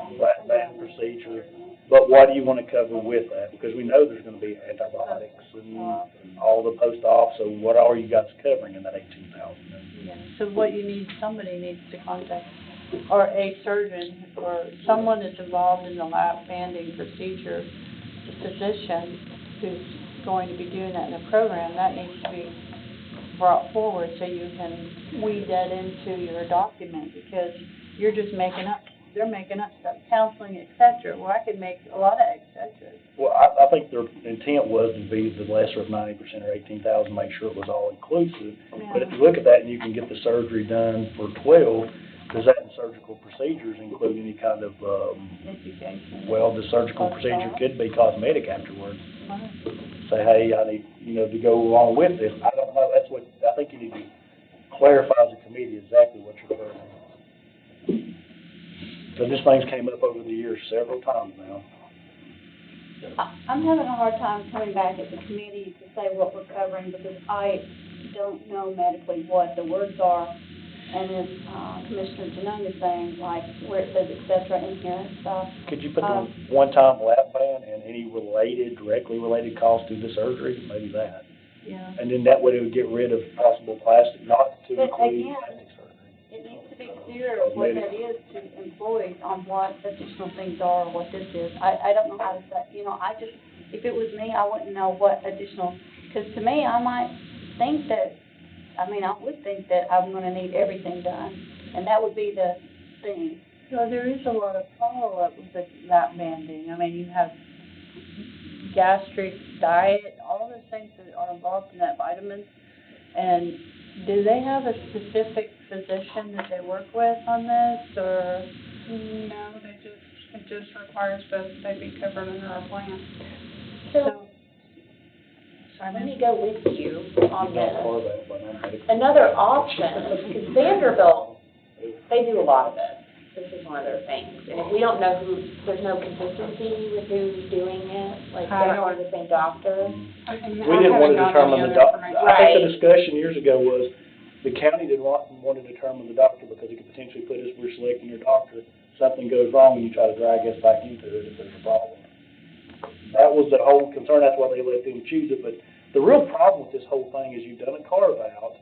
That procedure, but what do you want to cover with that? Because we know there's going to be antibiotics and all the post-op, so what are you guys covering in that 18,000? Yeah. So what you need, somebody needs to contact, or a surgeon, or someone that's involved in the lap banding procedure, the physician who's going to be doing that in the program, that needs to be brought forward so you can weed that into your document, because you're just making up, they're making up stuff, counseling, et cetera. Well, I could make a lot of et cetera. Well, I think their intent was to be the lesser of 90% or 18,000, make sure it was all inclusive. But if you look at that and you can get the surgery done for 12, does that in surgical procedures include any kind of, Education. well, the surgical procedure could be cosmetic afterwards. Say, hey, I need, to go along with this. I don't know, think you need to clarify as a committee exactly what you're covering. Because this thing's came up over the years several times now. I'm having a hard time coming back at the committee to say what we're covering because I don't know medically what the words are. And as Commissioner Janung is saying, like where it says et cetera in here and stuff. Could you put the one-time lap band and any related, directly related costs to the surgery? Maybe that. Yeah. And then that way it would get rid of possible plastic, not to But include again, plastic surgery. it needs to be clear what that is to employees on what additional things are or what this is. I don't know how to say, if it was me, I wouldn't know what additional, because to me, I might think that, I would think that I'm gonna need everything done, and that would be the thing. So there is a lot of follow-up with the lap banding. I mean, you have gastric, diet, all those things that are involved in that vitamin. And do they have a specific physician that they work with on this, or? No, it just requires that they be covered under our plan. So, let me go with you on Not this. part of that, but not medical. Another option, because Vanderbilt, they do a lot of this. This is one of their things. And if we don't know there's no consistency with who's doing it, like they're going to the same doctor. We didn't want to determine the doctor. I think the discussion years ago was the county didn't want to determine the doctor because it could potentially put us, we're selecting your doctor. Something goes wrong and you try to drag us back into it if there's a problem. That was the whole concern. That's why they let them choose it. But the real problem with this whole thing is you've done a carve-out.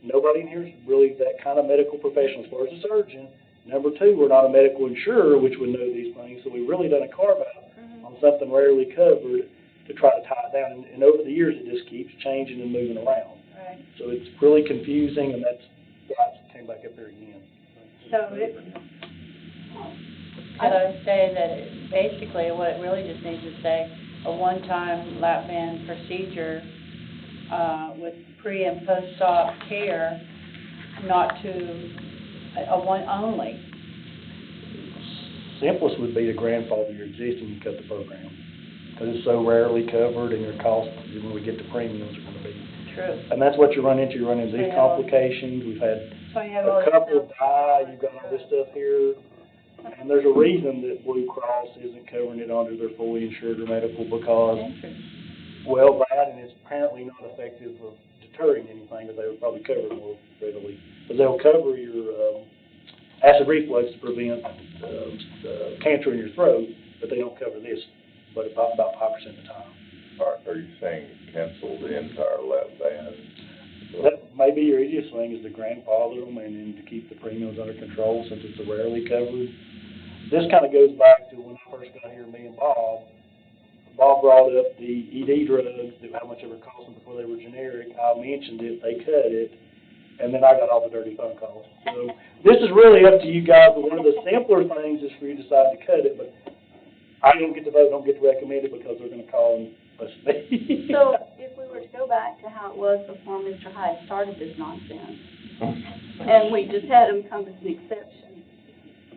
Nobody in here is really that kind of medical professional as far as a surgeon. Number two, we're not a medical insurer, which would know these things, so we've really done a carve-out on something rarely covered to try to tie it down. And over the years, it just keeps changing and moving around. Right. So it's really confusing, and that's why it came back up there again. So could I say that basically what it really just needs to say, a one-time lap band procedure with pre and post-op care, not to a one only. Simplest would be to grandfather your existing and cut the program, because it's so rarely covered and your costs, when we get the premiums, are going to be. True. And that's what you run into. You run into these complications. We've had a couple die. You've got all this stuff here. And there's a reason that Blue Cross isn't covering it under their fully insured or medical because, well, that, and it's apparently not effective of deterring anything, because they would probably cover it more readily. Because they'll cover your acid reflux to prevent cancer in your throat, but they don't cover this, but about 5% of the time. Are you saying cancel the entire lap band? That may be your easiest thing, is to grandfather them and then to keep the premiums under control since it's a rarely covered. This kind of goes back to when I first got here, me and Bob. Bob brought up the ED drugs, how much it would cost them before they were generic. I mentioned it, they cut it, and then I got all the dirty phone calls. So this is really up to you guys, but one of the simpler things is for you to decide to cut it, but I don't get to vote, don't get to recommend it because they're going to call and fuss me. So if we were to go back to how it was before Mr. Hyde started this nonsense, and we just had him come as an exception.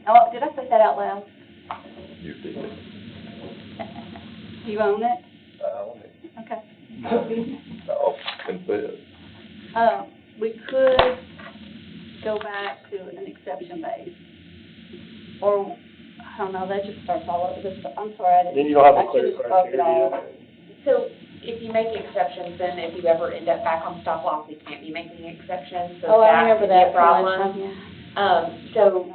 Oh, did I say that out loud? You did. Do you own it? I own it. Okay. No, confess. We could go back to an exception base. Or, I don't know, that just starts all over this. I'm sorry, I didn't. Then you don't have a I clear should've spoke it all. criteria. So if you make exceptions, then if you ever end up back on stop loss, we can't be making exceptions, so Oh, I that remember could be a that from last problem. time, yeah. So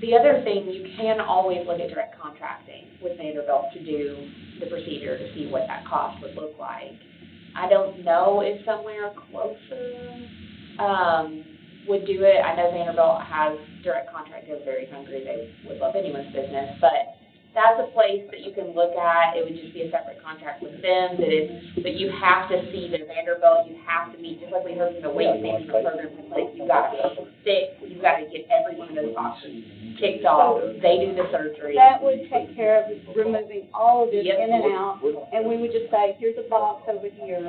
the other thing, you can always look at direct contracting with Vanderbilt to do the procedure to see what that cost would look like. I don't know if somewhere closer, would do it. I know Vanderbilt has direct contract. They're very hungry. They would love anyone's business, but that's a place that you can look at. It would just be a separate contract with them but you have to see the Vanderbilt. You have to meet, just like we heard from the weight safety programs in place, you gotta you've got to get every one of those boxes ticked off. They do the surgery. That would take care of removing all of this Yep. in and out, and we would just say, here's a box over here.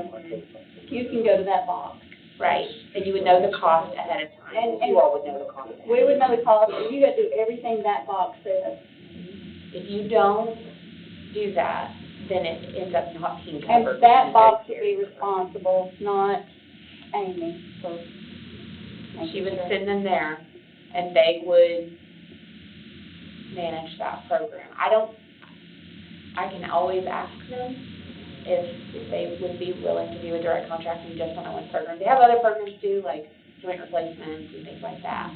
You can go to that box. Right, and you would know the cost ahead of time. And You all would know the cost. We would know the cost, and you got to do everything that box says. If you don't do that, then it ends up not being covered. And that box would be responsible, not Amy, so. She would send them there, and they would manage that program. I can always ask them if they would be willing to do a direct contracting just on one program. They have other programs too, like joint replacements and things like that.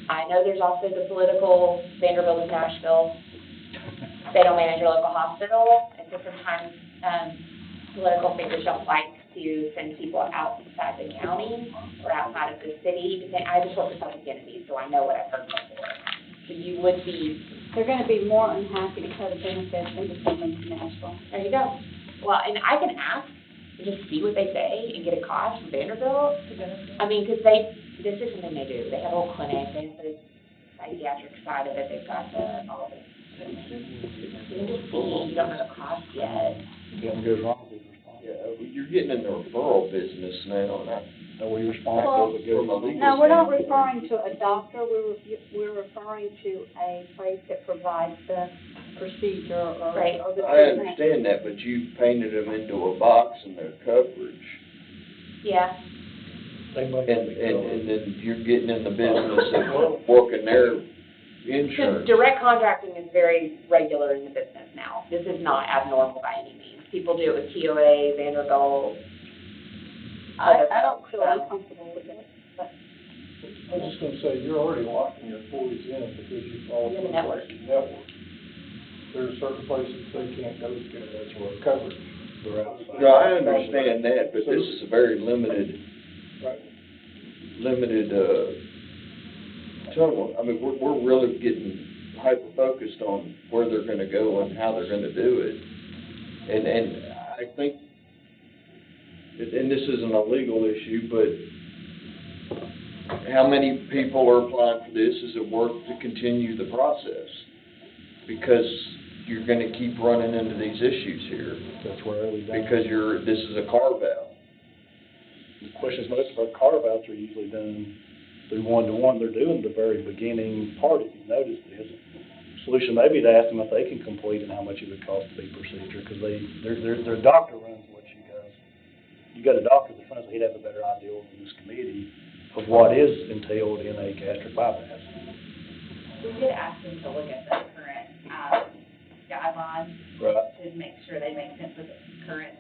I know there's also the political, Vanderbilt of Nashville. They don't manage your local hospital, and so sometimes, political figures don't like to send people outside the county or outside of the city. I just work with public entities, so I know what I've heard before. So you would be. They're gonna be more than happy to cut a benefit into something in Nashville. There you go. Well, and I can ask, and just see what they say and get a cost from Vanderbilt. I mean, because this is something they do. They have a whole clinic, they have the psychiatric side of it, they've got all of it. You can just see, you don't know the cost yet. Something goes wrong with it. Yeah, you're getting in the referral business now, and Are we responsible to go? from a legal No, we're not standpoint. referring to a doctor, we're referring to a place that provides the procedure or Right. or the I treatment. understand that, but you painted them into a box and their coverage, Yeah. They might and not be and then you're getting in the business of working their Because insurance. direct contracting is very regular in the business now. This is not abnormal by any means. People do it with TOA, Vanderbilt. I don't feel uncomfortable with it, but. I was just gonna say, you're already locking your employees in because you fall You're into the network. network. There are certain places they can't go to get that sort of coverage. They're outside. No, I understand that, but this is a very limited, Right. tunnel. I mean, we're really getting hyper-focused on where they're gonna go and how they're gonna do it. And I think, and this isn't a legal issue, but how many people are applying for this? Is it worth to continue the process? Because you're gonna keep running into these issues here, That's where early down. because this is a carve-out. The question is, most of our carve-outs are usually done through one-to-one. They're doing the very beginning part, if you've noticed this. Solution may be to ask them if they can complete and how much it would cost to be procedure, because their doctor runs what she does. You got a doctor that runs, he'd have a better idea than this committee of what is entailed in a gastric bypass. We did ask them to look at the current, guidelines. Right. To make sure they make sense with the current,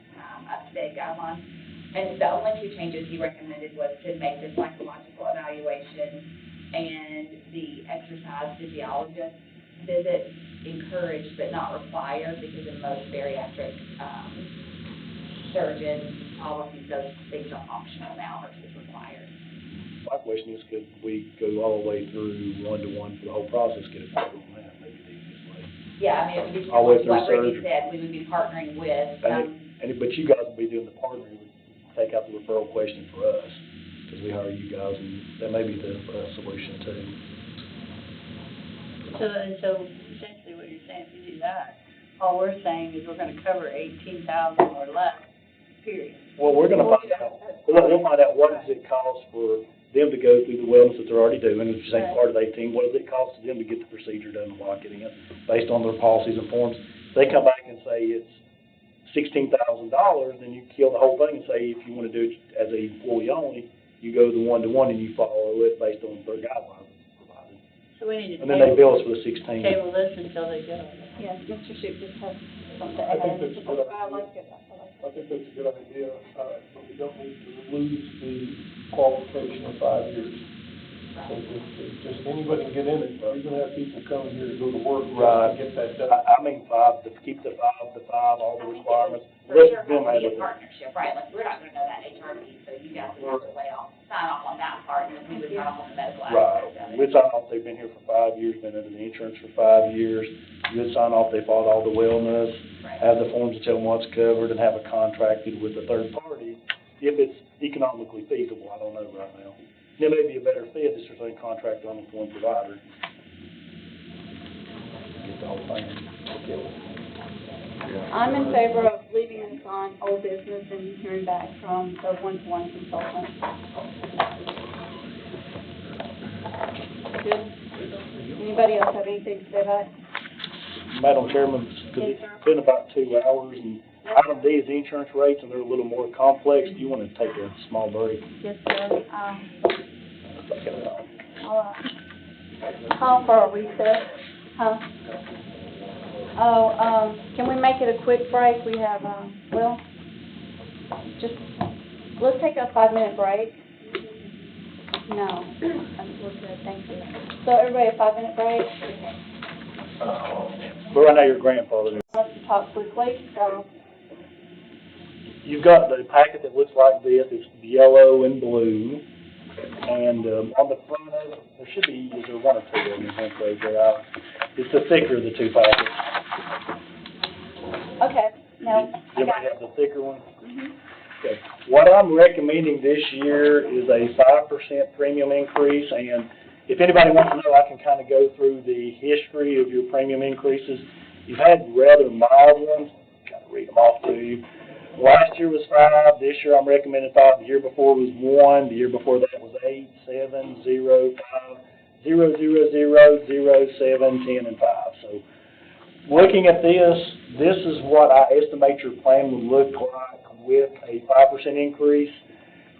up-to-date guidelines. And the only two changes he recommended was to make the psychological evaluation and the exercise physiologist visit encouraged but not required, because in most bariatric, surgeon policies, those things are optional now versus required. My question is, could we go all the way through one-to-one for the whole process, get it back on that, maybe the easiest way? Yeah, I mean, it would be All the way what through Brittany surgery. said, we would be partnering with, But you guys would be doing the partnering, would take out the referral question for us, because we hire you guys, and that may be the solution too. So essentially what you're saying, if you do that, all we're saying is we're gonna cover 18,000 or less, period. Well, we're gonna find out, we'll find out what does it cost for them to go through the wellness that they're already doing, if you're saying part of the 18, what does it cost to them to get the procedure done and lock it in, based on their policies and forms. If they come back and say it's $16,000, then you kill the whole thing and say, if you wanna do it as a employee only, you go to the one-to-one and you follow it based on their guidelines provided. So we need to And then they bill us for the 16. table this until they go. Yes, Mr. Shoup just has something to I add. think that's a good I like idea. it. I think that's a good idea, but we don't need to lose the qualification of 5 years. If just anybody can get in it, you're gonna have people coming here to go to work, Right. to get that done. I mean, keep the five, all the requirements. for sure Let them has to handle be a it. partnership, right? Like, we're not gonna know that HR piece, so you guys would have to sign off on that part, and then we would sign off on the medical aspect of Right, it. we'd sign off, they've been here for 5 years, been under the insurance for 5 years. You'd sign off, they followed all the wellness, Right. have the forms that tell them what's covered, and have it contracted with a third party, if it's economically feasible, I don't know right now. It may be a better fit, just for saying contract on with one provider. Get the whole thing together. I'm in favor of leaving this on old business and hearing back from the one-to-one consultant. Good? Anybody else have anything to say about it? Madam Chairman, Because it's been about 2 hours, and item D is the insurance rates, and they're a little more complex. Do you want to take a small break? Yes, sir. I'll call for a recess. Huh? Oh, can we make it a quick break? We have, well, just, let's take a 5-minute break. No, we're good, thank you. So everybody, a 5-minute break? But right now, your grandfather. Let's talk quickly, so. You've got the packet that looks like this. It's yellow and blue. And on the front of it, there should be either one or two of them. It's the thicker of the two packets. Okay, no, I got Everybody it. have the thicker one? Mhm. Okay. What I'm recommending this year is a 5% premium increase, and if anybody wants to know, I can kind of go through the history of your premium increases. You've had rather mild ones. Got to read them off to you. Last year was 5. This year I'm recommending 5. The year before was 1. The year before that was 8, 7, 0, 5, 0, 0, 0, 0, 7, 10, and 5. So looking at this, this is what I estimate your plan would look like with a 5% increase.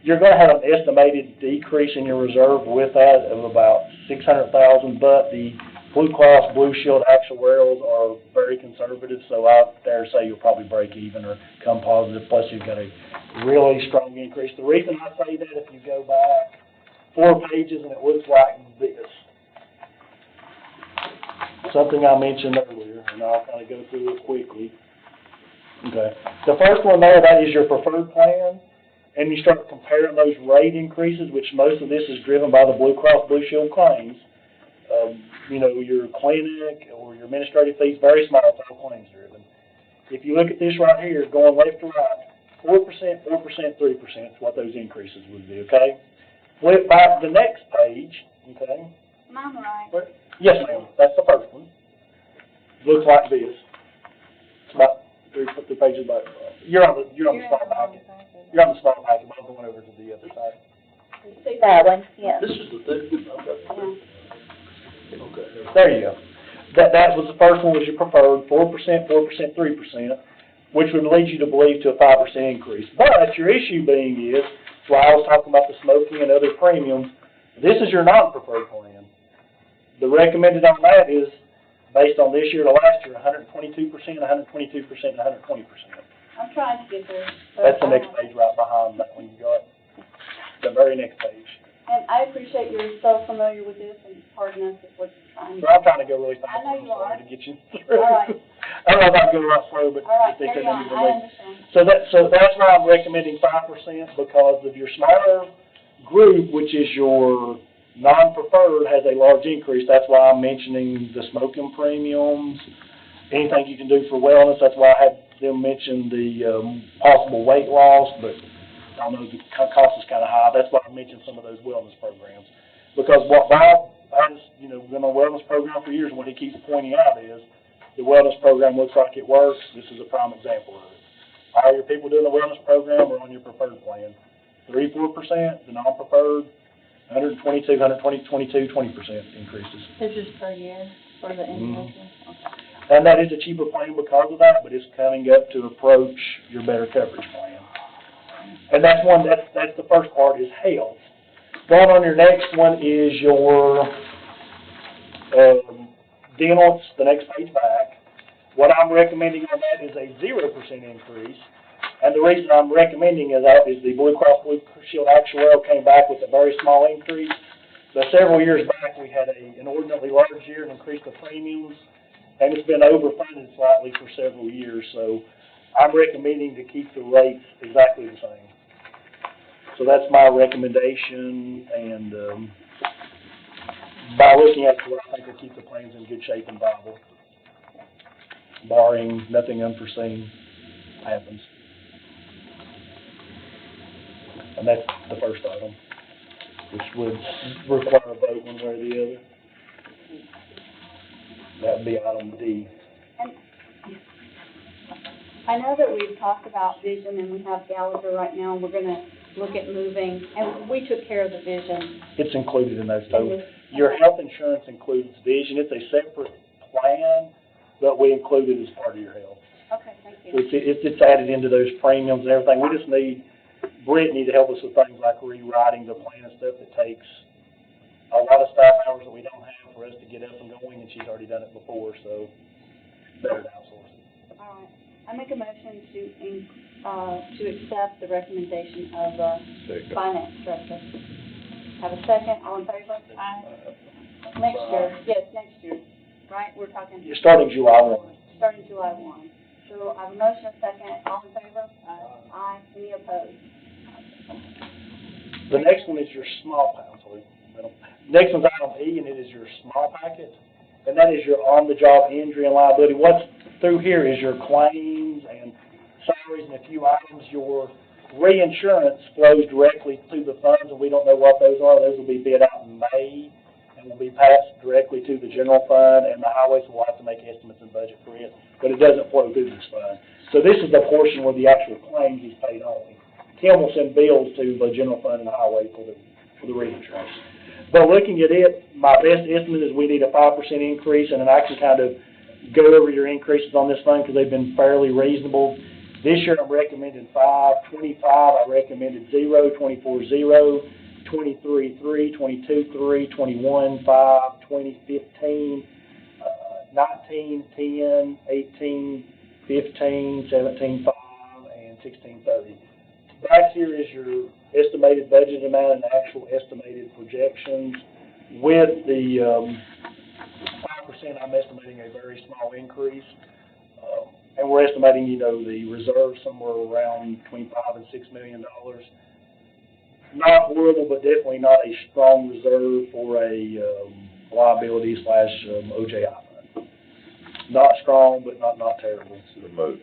You're going to have an estimated decrease in your reserve with that of about $600,000, but the Blue Cross Blue Shield actuarials are very conservative, so I dare say you'll probably break even or come positive, plus you've got a really strong increase. The reason I say that, if you go back 4 pages and it looks like this, something I mentioned earlier, and I'll kind of go through it quickly. Okay. The first one there, that is your preferred plan, and you start comparing those rate increases, which most of this is driven by the Blue Cross Blue Shield claims. You know, your clinic or your administrative fees, very small, it's all claims driven. If you look at this right here, going left to right, 4%, 4%, 3% is what those increases would be, okay? Flip back to the next page, okay? Am I right? Yes, ma'am, that's the first one. Looks like this. It's about 3 pages back. You're on the small packet. You're on the small packet, but I'm going over to the other side. That one, yeah. This is the thing, okay. Okay, there you go. That was the first one, was your preferred, 4%, 4%, 3%, which would lead you to believe to a 5% increase. But your issue being is, while I was talking about the smoking and other premiums, this is your non-preferred plan. The recommended on that is, based on this year to last year, 122%, 122%, and 120%. I'm trying to get there. That's the next page right behind that one you got. The very next page. And I appreciate you're so familiar with this, and pardon us if we're trying to. So I'm trying to go really fast. I know you are. To get you through. All right. I don't know if I can go right slow, but All right, they carry couldn't on, even I relate. understand. So that's why I'm recommending 5%, because of your smaller group, which is your non-preferred, has a large increase. That's why I'm mentioning the smoking premiums, anything you can do for wellness. That's why I had them mention the possible weight loss, but I know the cost is kind of high. That's why I mentioned some of those wellness programs. Because what Bob has, been on a wellness program for years, and what he keeps pointing out is, the wellness program looks like it works. This is a prime example of it. All your people doing the wellness program are on your preferred plan. 3%, 4%, the non-preferred, 122, 120, 22, 20% increases. This is per year for the individual? Okay. And that is a cheaper plan because of that, but it's coming up to approach your better coverage plan. And that's the first part is health. Going on your next one is your dental, the next page back. What I'm recommending on that is a 0% increase. And the reason I'm recommending is the Blue Cross Blue Shield actuarial came back with a very small increase. But several years back, we had an inordinately large year and increased the premiums, and it's been overfunded slightly for several years. So I'm recommending to keep the rates exactly the same. So that's my recommendation, and by looking at it, I think will keep the plans in good shape and viable, barring nothing unforeseen happens. And that's the first item, which would require a vote one way or the other. That would be item D. And I know that we've talked about vision, and we have Gallagher right now, and we're going to look at moving, and we took care of the vision. It's included in those. So your health insurance includes vision. It's a separate plan, but we include it as part of your health. Okay, thank you. It's added into those premiums and everything. We just need Brittany to help us with things like rewriting the plan and stuff that takes a lot of staff hours that we don't have for us to get up and going, and she's already done it before, so better to outsource it. All right. I make a motion to accept the recommendation of the finance director. Have a second, all in favor? Aye. Next year, yes, next year, right? We're talking. You're starting July 1. Starting July 1. So I have a motion, a second, all in favor? Aye. Any opposed? The next one is your small, next one's item E, and it is your small packet, and that is your on-the-job injury and liability. What's through here is your claims and salaries and a few items. Your reinsurance flows directly to the funds, and we don't know what those are. Those will be bid out in May, and will be passed directly to the general fund, and the highways will have to make estimates and budget for it, but it doesn't flow through this fund. So this is the portion where the actual claims is paid only. Kim will send bills to the general fund and the highway for the reinsurance. But looking at it, my best estimate is we need a 5% increase, and then I can kind of go over your increases on this fund because they've been fairly reasonable. This year I'm recommending 5, 25 I recommended 0, 24 0, 23 3, 22 3, 21 5, 20 15, 19 10, 18 15, 17 5, and 16 30. Back here is your estimated budget amount and actual estimated projections. With the 5%, I'm estimating a very small increase. And we're estimating, the reserve somewhere around between $5 and $6 million. Not horrible, but definitely not a strong reserve for a liability / OJI fund. Not strong, but not terrible. So move.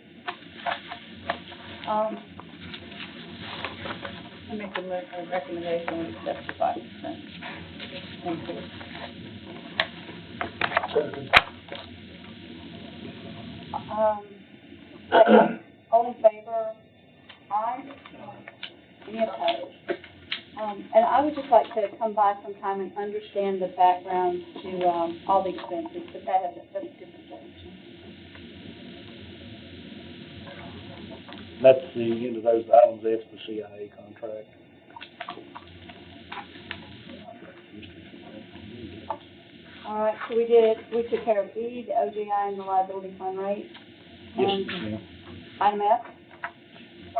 I make a recommendation, we accept the 5% increase. All in favor? Aye. Any opposed? And I would just like to come by sometime and understand the background to all the expenses, but that's a different section. That's the end of those items. That's the CIA contract. All right, so we took care of E, the OGI, and the liability fund rate. And Yes. item F?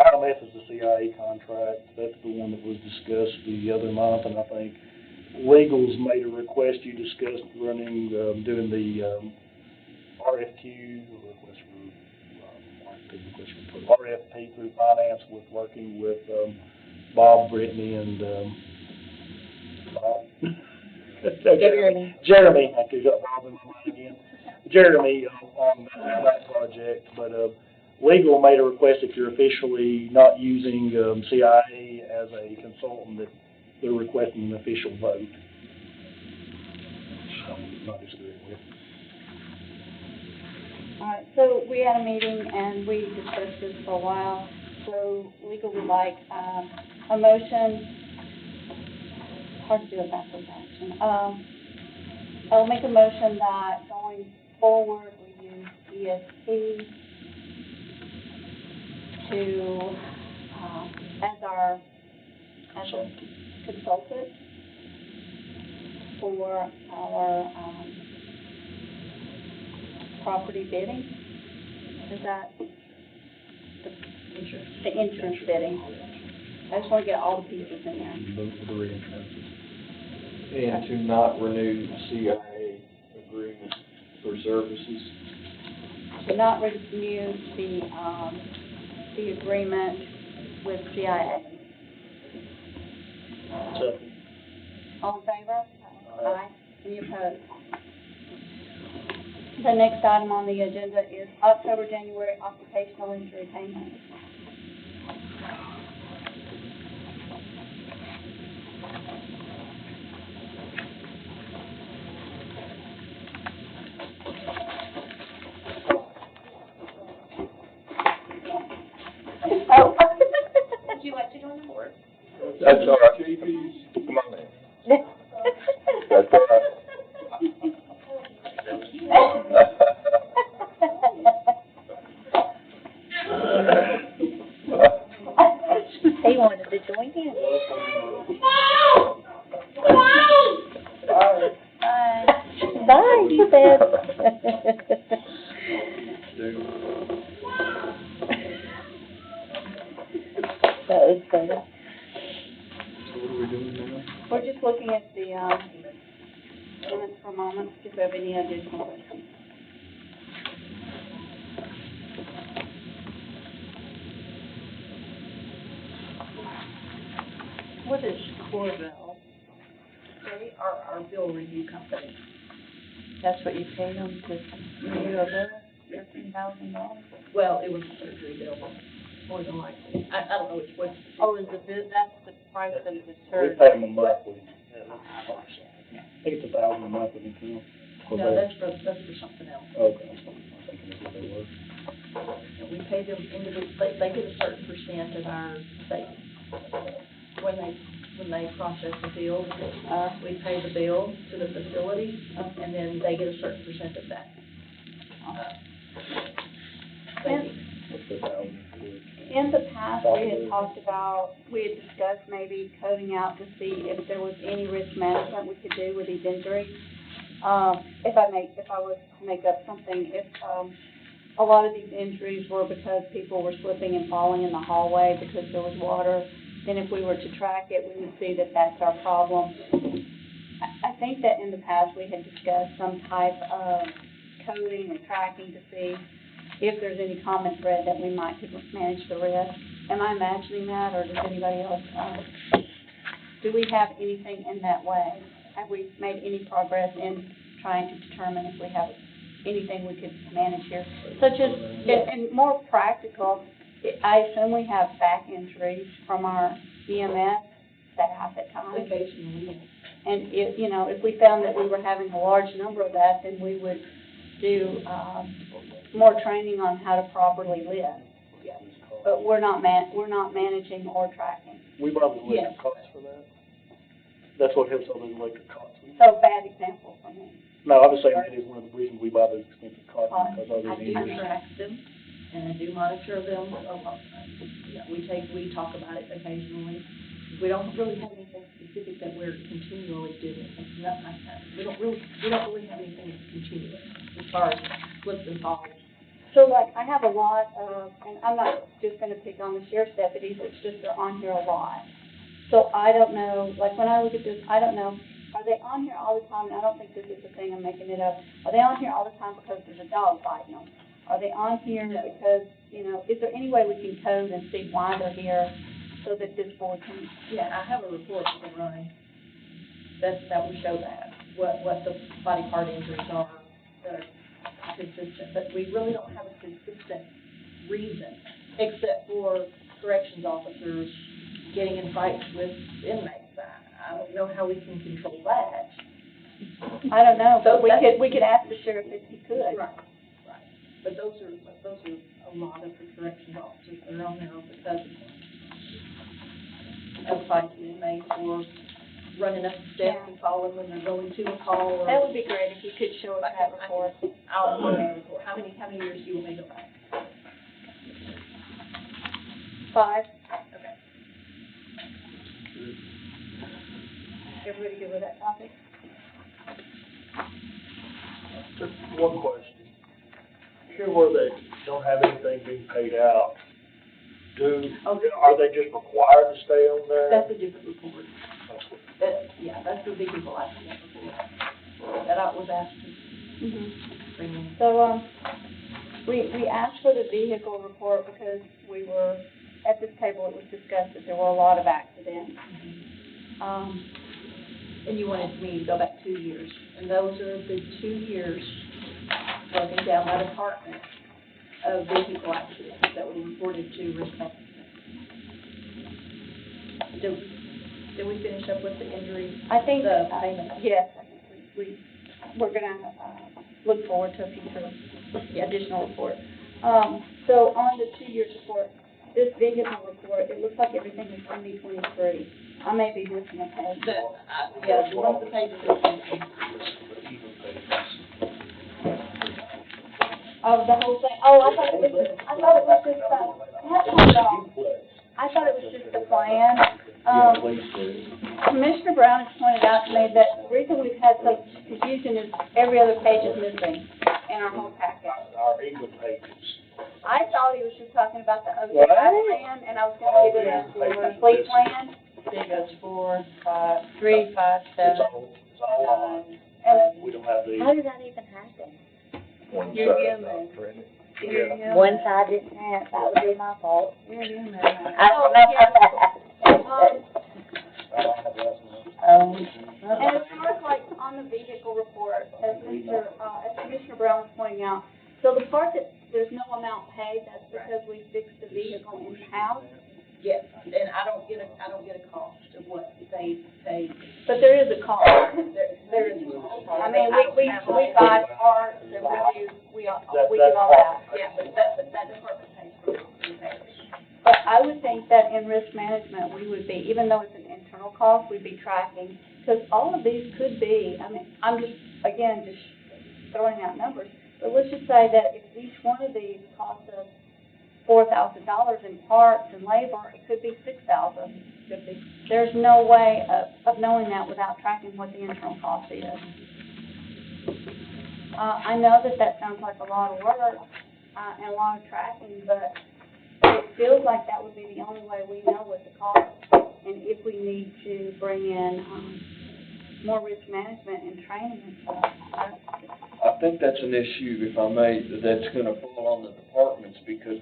Item F is the CIA contract. That's the one that was discussed the other month, and I think Legal's made a request you discussed running, doing the RFQ, RFP through finance with working with Bob, Brittany, and Bob. Jeremy. I could got Bob in my mind again. Jeremy on that project, but Legal made a request if you're officially not using CIA as a consultant that they're requesting an official vote. So I'm not disagreeing with. All right, so we had a meeting and we discussed this for a while. So Legal would like a motion. Hard to do a backward action. I'll make a motion that going forward we use ESP to as a consultant for our property bidding. Is that the insurance bidding? I just want to get all the pieces in there. The reinsurances. And to not renew the CIA agreement for services. To not renew the agreement with CIA. So, All in favor? Aye. Any opposed? The next item on the agenda is October, January occupational injury payment. Oh, would you like to join the board? That's all right. Come on in. That's all right. He wanted to join in. Bye, he said. That was funny. So what are we doing now? We're just looking at the, minutes for a moment, see if we have any additional questions. What is Corvell? They are our bill review company. That's what you pay them to review a bill, $13,000? Well, it was a surgery bill, more than likely. I don't know which one. Oh, is the bid, that's the price of the We surgery? pay them a monthly. I think it's $1,000 a month, isn't it? No, that's for something else. Okay, I'm thinking that's what they were. And we pay them individually, they get a certain percent of our savings. When they process the bill, we pay the bill to the facility, and then they get a certain percent of that. Savings. What's the $1,000? In the past, we had discussed maybe coding out to see if there was any risk management we could do with these injuries. If I was to make up something, if, a lot of these injuries were because people were slipping and falling in the hallway because there was water, then if we were to track it, we would see that that's our problem. I think that in the past, we had discussed some type of coding or tracking to see if there's any common thread that we might could manage the risk. Am I imagining that, or does anybody else, do we have anything in that way? Have we made any progress in trying to determine if we have anything we could manage here? Such as, and more practical, I assume we have back injuries from our EMS staff at times. Occasionally. And if we found that we were having a large number of that, then we would do, more training on how to properly live. But we're not managing or tracking. We buy the electric cots for that. That's what helps all those electric cots. So bad example for me. No, I was saying that is one of the reasons we buy those expensive cots, because all I those do injuries. track them, and I do monitor them. We talk about it occasionally. We don't really have anything specific that we're continually doing. It's not like that. We don't really have anything that's continuous as far as slips and falls. So like, I have a lot of, and I'm not just gonna pick on the sheriff's deputies, it's just they're on here a lot. So I don't know, like when I look at this, I don't know, are they on here all the time? And I don't think this is the thing, I'm making it up. Are they on here all the time because there's a dog biting them? Are they on here because, is there any way we can code and see why they're here so that this board can? Yeah, I have a report we can run that will show that, what the body part injuries are that are consistent. But we really don't have a consistent reason, except for corrections officers getting in fights with inmates. I don't know how we can control that. I don't know, but we could ask the sheriff if he could. Right. But those are a lot of the corrections officers that are on there because of fights with inmates or running up the steps and falling when they're going to a call. That would be great if you could show us that report. I'll look at the report. How many years do you want me to go back? 5. Okay. Everybody good with that topic? Just one question. Here where they don't have anything being paid out, are they just required to stay on there? That's a different report. That's the vehicle accident report that I was asked to bring in. So, we asked for the vehicle report because we were, at this table, it was discussed that there were a lot of accidents. And you wanted me to go back 2 years, and those are the 2 years broken down by department of vehicle accidents that were reported to risk management. Did we finish up with the injuries? I think, the payment? yes, I think we're gonna, look forward to a future additional report. So on the 2 years report, this vehicle report, it looks like everything is 2023. I may be missing a page. One of the pages is Oh, the whole thing, I thought it was just, that's $100. I thought it was just a plan. Yeah, please do. Commissioner Brown has pointed out to me that the reason we've had some confusion is every other page is missing in our whole packet. Our English pages. I thought he was just talking about the OCI What? plan, and I was gonna give it a complete plan. It goes 4, 5, 3, 5, 7, It's all on. And We don't have the. How did that even happen? One You're side human. not printed. You're human. One side didn't have, that would be my fault. You're human. I don't know. And as far as like on the vehicle report, as Commissioner Brown was pointing out, so the part that there's no amount paid, that's because we fixed the vehicle in-house. Yes, and I don't get a cost of what they pay. But there is a cost. There is a cost. I mean, we buy parts and we do all that. Yeah, but that department pays for repairs. But I would think that in risk management, we would be, even though it's an internal cost, we'd be tracking, because all of these could be, I mean, I'm just, again, just throwing out numbers, but let's just say that if each one of these costs us $4,000 in parts and labor, it could be $6,000. Could be. There's no way of knowing that without tracking what the internal cost is. I know that sounds like a lot of work, and a lot of tracking, but it feels like that would be the only way we know what the cost, and if we need to bring in, more risk management and training and stuff. I think that's an issue, if I may, that's gonna fall on the departments, because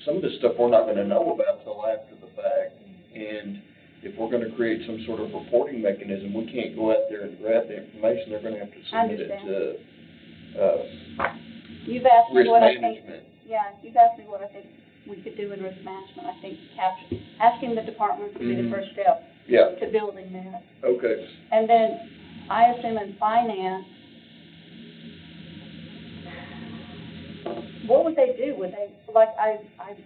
some of this stuff we're not gonna know about till after the fact. And if we're gonna create some sort of reporting mechanism, we can't go out there and grab the information, they're gonna have to submit it to, You've asked me risk what I think, management. yeah, you've asked me what I think we could do in risk management. I think asking the departments would be the first step Yeah, to building that. okay. And then, I assume in finance, what would they do? Would they, like, I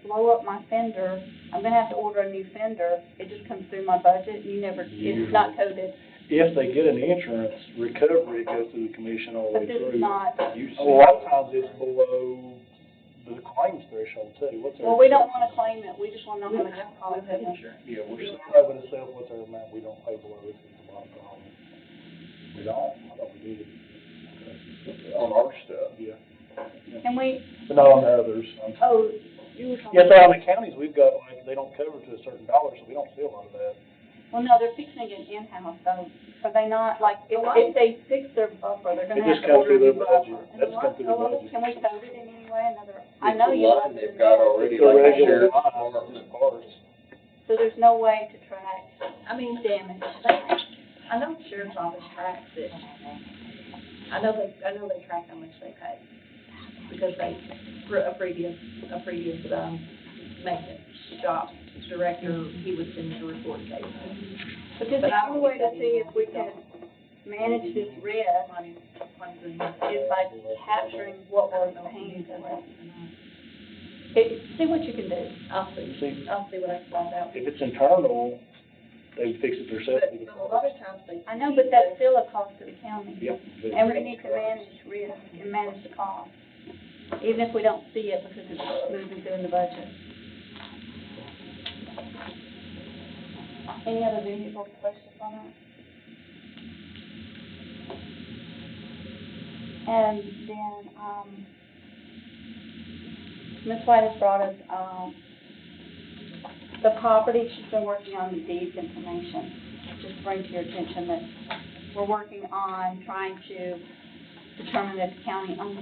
blow up my fender, I'm gonna have to order a new fender, it just comes through my budget, it's not coded. If they get an insurance recovery, it goes through the commission all the way But this through. is not, A lot of times it's below the claims threshold too. What's our? well, we don't wanna claim it, we just wanna know how much it costs. Yeah, we're still having to sell what's our amount we don't pay below, this is a lot of problem. We don't? I thought we did. On our stuff. Yeah. Can we, But not on the others. oh, you were talking. Yeah, so on the counties, we've got, like, they don't cover to a certain dollar, so we don't see a lot of that. Well, no, they're fixing it in-house, so, are they not, like, if they fix their buffer, they're It gonna have just to comes order a through new their buffer. budget. That's come through the budget. Can we code it in any way, I know It's a you line love they've it. got already, It's a like the regular sheriff's line. department parts. So there's no way to track I mean, damage. I know the sheriff's office tracks it. I know they track how much they pay, because a previous, maintenance shop director, he would send me a report case. Because the only way to see if we can manage this risk is by capturing what we're paying for it. See what you can do. I'll see what I can find out. If it's internal, they would fix it themselves. But a lot of times they. I know, but that's still a cost to the county. Yep. And we need to manage risk and manage the cost, even if we don't see it because it's moving through in the budget. Any other vehicle questions on that? And then, Ms. White has brought us, the property, she's been working on the deeds information. Just to bring to your attention that we're working on trying to determine if the county owns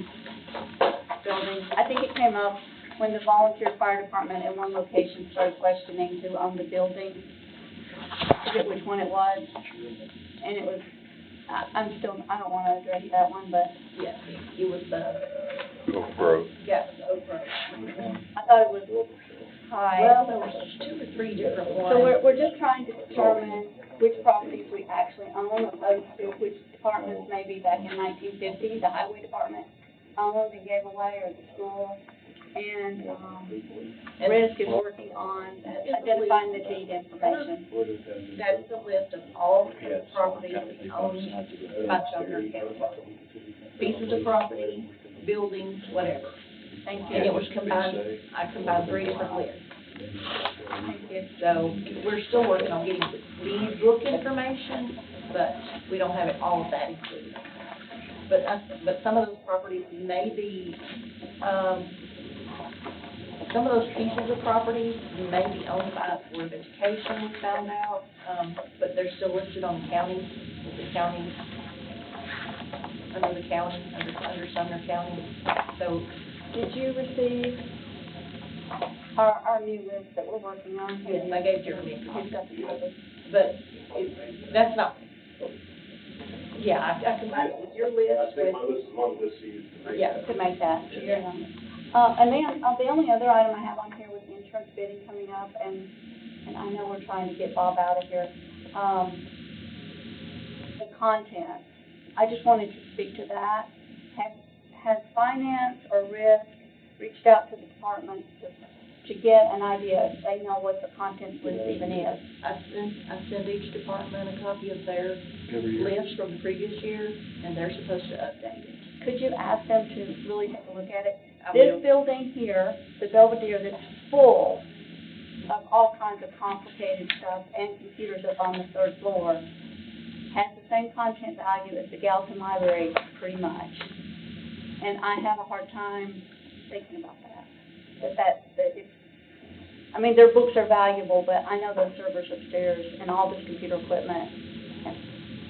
buildings. I think it came up when the volunteer fire department in one location started questioning who owned the building. I forget which one it was, and it was, I don't wanna address that one, but Yes, it was the, Go broke. yeah, it was Oak Road. I thought it was high. Well, there was 2 or 3 different ones. So we're just trying to determine which properties we actually own, opposed to which departments maybe back in 1950, the highway department owned and gave away, or the school. And, Risk is working on identifying the deed information. That's the list of all the properties owned by Sumner County. Pieces of property, buildings, whatever. Thank And it you. was combined, I combined 3 different lists. Thank you. So we're still working on getting the deed book information, but we don't have all of that included. But some of those properties may be, some of those pieces of property may be owned by the Board of Education, we found out, but they're still listed on the county, under Sumner County. So, Did you receive our new list that we're working on? yes, I gave Jeremy a copy. You've got the copy. But that's not, yeah, I can make it with your list. I think my list is one of this, so you can make Yeah. that. To make that. And then, the only other item I have on here was the insurance bidding coming up, and I know we're trying to get Bob out of here. The content, I just wanted to speak to that. Has finance or risk reached out to the department to get an idea, if they know what the content list even is? I send each department a copy of their Every year. list from the previous year, and they're supposed to update it. Could you ask them to really take a look at it? I This will. building here, the Belvedere, that's full of all kinds of complicated stuff and computers up on the third floor, has the same content value as the Gallatin Library, pretty much. And I have a hard time thinking about that. That it's, I mean, their books are valuable, but I know those servers upstairs and all this computer equipment and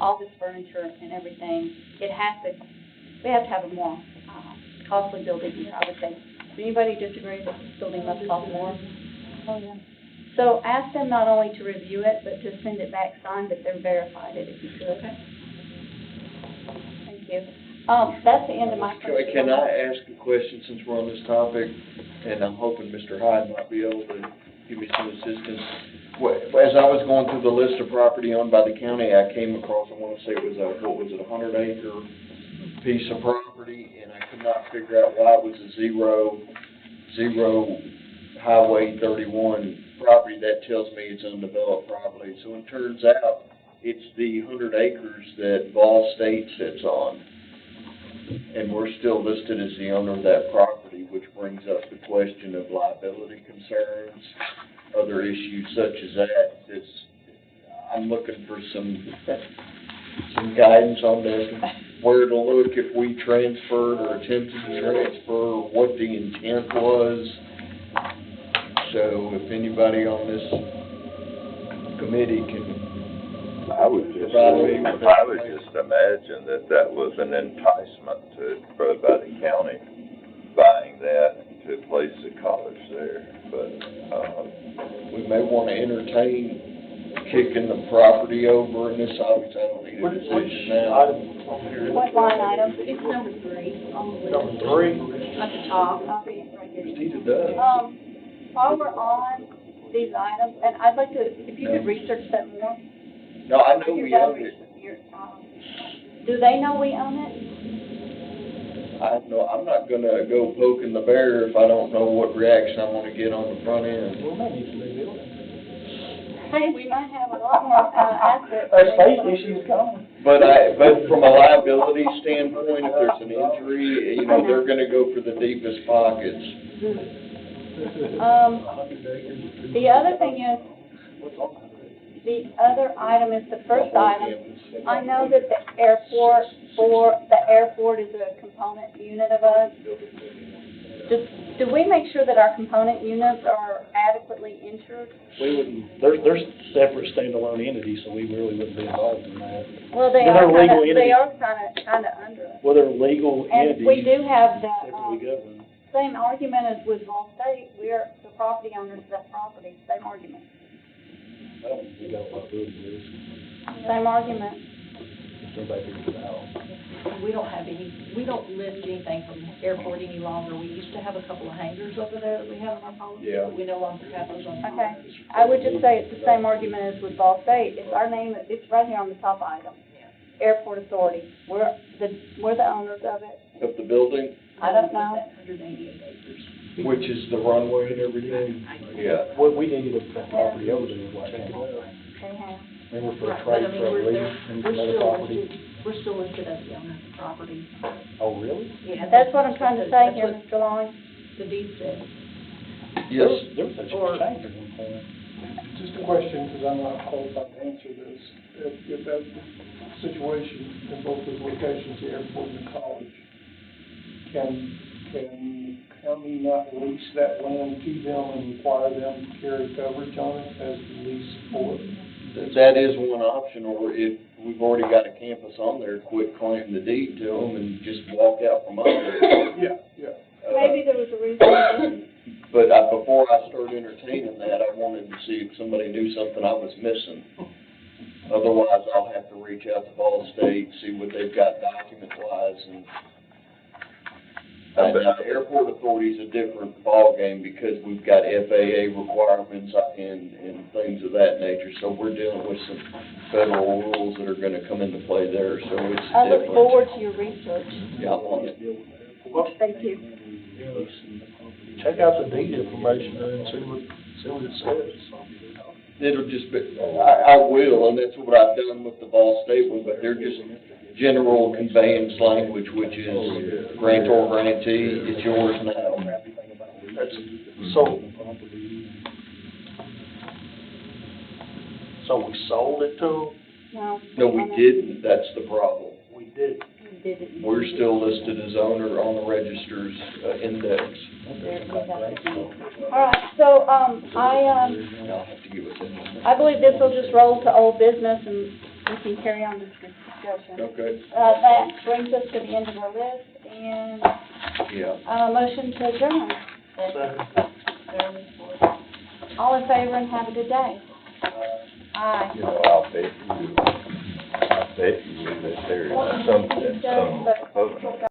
all this furniture and everything, we have to have a more costly building here, I would say. Does anybody disagree that this building must cost more? Oh, yeah. So ask them not only to review it, but to send it back signed that they're verified it, if you could. Okay. Thank you. That's the end of my presentation. Can I ask a question since we're on this topic? And I'm hoping Mr. Hyde might be able to give me some assistance. As I was going through the list of property owned by the county, I came across, I want to say it was a 100-acre piece of property, and I could not figure out why it was a zero Highway 31 property. That tells me it's undeveloped property. So it turns out it's the 100 acres that Ball State sits on. And we're still listed as the owner of that property, which brings up the question of liability concerns, other issues such as that. I'm looking for some guidance on this, where to look if we transferred or attempted to transfer, what the intent was. So if anybody on this committee can I would just imagine that was an enticement by the county buying that to place the college there, but, we may want to entertain kicking the property over, and this obviously I don't need a Which decision now. item on here? What line item? It's number 3 on the list. Number 3? At the top. Copy it right here. Christina does. While we're on these items, and I'd like to, if you could research that more. No, I know You're we done own it. Do they know we own it? I'm not gonna go poking the bear if I don't know what reaction I'm gonna get on the front end. Well, maybe it's a new building. Hey, we might have a lot more, assets. There's safety issues coming. But from a liability standpoint, if there's an injury, they're gonna go for the deepest pockets. The other thing is, the other item is the first item. I know that the airport is a component unit of us. Do we make sure that our component units are adequately insured? We wouldn't, they're separate standalone entities, so we really wouldn't be involved in that. Well, they They're are legal kinda, they entities. are kinda under us. Well, they're legal entities. And we do have the, separately governed. same argument as with Ball State. We're the property owners of that property, same argument. I don't think we got a liability risk. Same argument. If somebody figures it out. We don't list anything from the airport any longer. We used to have a couple of hangars over there that we have in our policy, Yeah. but we no longer have those on. Okay. I would just say it's the same argument as with Ball State. It's our name, it's right here on the top item. Airport Authority. We're the owners of it. Of the building, I don't know. 188 acres. which is the runway and everything. Yeah. What we needed was that property over there, like, They have. they were for a Right, but trade I mean, for a we're lease and we're another still property. we're still listed as the owner of the property. Oh, really? Yeah. That's what I'm trying to say That's here, what Mr. Long. the deed says. Yes. There was a change at one point. Just a question, because I'm not qualified to answer this. If that situation in both those locations, the airport and the college, can the county not lease that land to them and require them to carry coverage on it as the lease for it? That is one option, or if we've already got a campus on there, quit claiming the deed to them and just walk out from under it. Yeah. Maybe there was a reason. But before I start entertaining that, I wanted to see if somebody knew something I was missing. Otherwise, I'll have to reach out to Ball State, see what they've got document-wise, and now, the airport authority is a different ballgame because we've got FAA requirements and things of that nature, so we're dealing with some federal rules that are gonna come into play there, so it's different. I look forward to your research. Yeah, I'm on it. Thank you. Check out the deed information and see what it says. It'll just be, I will, and that's what I've done with the Ball State one, but they're just general conveyance language, which is grantor, grantee, it's yours now. So we sold it to them? No, we didn't, that's the problem. We did. We're still listed as owner on the register's index. All right, so, I'll have to give it to them. I believe this will just roll to old business and we can carry on this discussion. Okay, That brings us to the end of our list and, yeah. motion to adjourn. All in favor and have a good day. Aye. You know, I'll bet you that there's some